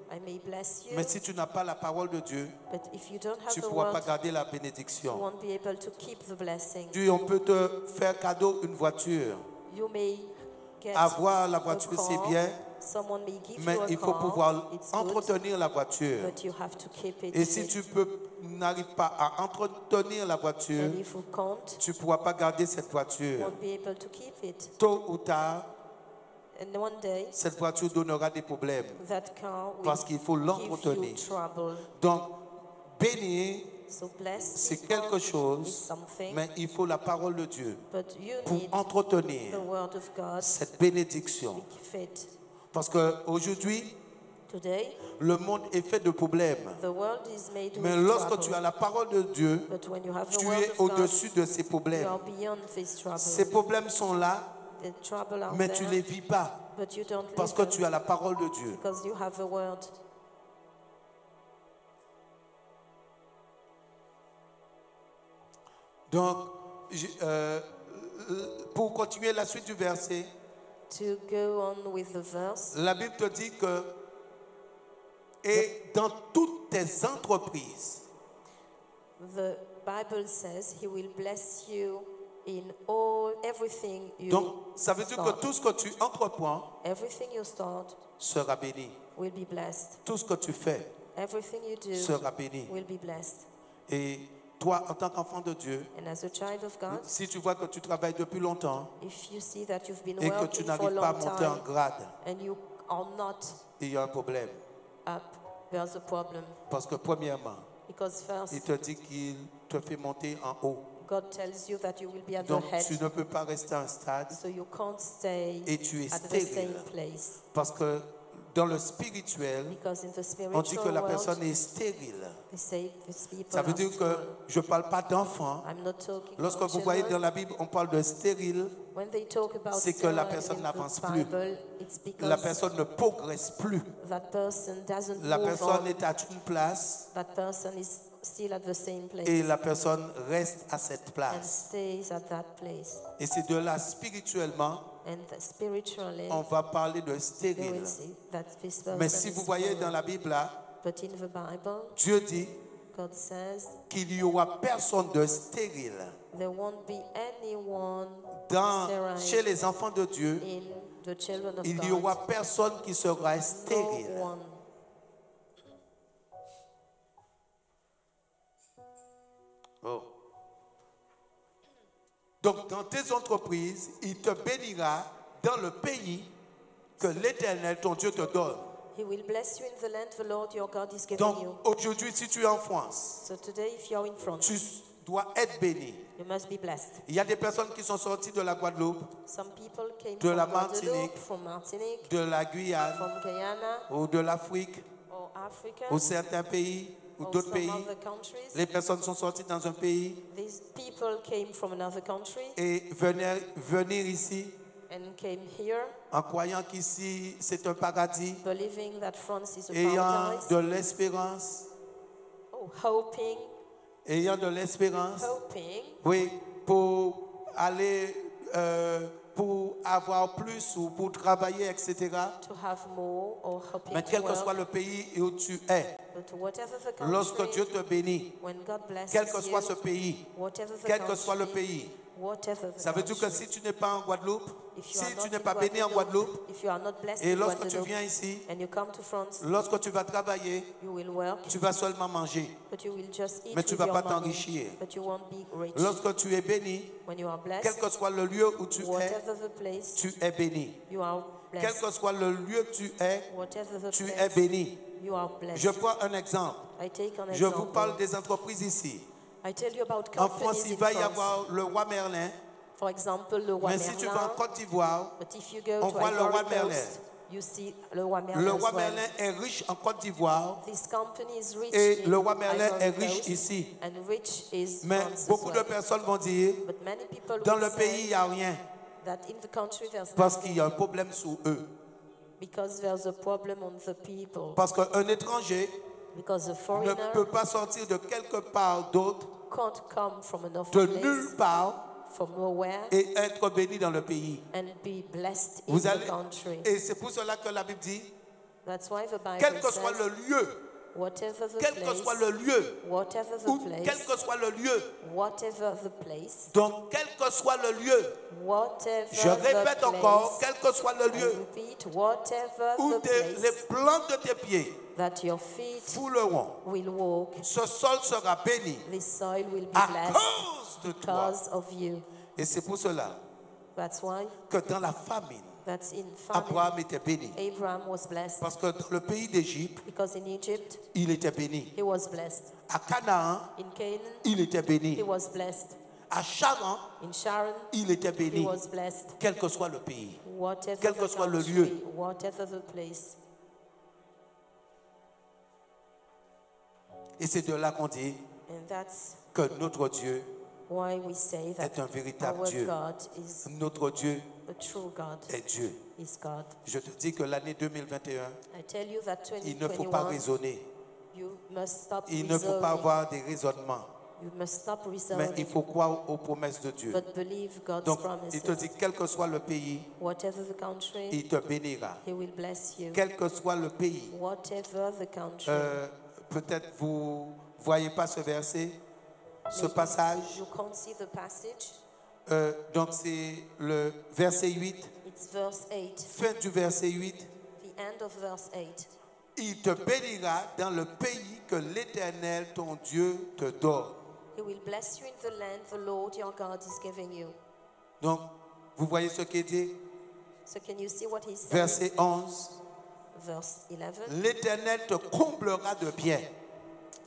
Speaker 2: I may bless you,
Speaker 1: Mais si tu n'as pas la parole de Dieu,
Speaker 2: but if you don't have
Speaker 1: tu ne
Speaker 2: the
Speaker 1: pourras pas
Speaker 2: word,
Speaker 1: garder la
Speaker 2: you
Speaker 1: bénédiction.
Speaker 2: won't be able to keep the blessing.
Speaker 1: Dieu, on peut te faire cadeau une voiture.
Speaker 2: You may get
Speaker 1: Avoir la
Speaker 2: a
Speaker 1: voiture,
Speaker 2: car.
Speaker 1: c'est bien,
Speaker 2: Someone may give
Speaker 1: mais
Speaker 2: you a
Speaker 1: il faut
Speaker 2: car.
Speaker 1: pouvoir
Speaker 2: It's good,
Speaker 1: entretenir la voiture.
Speaker 2: but you have to keep it.
Speaker 1: Et si tu n'arrives pas à entretenir la voiture,
Speaker 2: And if you can't,
Speaker 1: tu ne pourras pas garder cette
Speaker 2: you
Speaker 1: voiture.
Speaker 2: won't be able to keep it.
Speaker 1: Tôt ou tard,
Speaker 2: And one day,
Speaker 1: cette voiture donnera des problèmes
Speaker 2: that car will
Speaker 1: parce qu'il faut
Speaker 2: give you
Speaker 1: l'entretenir.
Speaker 2: trouble.
Speaker 1: Donc, bénir,
Speaker 2: So bless
Speaker 1: c'est
Speaker 2: is
Speaker 1: quelque
Speaker 2: is
Speaker 1: chose,
Speaker 2: something,
Speaker 1: mais il faut la parole de Dieu
Speaker 2: but you
Speaker 1: pour
Speaker 2: need
Speaker 1: entretenir
Speaker 2: the word of God
Speaker 1: cette bénédiction.
Speaker 2: to keep it.
Speaker 1: Parce qu'aujourd'hui,
Speaker 2: Today,
Speaker 1: le monde est fait de problèmes.
Speaker 2: the world is made
Speaker 1: Mais
Speaker 2: with
Speaker 1: lorsque
Speaker 2: trouble.
Speaker 1: tu as la parole de Dieu,
Speaker 2: But when you have the
Speaker 1: tu
Speaker 2: word
Speaker 1: es
Speaker 2: of God,
Speaker 1: au-dessus de ces
Speaker 2: you
Speaker 1: problèmes.
Speaker 2: are beyond these troubles.
Speaker 1: Ces problèmes sont là,
Speaker 2: The trouble are
Speaker 1: mais
Speaker 2: there,
Speaker 1: tu ne les vis pas
Speaker 2: but you don't
Speaker 1: parce
Speaker 2: live
Speaker 1: que
Speaker 2: them
Speaker 1: tu as la parole de Dieu.
Speaker 2: because you have the word.
Speaker 1: Donc, pour continuer la suite du verset,
Speaker 2: To go on with the verse,
Speaker 1: la Bible te dit que et dans toutes tes entreprises,
Speaker 2: the Bible says He will bless you in everything you
Speaker 1: donc ça veut dire que
Speaker 2: start.
Speaker 1: tout ce que tu entreprends
Speaker 2: Everything you start
Speaker 1: sera béni.
Speaker 2: will be blessed.
Speaker 1: Tout ce que tu fais
Speaker 2: Everything you do
Speaker 1: sera béni.
Speaker 2: will be blessed.
Speaker 1: Et toi, en tant qu'enfant de Dieu,
Speaker 2: And as a child of God,
Speaker 1: si tu vois que tu travailles depuis longtemps
Speaker 2: if you see that you've been
Speaker 1: et que tu
Speaker 2: working for a
Speaker 1: n'arrives pas à
Speaker 2: long
Speaker 1: monter en
Speaker 2: time
Speaker 1: grade,
Speaker 2: and you are not
Speaker 1: il y a un problème.
Speaker 2: up, there's a problem.
Speaker 1: Parce que premièrement,
Speaker 2: Because
Speaker 1: il
Speaker 2: first,
Speaker 1: te dit qu'il te fait monter en haut.
Speaker 2: God tells you that you will be at
Speaker 1: Donc
Speaker 2: the head,
Speaker 1: tu ne peux pas rester à un stade
Speaker 2: so you can't stay
Speaker 1: et tu es
Speaker 2: at the same
Speaker 1: stérile.
Speaker 2: place.
Speaker 1: Parce que dans le spirituel,
Speaker 2: Because in the
Speaker 1: on dit que
Speaker 2: spiritual
Speaker 1: la
Speaker 2: world,
Speaker 1: personne est stérile.
Speaker 2: they say these people
Speaker 1: Ça veut
Speaker 2: are
Speaker 1: dire que
Speaker 2: sterile.
Speaker 1: je ne parle pas d'enfants.
Speaker 2: I'm not talking
Speaker 1: Lorsque
Speaker 2: about
Speaker 1: vous voyez
Speaker 2: children.
Speaker 1: dans la Bible, on parle de stérile,
Speaker 2: When they talk about
Speaker 1: c'est que la
Speaker 2: sterile
Speaker 1: personne
Speaker 2: in
Speaker 1: n'avance
Speaker 2: the
Speaker 1: plus.
Speaker 2: Bible, it's because
Speaker 1: la personne ne progresse plus.
Speaker 2: that person doesn't
Speaker 1: La
Speaker 2: move
Speaker 1: personne
Speaker 2: on.
Speaker 1: est à une place
Speaker 2: That person is still at the same place
Speaker 1: et la personne reste à cette
Speaker 2: and
Speaker 1: place.
Speaker 2: stays at that place.
Speaker 1: Et c'est de là, spirituellement,
Speaker 2: And spiritually,
Speaker 1: on va parler de
Speaker 2: they
Speaker 1: stérile.
Speaker 2: will see that this person
Speaker 1: Mais si vous
Speaker 2: is
Speaker 1: voyez
Speaker 2: sterile.
Speaker 1: dans la Bible là,
Speaker 2: But in the Bible,
Speaker 1: Dieu dit
Speaker 2: God says
Speaker 1: qu'il n'y aura personne de stérile
Speaker 2: there won't be anyone
Speaker 1: chez
Speaker 2: sterile
Speaker 1: les enfants de Dieu.
Speaker 2: in the children of
Speaker 1: Il n'y
Speaker 2: God.
Speaker 1: aura personne qui sera
Speaker 2: No
Speaker 1: stérile.
Speaker 2: one.
Speaker 1: Oh. Donc, dans tes entreprises, il te bénira dans le pays que l'Éternel, ton Dieu, te donne.
Speaker 2: He will bless you in the land the Lord your God is giving
Speaker 1: Donc,
Speaker 2: you.
Speaker 1: aujourd'hui, si tu es en France,
Speaker 2: So today, if you are in France,
Speaker 1: tu dois être béni.
Speaker 2: you must be blessed.
Speaker 1: Il y a des personnes qui sont sorties de la Guadeloupe,
Speaker 2: Some people came
Speaker 1: De
Speaker 2: from
Speaker 1: la
Speaker 2: Guadeloupe,
Speaker 1: Martinique.
Speaker 2: from Martinique,
Speaker 1: de la Guyane
Speaker 2: from Guyana,
Speaker 1: ou de l'Afrique
Speaker 2: or Africa,
Speaker 1: ou certains pays ou
Speaker 2: or
Speaker 1: d'autres
Speaker 2: some
Speaker 1: pays.
Speaker 2: other countries.
Speaker 1: Les personnes sont sorties dans un pays
Speaker 2: These people came from another country
Speaker 1: et venir ici
Speaker 2: and came here,
Speaker 1: en croyant qu'ici c'est un paradis,
Speaker 2: believing that France is a
Speaker 1: ayant
Speaker 2: paradise,
Speaker 1: de l'espérance,
Speaker 2: hoping,
Speaker 1: ayant de l'espérance, oui, pour aller, pour avoir plus ou pour travailler, etc.
Speaker 2: to have more, or hoping
Speaker 1: Mais
Speaker 2: to
Speaker 1: quel que
Speaker 2: work.
Speaker 1: soit le pays où tu es,
Speaker 2: But whatever the country,
Speaker 1: lorsque Dieu te bénit,
Speaker 2: when God blesses
Speaker 1: quel que
Speaker 2: you,
Speaker 1: soit ce pays,
Speaker 2: whatever the
Speaker 1: quel que soit le
Speaker 2: country,
Speaker 1: pays,
Speaker 2: whatever the
Speaker 1: ça veut dire que
Speaker 2: country,
Speaker 1: si tu n'es pas en Guadeloupe,
Speaker 2: if you
Speaker 1: si
Speaker 2: are
Speaker 1: tu
Speaker 2: not
Speaker 1: n'es
Speaker 2: in
Speaker 1: pas béni en Guadeloupe,
Speaker 2: if you are not blessed
Speaker 1: et
Speaker 2: in
Speaker 1: lorsque tu
Speaker 2: Guadeloupe,
Speaker 1: viens ici,
Speaker 2: and you come to France,
Speaker 1: lorsque tu vas travailler,
Speaker 2: you will work,
Speaker 1: tu vas seulement manger,
Speaker 2: but you will just eat
Speaker 1: mais tu
Speaker 2: with
Speaker 1: ne vas
Speaker 2: your
Speaker 1: pas
Speaker 2: money,
Speaker 1: t'enrichir.
Speaker 2: but you won't be rich.
Speaker 1: Lorsque tu es béni,
Speaker 2: When you are
Speaker 1: quel
Speaker 2: blessed,
Speaker 1: que soit le lieu où tu es,
Speaker 2: whatever the place,
Speaker 1: tu es béni.
Speaker 2: you are
Speaker 1: Quel
Speaker 2: blessed.
Speaker 1: que soit le lieu où tu es,
Speaker 2: Whatever the
Speaker 1: tu es
Speaker 2: place,
Speaker 1: béni.
Speaker 2: you are blessed.
Speaker 1: Je prends un exemple.
Speaker 2: I take an
Speaker 1: Je vous
Speaker 2: example.
Speaker 1: parle des entreprises ici.
Speaker 2: I tell you about
Speaker 1: En
Speaker 2: companies
Speaker 1: France, il
Speaker 2: in
Speaker 1: va y
Speaker 2: France.
Speaker 1: avoir le roi Merlin.
Speaker 2: For example, le roi
Speaker 1: Mais si tu vas en
Speaker 2: Merlin.
Speaker 1: Côte d'Ivoire,
Speaker 2: But if you go
Speaker 1: on
Speaker 2: to
Speaker 1: voit le
Speaker 2: Ivory
Speaker 1: roi
Speaker 2: Coast,
Speaker 1: Merlin.
Speaker 2: you see le roi Merlin
Speaker 1: Le
Speaker 2: as
Speaker 1: roi
Speaker 2: well.
Speaker 1: Merlin est riche en Côte d'Ivoire
Speaker 2: This company is rich
Speaker 1: et
Speaker 2: in
Speaker 1: le roi Merlin
Speaker 2: Ivory
Speaker 1: est riche
Speaker 2: Coast,
Speaker 1: ici.
Speaker 2: and rich is
Speaker 1: Mais
Speaker 2: France as
Speaker 1: beaucoup de
Speaker 2: well.
Speaker 1: personnes vont dire,
Speaker 2: But many people
Speaker 1: dans
Speaker 2: will
Speaker 1: le pays, il
Speaker 2: say
Speaker 1: n'y a rien
Speaker 2: that in the country there's
Speaker 1: parce
Speaker 2: nothing
Speaker 1: qu'il y a un problème sous eux.
Speaker 2: because there's a problem on the people.
Speaker 1: Parce qu'un étranger
Speaker 2: Because a
Speaker 1: ne
Speaker 2: foreigner
Speaker 1: peut pas sortir de quelque part d'autre,
Speaker 2: can't come from another
Speaker 1: de
Speaker 2: place,
Speaker 1: nulle part,
Speaker 2: from nowhere,
Speaker 1: et être béni dans le pays.
Speaker 2: and be blessed in
Speaker 1: Vous
Speaker 2: the
Speaker 1: allez,
Speaker 2: country.
Speaker 1: et c'est pour cela que la Bible dit,
Speaker 2: That's why the
Speaker 1: quel
Speaker 2: Bible
Speaker 1: que soit
Speaker 2: says,
Speaker 1: le lieu,
Speaker 2: whatever the
Speaker 1: quel que
Speaker 2: place,
Speaker 1: soit le lieu,
Speaker 2: whatever the
Speaker 1: ou quel
Speaker 2: place,
Speaker 1: que soit le lieu,
Speaker 2: whatever the place,
Speaker 1: donc quel que soit le lieu,
Speaker 2: whatever
Speaker 1: je répète
Speaker 2: the
Speaker 1: encore,
Speaker 2: place,
Speaker 1: quel que soit le
Speaker 2: I
Speaker 1: lieu,
Speaker 2: repeat, whatever
Speaker 1: où
Speaker 2: the
Speaker 1: les
Speaker 2: place
Speaker 1: plantes de tes pieds
Speaker 2: that your feet
Speaker 1: fouleront,
Speaker 2: will walk,
Speaker 1: ce sol sera béni
Speaker 2: this soil will be
Speaker 1: à
Speaker 2: blessed
Speaker 1: cause de toi.
Speaker 2: because of you.
Speaker 1: Et c'est pour cela
Speaker 2: That's why
Speaker 1: que dans la famine,
Speaker 2: that's in famine.
Speaker 1: Abraham était béni.
Speaker 2: Abraham was blessed
Speaker 1: Parce que dans le pays d'Égypte,
Speaker 2: because in Egypt
Speaker 1: il était béni.
Speaker 2: he was blessed.
Speaker 1: À Canaan,
Speaker 2: In Canaan
Speaker 1: il était
Speaker 2: he
Speaker 1: béni.
Speaker 2: was blessed.
Speaker 1: À Charan,
Speaker 2: In Sharon
Speaker 1: il était
Speaker 2: he
Speaker 1: béni.
Speaker 2: was blessed.
Speaker 1: Quel que soit le pays.
Speaker 2: Whatever
Speaker 1: Quel que
Speaker 2: the
Speaker 1: soit le
Speaker 2: country,
Speaker 1: lieu.
Speaker 2: whatever the place.
Speaker 1: Et c'est de là qu'on dit
Speaker 2: And that's
Speaker 1: que notre Dieu
Speaker 2: why we say that
Speaker 1: est un véritable
Speaker 2: our
Speaker 1: Dieu.
Speaker 2: God is
Speaker 1: Notre Dieu
Speaker 2: a true God,
Speaker 1: est Dieu.
Speaker 2: is God.
Speaker 1: Je te dis que l'année 2021,
Speaker 2: I tell you that
Speaker 1: il ne faut pas
Speaker 2: 2021,
Speaker 1: raisonner.
Speaker 2: you must stop
Speaker 1: Il ne faut pas
Speaker 2: reasoning.
Speaker 1: avoir des raisonnements.
Speaker 2: You must stop
Speaker 1: mais
Speaker 2: reasoning,
Speaker 1: il faut croire aux promesses de Dieu.
Speaker 2: but believe God's
Speaker 1: Donc,
Speaker 2: promises.
Speaker 1: il te dit, quel que soit le pays,
Speaker 2: Whatever the country,
Speaker 1: il te bénira.
Speaker 2: He will bless you.
Speaker 1: Quel que soit le pays.
Speaker 2: Whatever the country.
Speaker 1: Peut-être vous ne voyez pas ce verset, ce passage.
Speaker 2: You can't see the passage.
Speaker 1: Donc c'est le verset 8.
Speaker 2: It's verse 8.
Speaker 1: Fin du verset 8.
Speaker 2: The end of verse 8.
Speaker 1: Il te bénira dans le pays que l'Éternel, ton Dieu, te donne.
Speaker 2: He will bless you in the land the Lord your God is giving you.
Speaker 1: Donc, vous voyez ce qu'il dit?
Speaker 2: So can you see what he says?
Speaker 1: Verset 11.
Speaker 2: Verse 11.
Speaker 1: L'Éternel te comblera de biens.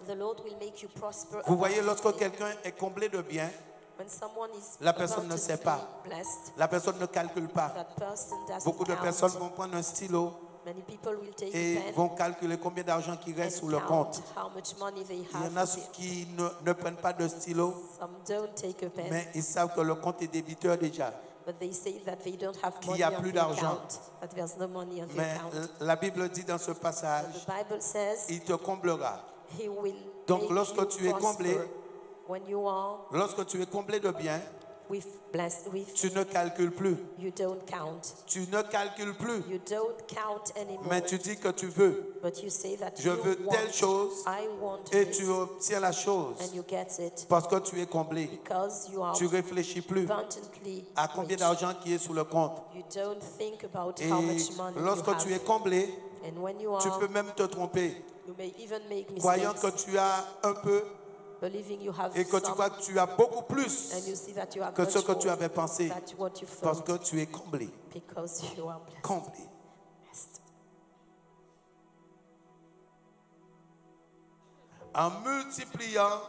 Speaker 2: The Lord will make you prosper.
Speaker 1: Vous voyez, lorsque
Speaker 2: abundantly.
Speaker 1: quelqu'un est comblé de biens,
Speaker 2: When someone is
Speaker 1: la personne ne sait pas.
Speaker 2: blessed,
Speaker 1: La personne ne calcule pas.
Speaker 2: that person doesn't
Speaker 1: Beaucoup de
Speaker 2: count.
Speaker 1: personnes vont prendre un stylo
Speaker 2: Many people will take
Speaker 1: et
Speaker 2: a pen
Speaker 1: vont calculer combien d'argent qui reste
Speaker 2: and
Speaker 1: sous le
Speaker 2: count
Speaker 1: compte.
Speaker 2: how much money they
Speaker 1: Il y
Speaker 2: have.
Speaker 1: en a qui ne prennent pas de stylo,
Speaker 2: Some don't take a pen,
Speaker 1: mais ils savent que le compte est débiteur déjà.
Speaker 2: but they say that they don't have
Speaker 1: Qu'il y
Speaker 2: money
Speaker 1: a
Speaker 2: on
Speaker 1: plus
Speaker 2: the
Speaker 1: d'argent.
Speaker 2: account, that there's no money on the
Speaker 1: Mais
Speaker 2: account.
Speaker 1: la Bible dit dans ce
Speaker 2: The
Speaker 1: passage,
Speaker 2: Bible says
Speaker 1: il te comblera.
Speaker 2: He will
Speaker 1: Donc,
Speaker 2: make
Speaker 1: lorsque
Speaker 2: you
Speaker 1: tu es
Speaker 2: prosper.
Speaker 1: comblé,
Speaker 2: When you are
Speaker 1: Lorsque tu es comblé de biens,
Speaker 2: with
Speaker 1: tu ne calcules plus.
Speaker 2: you don't count.
Speaker 1: Tu ne calcules plus.
Speaker 2: You don't count anymore.
Speaker 1: Mais tu dis que tu veux.
Speaker 2: But you say that
Speaker 1: Je
Speaker 2: you
Speaker 1: veux
Speaker 2: want,
Speaker 1: telle chose
Speaker 2: I want
Speaker 1: et
Speaker 2: this,
Speaker 1: tu obtiens la chose
Speaker 2: and you get it
Speaker 1: parce que tu es comblé.
Speaker 2: because you are
Speaker 1: Tu réfléchis plus
Speaker 2: abundantly
Speaker 1: à combien
Speaker 2: rich.
Speaker 1: d'argent qui est sous le compte.
Speaker 2: You don't think about
Speaker 1: Et
Speaker 2: how much money
Speaker 1: lorsque
Speaker 2: you
Speaker 1: tu es
Speaker 2: have.
Speaker 1: comblé,
Speaker 2: And when you
Speaker 1: tu
Speaker 2: are,
Speaker 1: peux même te tromper,
Speaker 2: you may even make
Speaker 1: croyant
Speaker 2: mistakes,
Speaker 1: que tu as un peu
Speaker 2: believing you have
Speaker 1: et que tu
Speaker 2: some,
Speaker 1: crois que tu as beaucoup plus
Speaker 2: and you see that you have
Speaker 1: que
Speaker 2: much
Speaker 1: ce que tu
Speaker 2: more
Speaker 1: avais pensé
Speaker 2: than what you
Speaker 1: parce
Speaker 2: thought,
Speaker 1: que tu es comblé.
Speaker 2: because you are blessed.
Speaker 1: Comblé. En multipliant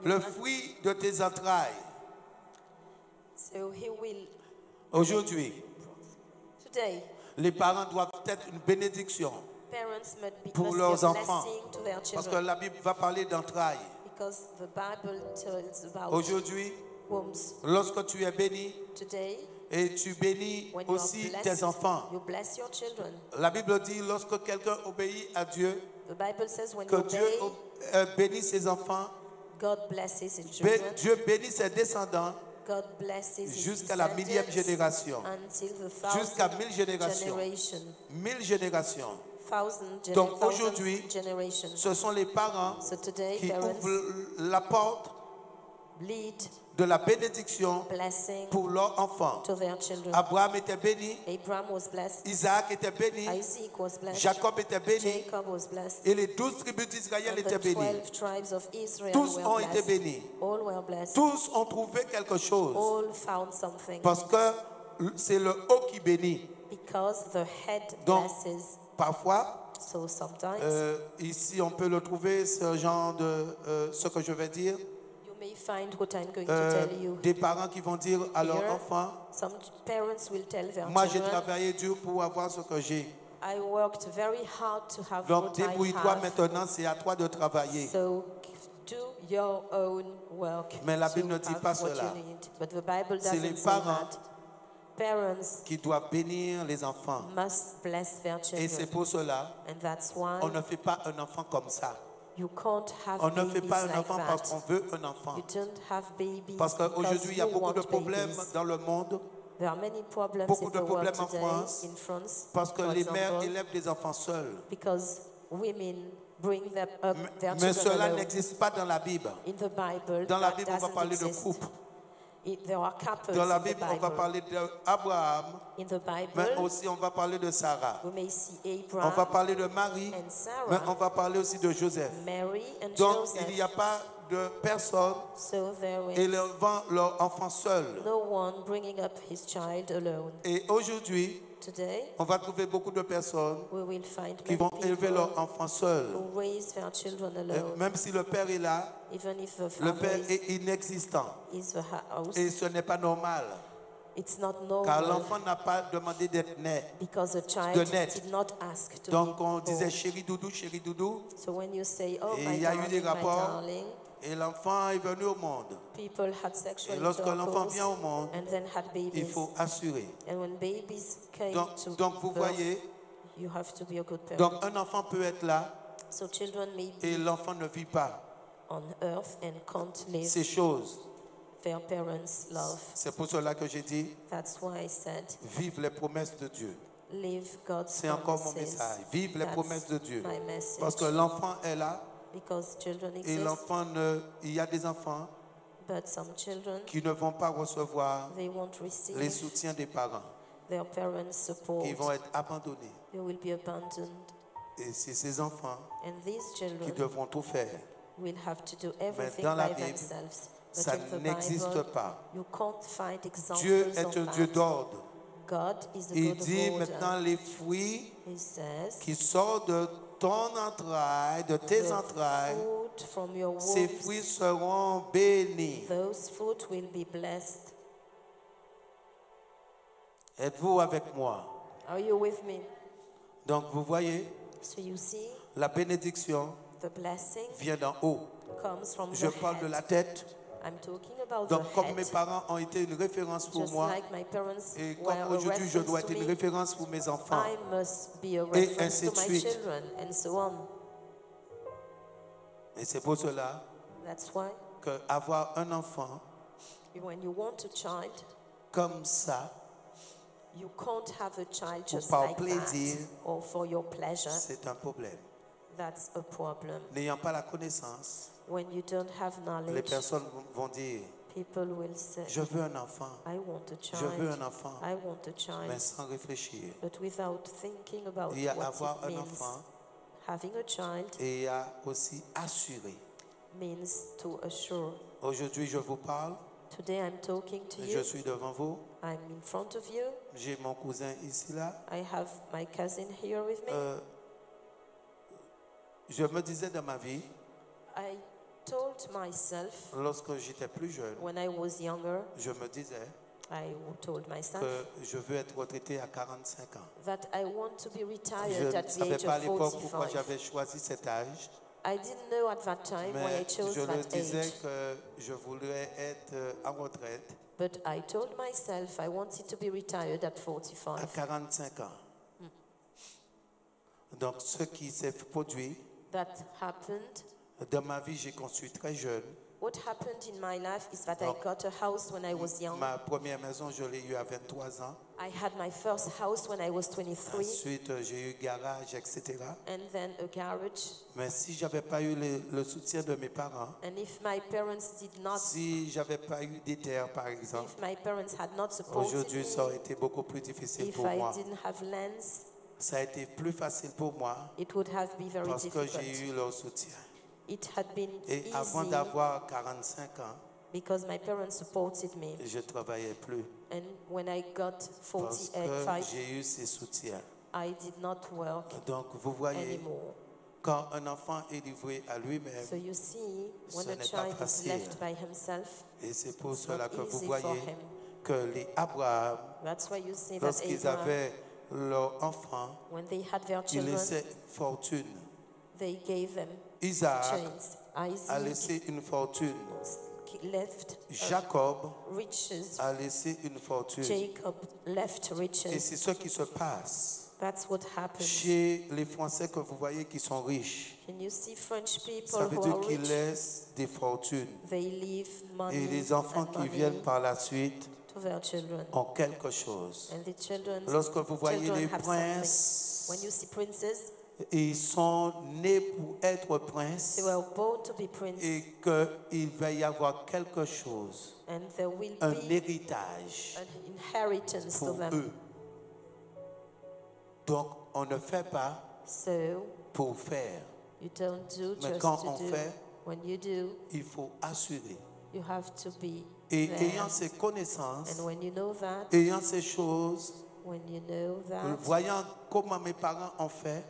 Speaker 1: le fruit de tes entrailles.
Speaker 2: So he will,
Speaker 1: Aujourd'hui,
Speaker 2: today,
Speaker 1: les parents doivent être une bénédiction
Speaker 2: parents
Speaker 1: pour
Speaker 2: must
Speaker 1: leurs
Speaker 2: be a
Speaker 1: enfants.
Speaker 2: blessing to their
Speaker 1: Parce que
Speaker 2: children,
Speaker 1: la Bible va parler d'entrailles.
Speaker 2: because the Bible tells about
Speaker 1: Aujourd'hui,
Speaker 2: wombs.
Speaker 1: lorsque tu es béni
Speaker 2: Today,
Speaker 1: et tu bénis
Speaker 2: when you are
Speaker 1: aussi
Speaker 2: blessed,
Speaker 1: tes enfants.
Speaker 2: you bless your children.
Speaker 1: La Bible dit lorsque quelqu'un obéit à Dieu,
Speaker 2: The Bible says when
Speaker 1: que
Speaker 2: you
Speaker 1: Dieu
Speaker 2: obey,
Speaker 1: bénit ses enfants,
Speaker 2: God blesses his children.
Speaker 1: Dieu bénit ses descendants
Speaker 2: God blesses his
Speaker 1: jusqu'à la millième
Speaker 2: descendants
Speaker 1: génération.
Speaker 2: until the
Speaker 1: Jusqu'à
Speaker 2: 1000th
Speaker 1: 1000 générations.
Speaker 2: generation.
Speaker 1: 1000 générations.
Speaker 2: 1000
Speaker 1: Donc aujourd'hui,
Speaker 2: generations.
Speaker 1: ce sont les parents
Speaker 2: So today,
Speaker 1: qui
Speaker 2: parents
Speaker 1: ouvrent la porte
Speaker 2: lead
Speaker 1: de la bénédiction
Speaker 2: blessing
Speaker 1: pour leurs enfants.
Speaker 2: to their children.
Speaker 1: Abraham était béni,
Speaker 2: Abraham was blessed.
Speaker 1: Isaac était béni,
Speaker 2: Isaac was blessed.
Speaker 1: Jacob était béni
Speaker 2: Jacob was blessed.
Speaker 1: et les 12 tribus d'Israël
Speaker 2: And
Speaker 1: étaient
Speaker 2: the
Speaker 1: bénies.
Speaker 2: 12 tribes of Israel
Speaker 1: Tous
Speaker 2: were
Speaker 1: ont été
Speaker 2: blessed.
Speaker 1: bénis.
Speaker 2: All were blessed.
Speaker 1: Tous ont trouvé quelque chose
Speaker 2: All found something.
Speaker 1: parce que c'est le haut qui bénit.
Speaker 2: Because the head
Speaker 1: Donc,
Speaker 2: blesses.
Speaker 1: parfois,
Speaker 2: So sometimes
Speaker 1: ici on peut le trouver, ce genre de ce que je vais dire.
Speaker 2: you may find what I'm going to tell you.
Speaker 1: Des parents qui vont dire à leurs
Speaker 2: Here,
Speaker 1: enfants,
Speaker 2: some parents will tell their
Speaker 1: moi j'ai
Speaker 2: children,
Speaker 1: travaillé dur pour avoir ce que j'ai.
Speaker 2: I worked very hard to have
Speaker 1: Donc
Speaker 2: what I
Speaker 1: débrouille-toi
Speaker 2: have.
Speaker 1: maintenant, c'est à toi de travailler.
Speaker 2: So do your own work.
Speaker 1: Mais la
Speaker 2: to
Speaker 1: Bible ne dit
Speaker 2: have
Speaker 1: pas
Speaker 2: what
Speaker 1: cela.
Speaker 2: you need. But the Bible
Speaker 1: C'est les
Speaker 2: doesn't say
Speaker 1: parents
Speaker 2: that. Parents
Speaker 1: qui doivent bénir les enfants.
Speaker 2: must bless their
Speaker 1: Et c'est
Speaker 2: children.
Speaker 1: pour cela,
Speaker 2: And that's why
Speaker 1: on ne fait pas un enfant comme ça.
Speaker 2: you can't have
Speaker 1: On ne fait
Speaker 2: babies
Speaker 1: pas un
Speaker 2: like
Speaker 1: enfant parce qu'on
Speaker 2: that.
Speaker 1: veut un enfant.
Speaker 2: You don't have babies
Speaker 1: Parce qu'aujourd'hui, il y a
Speaker 2: you
Speaker 1: beaucoup de
Speaker 2: want
Speaker 1: problèmes
Speaker 2: babies.
Speaker 1: dans le monde.
Speaker 2: There are many problems
Speaker 1: Beaucoup
Speaker 2: in
Speaker 1: de
Speaker 2: the world
Speaker 1: problèmes en
Speaker 2: today,
Speaker 1: France.
Speaker 2: in France,
Speaker 1: Parce que
Speaker 2: for
Speaker 1: les mères
Speaker 2: example,
Speaker 1: élèvent des enfants seuls.
Speaker 2: because women bring them up their
Speaker 1: Mais
Speaker 2: children
Speaker 1: cela
Speaker 2: alone.
Speaker 1: n'existe pas dans la Bible.
Speaker 2: In the Bible,
Speaker 1: Dans la
Speaker 2: that
Speaker 1: Bible, on va
Speaker 2: doesn't
Speaker 1: parler de
Speaker 2: exist.
Speaker 1: couple.
Speaker 2: There are couples
Speaker 1: Dans la
Speaker 2: in the
Speaker 1: Bible, on va
Speaker 2: Bible.
Speaker 1: parler d'Abraham,
Speaker 2: In the
Speaker 1: mais
Speaker 2: Bible,
Speaker 1: aussi on va parler de Sarah.
Speaker 2: we may see
Speaker 1: On va
Speaker 2: Abraham
Speaker 1: parler de Marie,
Speaker 2: and
Speaker 1: mais
Speaker 2: Sarah,
Speaker 1: on va parler aussi de Joseph.
Speaker 2: Mary and
Speaker 1: Donc,
Speaker 2: Joseph.
Speaker 1: il n'y a pas de personne
Speaker 2: So there
Speaker 1: élevant leur enfant seul.
Speaker 2: no one bringing up his child alone.
Speaker 1: Et aujourd'hui,
Speaker 2: Today,
Speaker 1: on va trouver beaucoup de personnes
Speaker 2: we will find
Speaker 1: qui
Speaker 2: many
Speaker 1: vont élever
Speaker 2: people
Speaker 1: leur enfant seul.
Speaker 2: who raise their children
Speaker 1: Et
Speaker 2: alone,
Speaker 1: même si le père est là,
Speaker 2: even if the
Speaker 1: le
Speaker 2: father
Speaker 1: père est inexistant.
Speaker 2: is the house.
Speaker 1: Et ce n'est pas normal,
Speaker 2: It's not
Speaker 1: car
Speaker 2: normal
Speaker 1: l'enfant n'a pas demandé d'être né.
Speaker 2: because the child
Speaker 1: de net.
Speaker 2: did not ask to
Speaker 1: Donc
Speaker 2: be
Speaker 1: on disait
Speaker 2: born.
Speaker 1: chéri doudou, chéri doudou.
Speaker 2: So when you say, oh
Speaker 1: Et
Speaker 2: my
Speaker 1: il y a eu des
Speaker 2: darling, my
Speaker 1: rapports.
Speaker 2: darling,
Speaker 1: Et l'enfant est venu au monde.
Speaker 2: people had sexual
Speaker 1: Et lorsque l'enfant
Speaker 2: intercourse
Speaker 1: vient au monde,
Speaker 2: and then had
Speaker 1: il
Speaker 2: babies.
Speaker 1: faut assurer.
Speaker 2: And when babies came to
Speaker 1: Donc vous
Speaker 2: birth,
Speaker 1: voyez,
Speaker 2: you have to be a good parent.
Speaker 1: donc un enfant peut être là
Speaker 2: So children may
Speaker 1: et
Speaker 2: be
Speaker 1: l'enfant ne vit pas.
Speaker 2: on earth and can't live
Speaker 1: ces choses.
Speaker 2: their parents' love.
Speaker 1: C'est pour cela que j'ai dit,
Speaker 2: That's why I said,
Speaker 1: vive les promesses de Dieu.
Speaker 2: live God's
Speaker 1: C'est encore mon
Speaker 2: promises.
Speaker 1: message. Vive les
Speaker 2: That's
Speaker 1: promesses de Dieu.
Speaker 2: my message.
Speaker 1: Parce que l'enfant est là
Speaker 2: Because children
Speaker 1: et
Speaker 2: exist,
Speaker 1: l'enfant il y a des enfants
Speaker 2: but some children,
Speaker 1: qui ne vont pas recevoir
Speaker 2: they won't receive
Speaker 1: les soutiens des parents,
Speaker 2: their parents' support.
Speaker 1: qui vont être abandonnés.
Speaker 2: They will be abandoned.
Speaker 1: Et c'est ces enfants
Speaker 2: And these
Speaker 1: qui
Speaker 2: children
Speaker 1: devront tout faire.
Speaker 2: will have to do everything
Speaker 1: dans la
Speaker 2: by
Speaker 1: Bible,
Speaker 2: themselves. But
Speaker 1: Ça
Speaker 2: in the
Speaker 1: n'existe
Speaker 2: Bible,
Speaker 1: pas.
Speaker 2: you can't find examples
Speaker 1: Dieu
Speaker 2: of
Speaker 1: est un
Speaker 2: that.
Speaker 1: Dieu d'ordre.
Speaker 2: God is a
Speaker 1: Il
Speaker 2: God
Speaker 1: dit
Speaker 2: of order.
Speaker 1: maintenant les fruits
Speaker 2: He says,
Speaker 1: qui sortent de ton entraille, de tes
Speaker 2: the
Speaker 1: entrailles,
Speaker 2: fruit from your
Speaker 1: ces
Speaker 2: wombs,
Speaker 1: fruits seront bénis.
Speaker 2: those fruit will be blessed.
Speaker 1: Êtes-vous avec moi?
Speaker 2: Are you with me?
Speaker 1: Donc vous voyez,
Speaker 2: So you see,
Speaker 1: la bénédiction
Speaker 2: the blessing
Speaker 1: vient d'en haut.
Speaker 2: comes from
Speaker 1: Je
Speaker 2: the
Speaker 1: parle de
Speaker 2: head.
Speaker 1: la tête.
Speaker 2: I'm talking about
Speaker 1: Donc
Speaker 2: the
Speaker 1: comme
Speaker 2: head.
Speaker 1: mes parents ont été une référence pour
Speaker 2: Just
Speaker 1: moi,
Speaker 2: like my parents
Speaker 1: et
Speaker 2: were
Speaker 1: comme
Speaker 2: a
Speaker 1: aujourd'hui je dois
Speaker 2: reference
Speaker 1: être
Speaker 2: to
Speaker 1: une
Speaker 2: me,
Speaker 1: référence pour mes enfants,
Speaker 2: I must be a
Speaker 1: Et
Speaker 2: reference
Speaker 1: ainsi
Speaker 2: to
Speaker 1: de
Speaker 2: my
Speaker 1: suite.
Speaker 2: children, and so on.
Speaker 1: et c'est pour cela
Speaker 2: That's why
Speaker 1: qu'avoir un enfant
Speaker 2: when you want a child,
Speaker 1: comme ça,
Speaker 2: you can't have a child just
Speaker 1: par
Speaker 2: like
Speaker 1: plaisir,
Speaker 2: that or for your pleasure.
Speaker 1: c'est un problème.
Speaker 2: That's a problem.
Speaker 1: N'ayant pas la connaissance,
Speaker 2: When you don't have
Speaker 1: les
Speaker 2: knowledge,
Speaker 1: personnes vont dire,
Speaker 2: people will say,
Speaker 1: je veux un enfant,
Speaker 2: I want a
Speaker 1: je veux
Speaker 2: child,
Speaker 1: un enfant,
Speaker 2: I want a child.
Speaker 1: mais sans réfléchir.
Speaker 2: But without thinking about
Speaker 1: Il y a
Speaker 2: what
Speaker 1: avoir
Speaker 2: it
Speaker 1: un
Speaker 2: means.
Speaker 1: enfant
Speaker 2: Having a child
Speaker 1: et il y a aussi assurer.
Speaker 2: means to assure.
Speaker 1: Aujourd'hui, je vous parle,
Speaker 2: Today I'm talking to
Speaker 1: je
Speaker 2: you.
Speaker 1: suis devant vous,
Speaker 2: I'm in front of you.
Speaker 1: j'ai mon cousin ici là.
Speaker 2: I have my cousin here with me.
Speaker 1: Je me disais dans ma vie,
Speaker 2: I told myself
Speaker 1: lorsque j'étais plus jeune,
Speaker 2: when I was younger,
Speaker 1: je me disais
Speaker 2: I told myself
Speaker 1: que je veux être retraité à 45 ans.
Speaker 2: that I want to be
Speaker 1: Je
Speaker 2: retired
Speaker 1: ne
Speaker 2: at the
Speaker 1: savais
Speaker 2: age
Speaker 1: pas à
Speaker 2: of
Speaker 1: l'époque pourquoi
Speaker 2: 45.
Speaker 1: j'avais choisi cet âge,
Speaker 2: I didn't know at that time why I
Speaker 1: mais
Speaker 2: chose
Speaker 1: je le
Speaker 2: that
Speaker 1: disais
Speaker 2: age.
Speaker 1: que je voulais être en retraite
Speaker 2: But I told myself I wanted to be retired at
Speaker 1: à
Speaker 2: 45.
Speaker 1: 45 ans. Donc, ce qui s'est produit,
Speaker 2: That happened.
Speaker 1: dans ma vie, j'ai construit très jeune.
Speaker 2: What happened in my life is that I
Speaker 1: Oh.
Speaker 2: got a house when I was young.
Speaker 1: Ma première maison, je l'ai eue à 23 ans.
Speaker 2: I had my first house when I was 23,
Speaker 1: Ensuite, j'ai eu garage, etc.
Speaker 2: and then a garage.
Speaker 1: Mais si j'avais pas eu le soutien de mes parents,
Speaker 2: And if my parents did not,
Speaker 1: si j'avais pas eu des terres, par exemple,
Speaker 2: if my parents had not supported
Speaker 1: aujourd'hui, ça aurait
Speaker 2: me,
Speaker 1: été beaucoup plus difficile
Speaker 2: if
Speaker 1: pour
Speaker 2: I
Speaker 1: moi.
Speaker 2: didn't have lands,
Speaker 1: Ça a été plus facile pour moi
Speaker 2: it would have been very
Speaker 1: parce que j'ai
Speaker 2: difficult.
Speaker 1: eu leur soutien.
Speaker 2: It had been
Speaker 1: Et avant
Speaker 2: easy
Speaker 1: d'avoir 45 ans,
Speaker 2: because my parents supported me.
Speaker 1: je ne travaillais plus
Speaker 2: And when I got
Speaker 1: parce
Speaker 2: 48,
Speaker 1: que
Speaker 2: 5,
Speaker 1: j'ai eu ces soutiens.
Speaker 2: I did not work
Speaker 1: Donc, vous voyez,
Speaker 2: anymore.
Speaker 1: quand un enfant est livré à lui-même,
Speaker 2: So you see, when
Speaker 1: Ce
Speaker 2: a
Speaker 1: n'est pas
Speaker 2: child is
Speaker 1: facile.
Speaker 2: left by himself,
Speaker 1: et c'est pour
Speaker 2: it's
Speaker 1: cela
Speaker 2: not
Speaker 1: que vous
Speaker 2: easy for
Speaker 1: voyez
Speaker 2: him.
Speaker 1: que les Abraham,
Speaker 2: That's why you see that
Speaker 1: lorsqu'ils
Speaker 2: Abraham,
Speaker 1: avaient leur enfant,
Speaker 2: when they had their
Speaker 1: ils
Speaker 2: children,
Speaker 1: laissaient une fortune.
Speaker 2: they gave them
Speaker 1: Isaac
Speaker 2: chains.
Speaker 1: a
Speaker 2: Isaac
Speaker 1: laissé une fortune.
Speaker 2: left
Speaker 1: Jacob
Speaker 2: riches.
Speaker 1: a laissé une fortune.
Speaker 2: Jacob left
Speaker 1: Et
Speaker 2: riches.
Speaker 1: c'est ce qui se passe
Speaker 2: That's what happens.
Speaker 1: chez les Français que vous voyez qui sont riches.
Speaker 2: Can you see French
Speaker 1: Ça
Speaker 2: people
Speaker 1: veut
Speaker 2: who
Speaker 1: dire
Speaker 2: are
Speaker 1: qu'ils
Speaker 2: rich?
Speaker 1: laissent des fortunes.
Speaker 2: They leave money
Speaker 1: Et les enfants
Speaker 2: and
Speaker 1: qui
Speaker 2: money
Speaker 1: viennent par la suite
Speaker 2: to their children.
Speaker 1: ont quelque chose.
Speaker 2: And the children,
Speaker 1: Lorsque vous voyez
Speaker 2: children
Speaker 1: les
Speaker 2: have
Speaker 1: princes,
Speaker 2: something. When you see princes,
Speaker 1: ils sont nés pour être princes
Speaker 2: they were born to be princes,
Speaker 1: et qu'il va y avoir quelque chose,
Speaker 2: and there will
Speaker 1: un
Speaker 2: be
Speaker 1: héritage
Speaker 2: an inheritance to
Speaker 1: pour
Speaker 2: them.
Speaker 1: eux. Donc, on ne fait pas
Speaker 2: So
Speaker 1: pour faire.
Speaker 2: you don't do
Speaker 1: Mais
Speaker 2: just
Speaker 1: quand
Speaker 2: to
Speaker 1: on
Speaker 2: do.
Speaker 1: fait,
Speaker 2: When you do,
Speaker 1: il faut assurer.
Speaker 2: you have to be
Speaker 1: Et
Speaker 2: there.
Speaker 1: ayant ces connaissances,
Speaker 2: And when you know that,
Speaker 1: ayant ces choses,
Speaker 2: when you know that,
Speaker 1: voyant comment mes parents ont fait,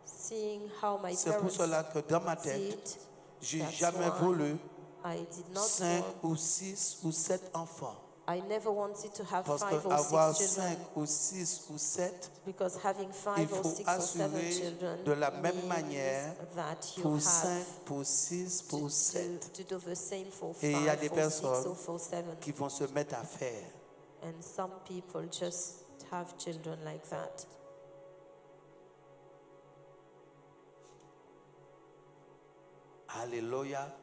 Speaker 2: seeing how my
Speaker 1: c'est pour
Speaker 2: parents
Speaker 1: cela que dans ma
Speaker 2: did,
Speaker 1: tête, j'ai
Speaker 2: that's
Speaker 1: jamais
Speaker 2: why
Speaker 1: voulu
Speaker 2: I did not
Speaker 1: 5
Speaker 2: want,
Speaker 1: ou 6 ou 7 enfants.
Speaker 2: I never wanted to have
Speaker 1: Parce
Speaker 2: 5 or
Speaker 1: qu'avoir
Speaker 2: 6
Speaker 1: 5
Speaker 2: children,
Speaker 1: ou 6 ou 7,
Speaker 2: because having
Speaker 1: il
Speaker 2: 5 or
Speaker 1: faut
Speaker 2: 6 or 7
Speaker 1: assurer
Speaker 2: children
Speaker 1: de la même
Speaker 2: means
Speaker 1: manière
Speaker 2: that you
Speaker 1: pour
Speaker 2: have
Speaker 1: 5, pour 6, pour 7,
Speaker 2: to do the same for
Speaker 1: Et il y a
Speaker 2: 5
Speaker 1: des
Speaker 2: or 6
Speaker 1: personnes
Speaker 2: or for 7.
Speaker 1: qui vont se mettre à faire.
Speaker 2: And some people just have children like that.
Speaker 1: Alléluia.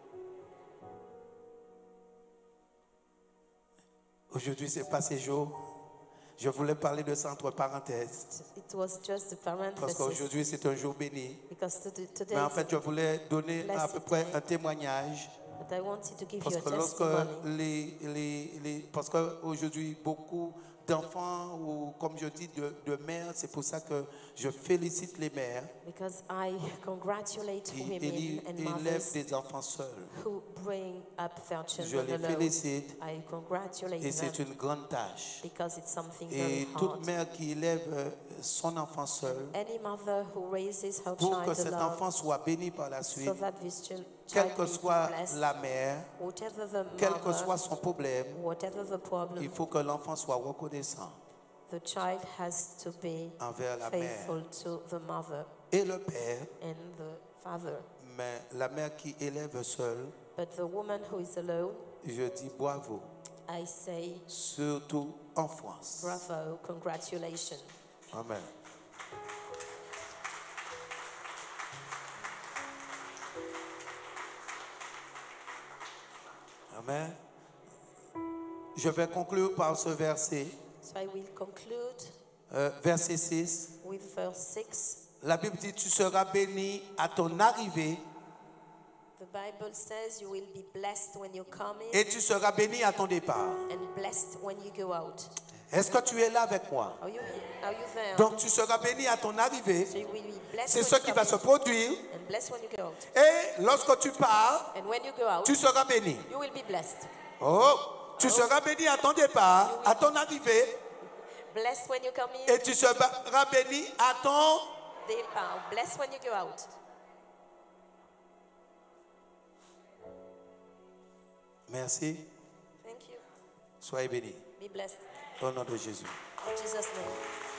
Speaker 1: Aujourd'hui, c'est pas ces jours. Je voulais parler de ça entre parenthèses.
Speaker 2: It was just a
Speaker 1: Parce
Speaker 2: parenthesis.
Speaker 1: qu'aujourd'hui, c'est un jour béni.
Speaker 2: Because today
Speaker 1: Mais en
Speaker 2: is
Speaker 1: fait, je voulais donner à peu près un témoignage.
Speaker 2: but I wanted to give
Speaker 1: Parce
Speaker 2: you a
Speaker 1: que lorsque
Speaker 2: testimony.
Speaker 1: parce qu'aujourd'hui, beaucoup d'enfants, ou comme je dis, de mères, c'est pour ça que je félicite les mères.
Speaker 2: Because I congratulate
Speaker 1: Qui
Speaker 2: women and
Speaker 1: élèvent
Speaker 2: mothers
Speaker 1: des enfants seuls.
Speaker 2: who bring up their
Speaker 1: Je
Speaker 2: children
Speaker 1: les
Speaker 2: alone.
Speaker 1: félicite
Speaker 2: I congratulate
Speaker 1: et c'est
Speaker 2: them
Speaker 1: une grande tâche.
Speaker 2: because it's something
Speaker 1: Et
Speaker 2: very
Speaker 1: toute
Speaker 2: hard.
Speaker 1: mère qui élève son enfant seul,
Speaker 2: Any mother who raises her
Speaker 1: pour que
Speaker 2: child
Speaker 1: cet
Speaker 2: alone
Speaker 1: enfant soit béni par la
Speaker 2: so
Speaker 1: suite,
Speaker 2: that this
Speaker 1: quelle
Speaker 2: child
Speaker 1: que
Speaker 2: may be
Speaker 1: soit
Speaker 2: blessed,
Speaker 1: la mère,
Speaker 2: whatever the
Speaker 1: quel que
Speaker 2: mother,
Speaker 1: soit son problème,
Speaker 2: whatever the problem,
Speaker 1: il faut que l'enfant soit reconnaissant
Speaker 2: the child has to be
Speaker 1: envers la mère
Speaker 2: faithful to the mother
Speaker 1: et le père.
Speaker 2: and the father.
Speaker 1: Mais la mère qui élève seule,
Speaker 2: But the woman who is alone,
Speaker 1: je dis bravo,
Speaker 2: I say
Speaker 1: surtout en France.
Speaker 2: bravo, congratulations.
Speaker 1: Amen. Amen. Je vais conclure par ce verset,
Speaker 2: So I will conclude
Speaker 1: verset 6.
Speaker 2: with verse 6.
Speaker 1: La Bible dit, tu seras béni à ton arrivée
Speaker 2: The Bible says you will be blessed when you come in
Speaker 1: et tu seras béni à ton départ.
Speaker 2: and blessed when you go out.
Speaker 1: Est-ce que tu es là avec moi?
Speaker 2: Are you there?
Speaker 1: Donc tu seras béni à ton arrivée.
Speaker 2: So you will be blessed
Speaker 1: C'est
Speaker 2: when
Speaker 1: ce
Speaker 2: you
Speaker 1: qui
Speaker 2: come
Speaker 1: va se
Speaker 2: in
Speaker 1: produire.
Speaker 2: and blessed when you go out.
Speaker 1: Et lorsque tu pars,
Speaker 2: And when you go out,
Speaker 1: tu seras béni.
Speaker 2: you will be blessed.
Speaker 1: Oh, tu seras béni à ton départ, à ton arrivée,
Speaker 2: Blessed when you come in,
Speaker 1: et tu seras béni à ton...
Speaker 2: blessed when you go out.
Speaker 1: Merci.
Speaker 2: Thank you.
Speaker 1: Soyez bénis.
Speaker 2: Be blessed.
Speaker 1: Au nom de Jésus.
Speaker 2: In Jesus' name.